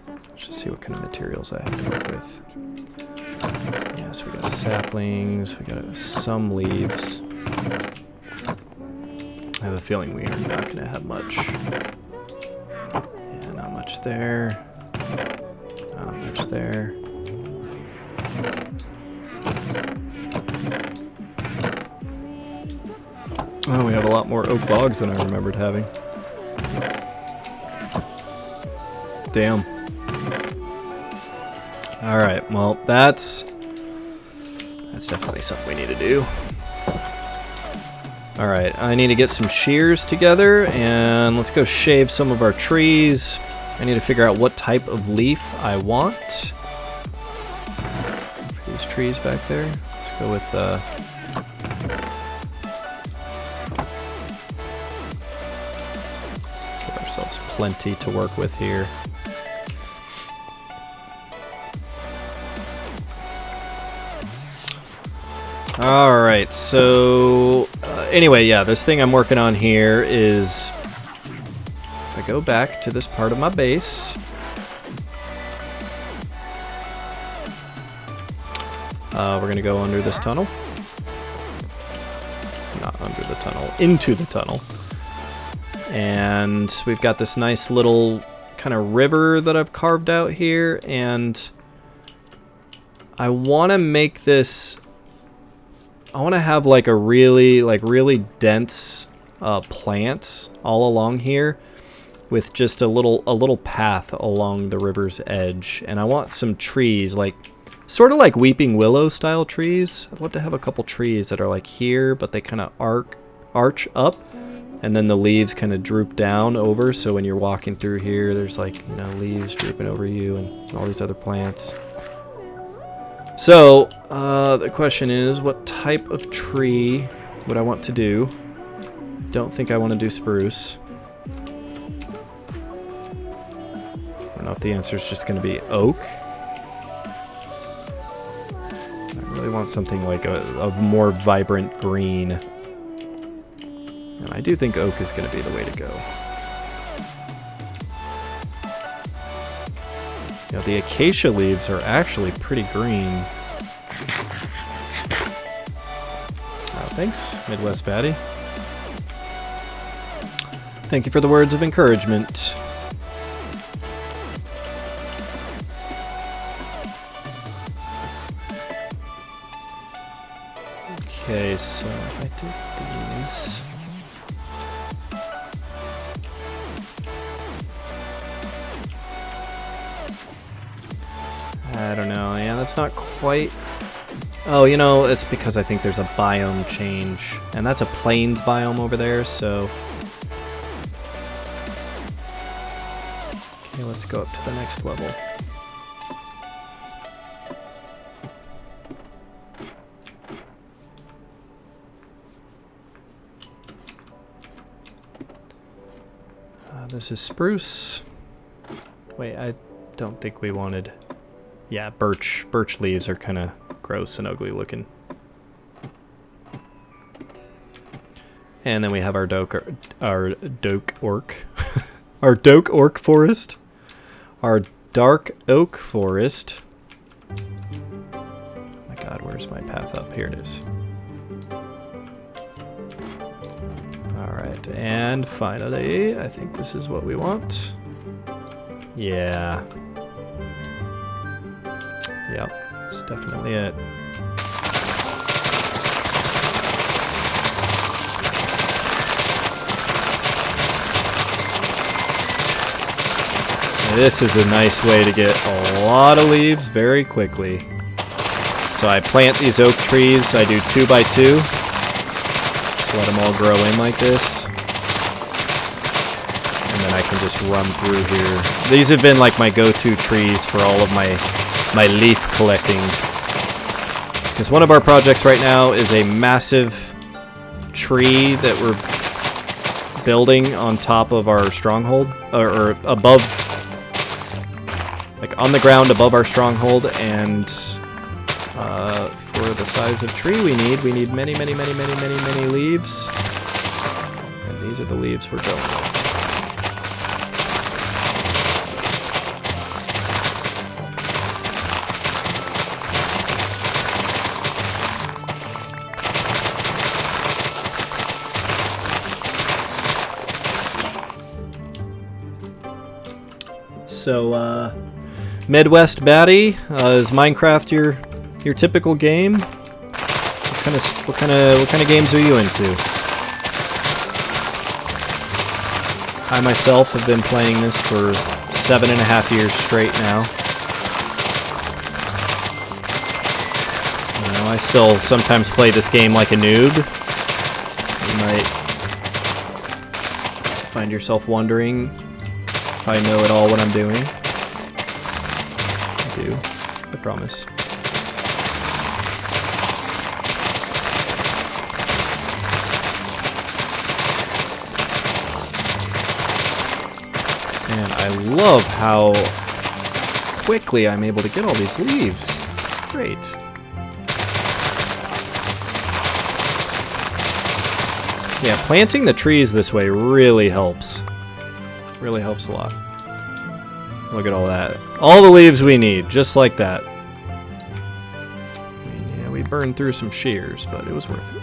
Let's just see what kind of materials I have to work with. Yeah, so we got saplings, we got some leaves. I have a feeling we are not going to have much. Yeah, not much there. Not much there. Oh, we have a lot more oak logs than I remembered having. Damn. Alright, well, that's definitely something we need to do. Alright, I need to get some shears together, and let's go shave some of our trees. I need to figure out what type of leaf I want for these trees back there. Let's go with let's give ourselves plenty to work with here. Alright, so anyway, yeah, this thing I'm working on here is, if I go back to this part of my base, we're going to go under this tunnel. Not under the tunnel, into the tunnel. And we've got this nice little kind of river that I've carved out here, and I want to make this... I want to have like a really dense plants all along here, with just a little path along the river's edge, and I want some trees, like sort of like weeping willow style trees. I'd love to have a couple trees that are like here, but they kind of arch up, and then the leaves kind of droop down over. So when you're walking through here, there's like, you know, leaves drooping over you and all these other plants. So, the question is, what type of tree would I want to do? Don't think I want to do spruce. I don't know if the answer is just going to be oak. I really want something like a more vibrant green. And I do think oak is going to be the way to go. You know, the acacia leaves are actually pretty green. Thanks, Midwest Batty. Thank you for the words of encouragement. Okay, so if I did these... I don't know, yeah, that's not quite... Oh, you know, it's because I think there's a biome change, and that's a plains biome over there, so... Okay, let's go up to the next level. This is spruce. Wait, I don't think we wanted... Yeah, birch leaves are kind of gross and ugly looking. And then we have our doke orc. Our doke orc forest. Our dark oak forest. Oh my god, where's my path up? Here it is. Alright, and finally, I think this is what we want. Yeah. Yep, that's definitely it. This is a nice way to get a lot of leaves very quickly. So I plant these oak trees, I do 2 by 2. Just let them all grow in like this. And then I can just run through here. These have been like my go-to trees for all of my leaf collecting. Because one of our projects right now is a massive tree that we're building on top of our stronghold, or above, like on the ground above our stronghold, and for the size of tree we need many leaves. And these are the leaves we're going with. So, Midwest Batty, is Minecraft your typical game? What kind of games are you into? I myself have been playing this for 7.5 years straight now. You know, I still sometimes play this game like a noob. You might find yourself wondering if I know at all what I'm doing. I do, I promise. And I love how quickly I'm able to get all these leaves. This is great. Yeah, planting the trees this way really helps. Really helps a lot. Look at all that. All the leaves we need, just like that. I mean, yeah, we burned through some shears, but it was worth it.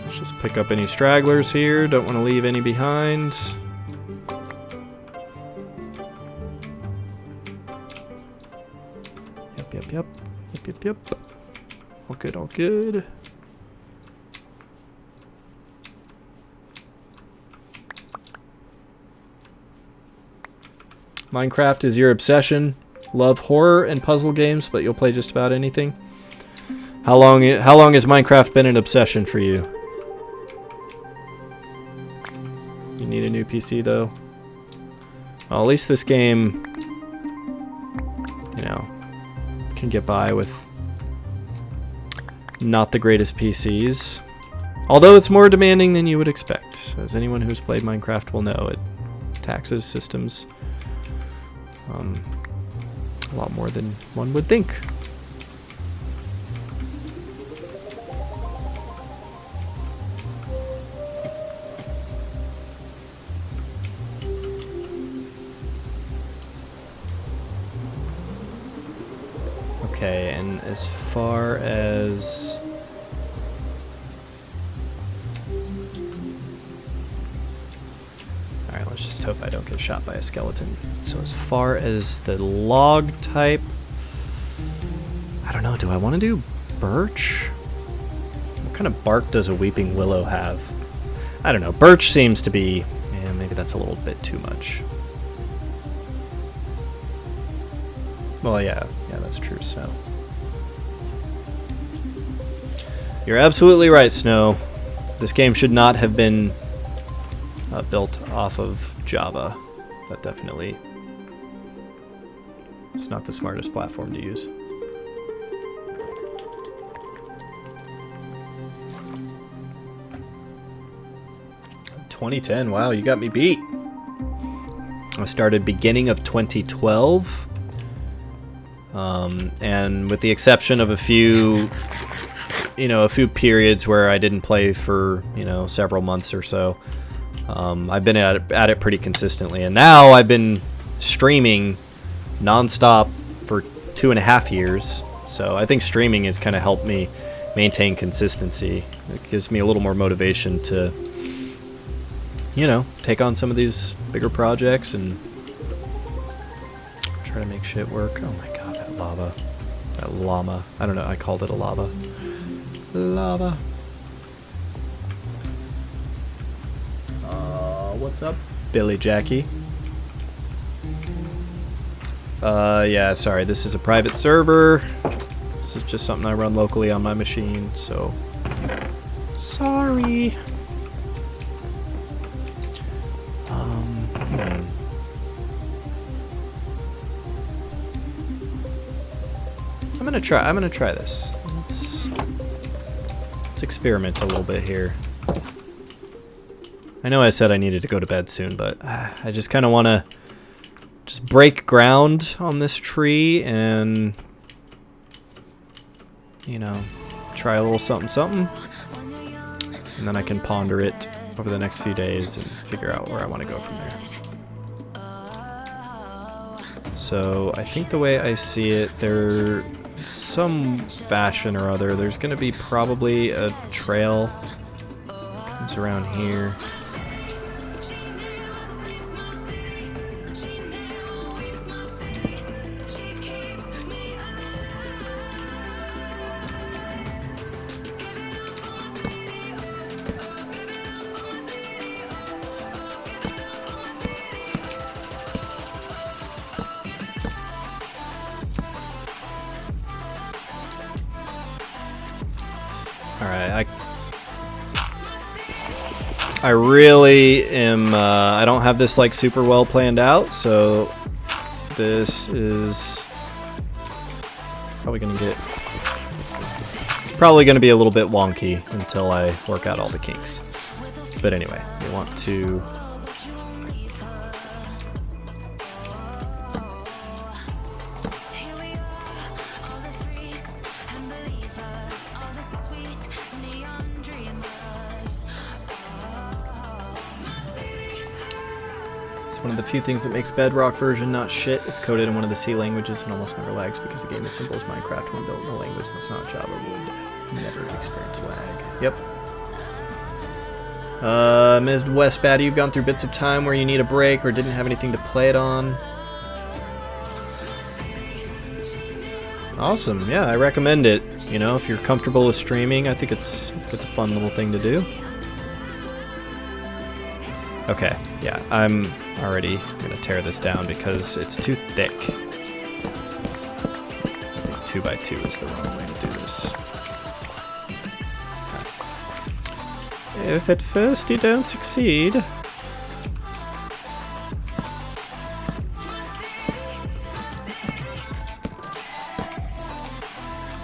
Let's just pick up any stragglers here. Don't want to leave any behind. Yep. All good, all good. Minecraft is your obsession. Love horror and puzzle games, but you'll play just about anything. How long has Minecraft been an obsession for you? You need a new PC though. Well, at least this game, you know, can get by with not the greatest PCs. Although it's more demanding than you would expect. As anyone who's played Minecraft will know, it taxes systems a lot more than one would think. Okay, and as far as alright, let's just hope I don't get shot by a skeleton. So as far as the log type, I don't know, do I want to do birch? What kind of bark does a weeping willow have? I don't know, birch seems to be, yeah, maybe that's a little bit too much. Well, yeah, that's true, Snow. You're absolutely right, Snow. This game should not have been built off of Java. That definitely is not the smartest platform to use. "2010, wow, you got me beat." I started beginning of 2012. And with the exception of a few periods where I didn't play for, several months or so, I've been at it pretty consistently. And now I've been streaming nonstop for 2.5 years. So I think streaming has kind of helped me maintain consistency. It gives me a little more motivation to, take on some of these bigger projects and try to make shit work. Oh my god, that lava. That llama. I don't know, I called it a lava. Lava. What's up, Billy Jackie? Yeah, sorry, this is a private server. This is just something I run locally on my machine, so sorry. I'm gonna try this. Let's experiment a little bit here. I know I said I needed to go to bed soon, but I just kind of want to just break ground on this tree and, try a little something. And then I can ponder it over the next few days and figure out where I want to go from there. So I think the way I see it, there, some fashion or other, there's going to be probably a trail that comes around here. Alright, I really am, I don't have this like super well planned out, so this is probably gonna get, it's probably gonna be a little bit wonky until I work out all the kinks. But anyway, we want to one of the few things that makes Bedrock version not shit. It's coded in one of the C languages and almost never lags because the game is simple as Minecraft when built in a language that's not Java would never experience lag. Yep. Ms. Westbatty, you've gone through bits of time where you need a break or didn't have anything to play it on. Awesome. Yeah, I recommend it. You know, if you're comfortable with streaming, I think it's a fun little thing to do. Okay, yeah, I'm already gonna tear this down because it's too thick. I think 2x2 is the wrong way to do this. If at first you don't succeed...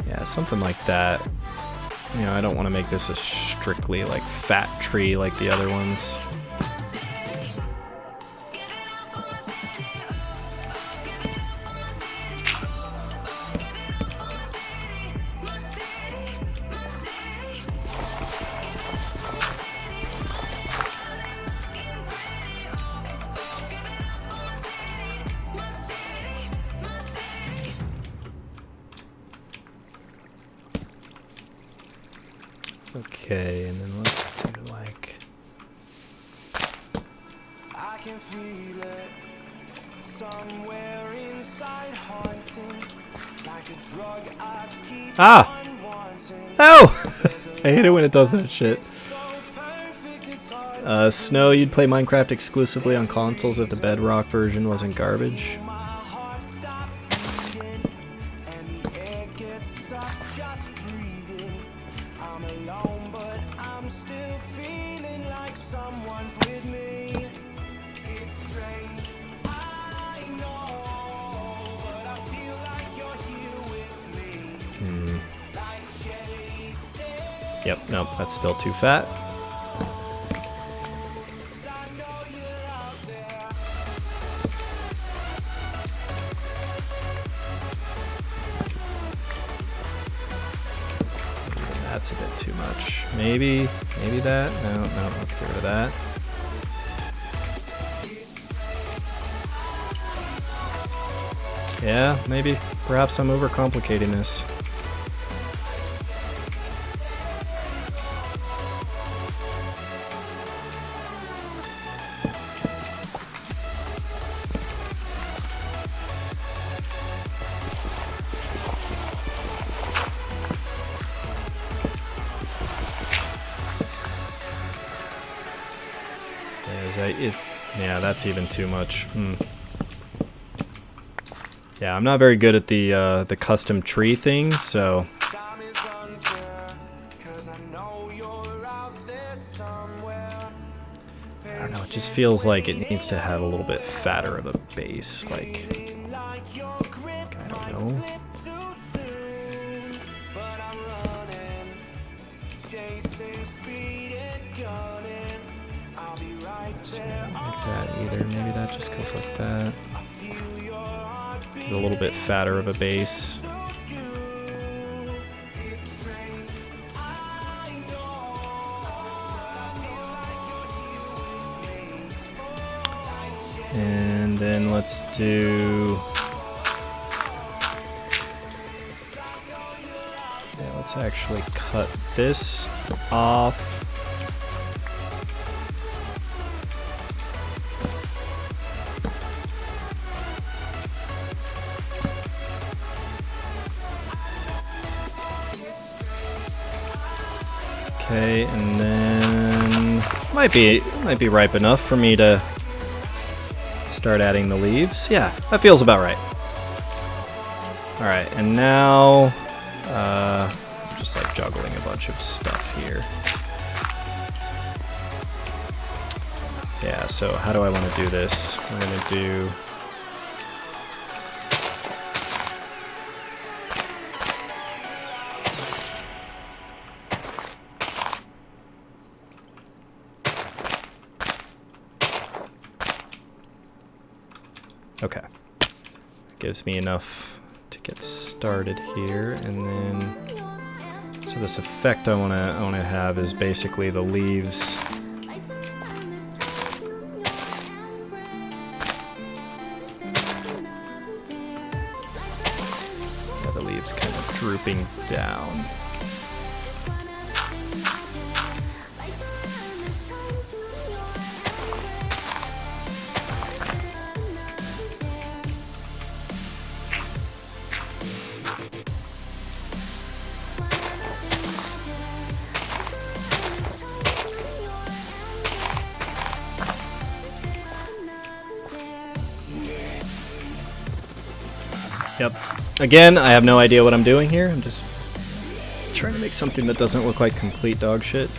Yeah, something like that. You know, I don't want to make this a strictly like fat tree like the other ones. Okay, and then let's do like... I can feel it somewhere inside haunting, like a drug I keep Oh! I hate it when it does that shit. Snow, you'd play Minecraft exclusively on consoles if the Bedrock version wasn't garbage. Yep, nope, that's still too fat. That's a bit too much. Maybe that? No, let's get rid of that. Yeah, maybe. Perhaps I'm overcomplicating this. Yeah, that's even too much. Yeah, I'm not very good at the custom tree thing, so... I don't know, it just feels like it needs to have a little bit fatter of a base, like... I don't know. Like that either. Maybe that just goes like that. Get a little bit fatter of a base. And then let's do... Yeah, let's actually cut this off. Okay, and then might be ripe enough for me to start adding the leaves. Yeah, that feels about right. All right, and now I'm just like juggling a bunch of stuff here. Yeah, so how do I want to do this? We're going to do... Okay. Gives me enough to get started here, and then... So this effect I wanna have is basically the leaves... kind of drooping down. Yep. Again, I have no idea what I'm doing here. I'm just trying to make something that doesn't look like complete dog shit.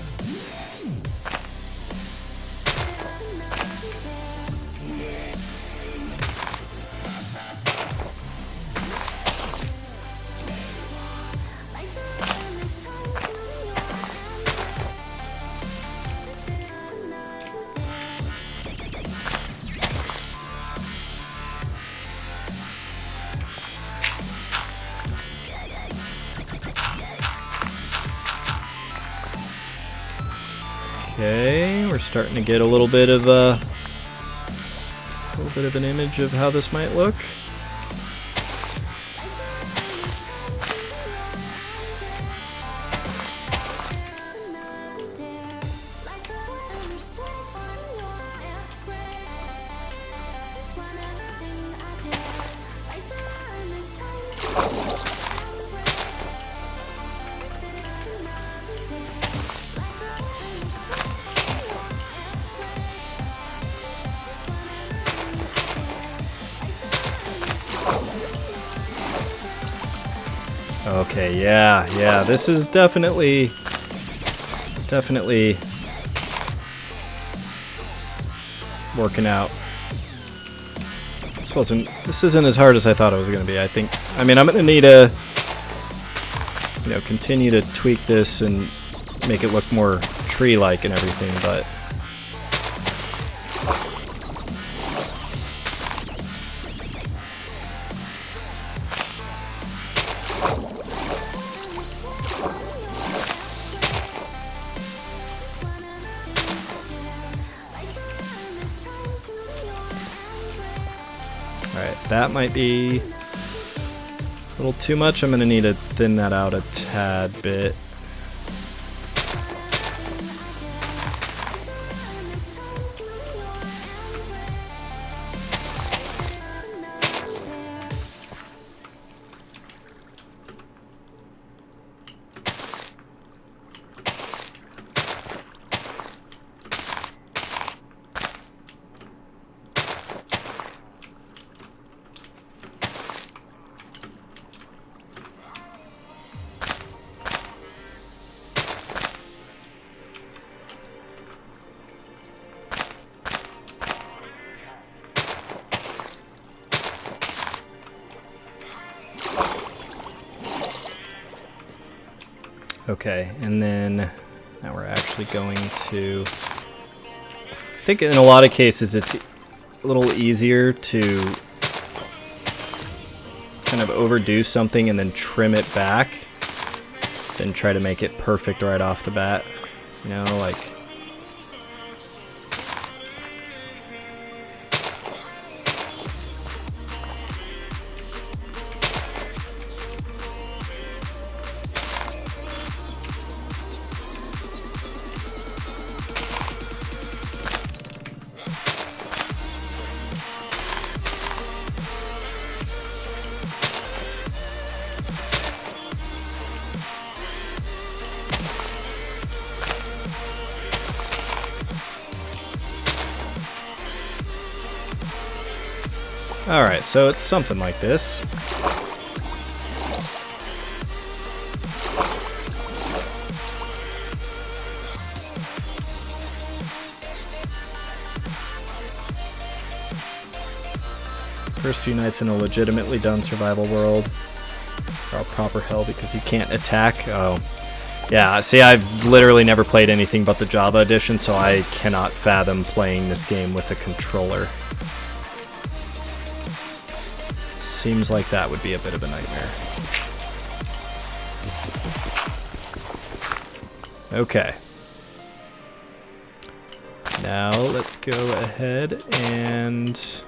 Okay, we're starting to get a little bit of an image of how this might look. Okay, yeah, this is definitely working out. This isn't as hard as I thought it was going to be. I mean, I'm going to need to, continue to tweak this and make it look more tree-like and everything, but that might be a little too much. I'm going to need to thin that out a tad bit. Okay, and then now we're actually going to... I think in a lot of cases it's a little easier to kind of overdo something and then trim it back than try to make it perfect right off the bat. Like... Alright, so it's something like this. First few nights in a legitimately done survival world are proper hell because you can't attack. Oh. Yeah, see, I've literally never played anything but the Java edition, so I cannot fathom playing this game with a controller. Seems like that would be a bit of a nightmare. Okay. Now let's go ahead and...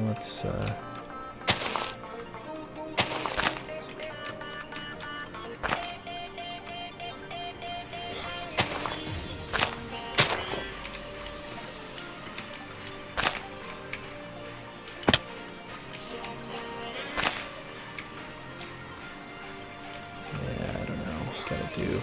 let's yeah, I don't know. Gotta do.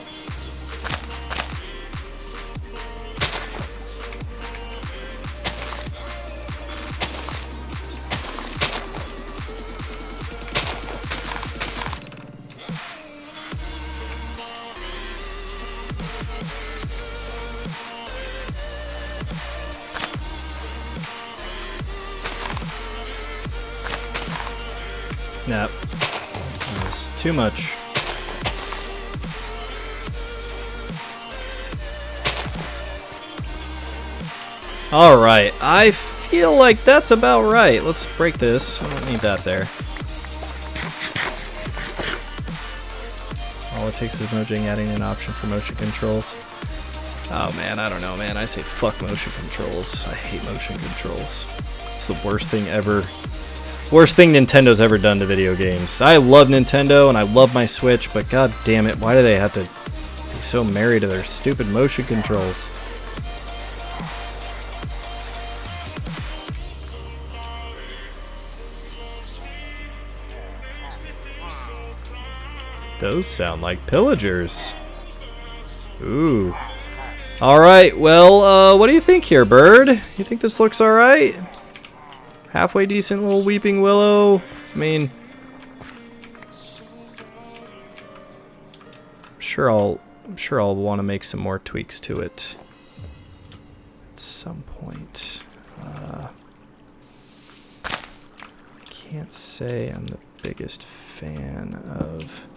Nah, it's too much. Alright, I feel like that's about right. Let's break this. I don't need that there. All it takes is Mojang adding an option for motion controls. Oh man, I don't know, man. I say fuck motion controls. I hate motion controls. It's the worst thing ever. Worst thing Nintendo's ever done to video games. I love Nintendo and I love my Switch, but god damn it, why do they have to be so married to their stupid motion controls? Those sound like pillagers. Ooh. Alright, well, what do you think here, bird? You think this looks alright? Halfway decent little weeping willow. I mean, I'm sure I'll want to make some more tweaks to it at some point. Can't say I'm the biggest fan of.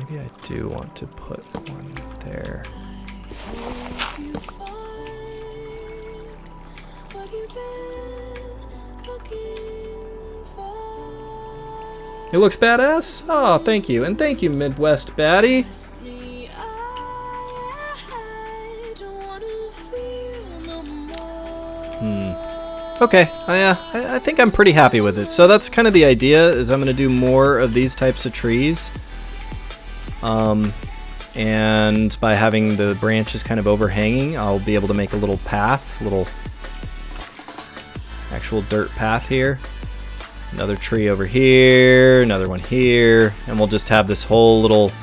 Maybe I do want to put one there. It looks badass? Oh, thank you. And thank you, Midwest Baddie. Okay, I think I'm pretty happy with it. So that's kind of the idea, is I'm going to do more of these types of trees. And by having the branches kind of overhanging, I'll be able to make a little path, little actual dirt path here. Another tree over here, another one here, and we'll just have this whole little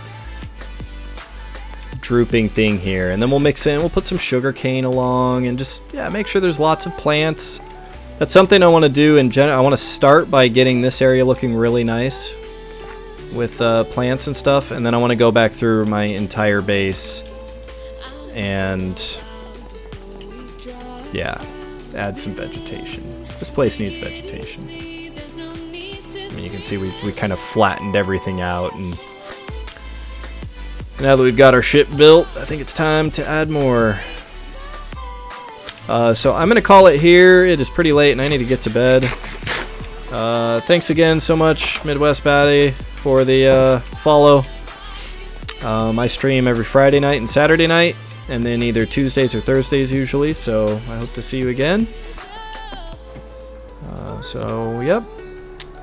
drooping thing here. And then we'll mix in, we'll put some sugar cane along and just, yeah, make sure there's lots of plants. That's something I want to do in general. I want to start by getting this area looking really nice with plants and stuff, and then I want to go back through my entire base and yeah, add some vegetation. This place needs vegetation. I mean, you can see we kind of flattened everything out, and now that we've got our ship built, I think it's time to add more. So I'm gonna call it here. It is pretty late and I need to get to bed. Thanks again so much, Midwest Baddie, for the follow. I stream every Friday night and Saturday night, and then either Tuesdays or Thursdays usually, so I hope to see you again. So, yep.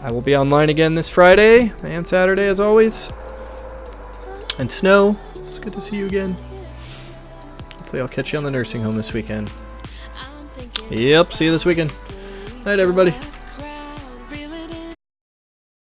I will be online again this Friday and Saturday as always. And Snow, it's good to see you again. Hopefully I'll catch you on the nursing home this weekend. Yep, see you this weekend. Night, everybody.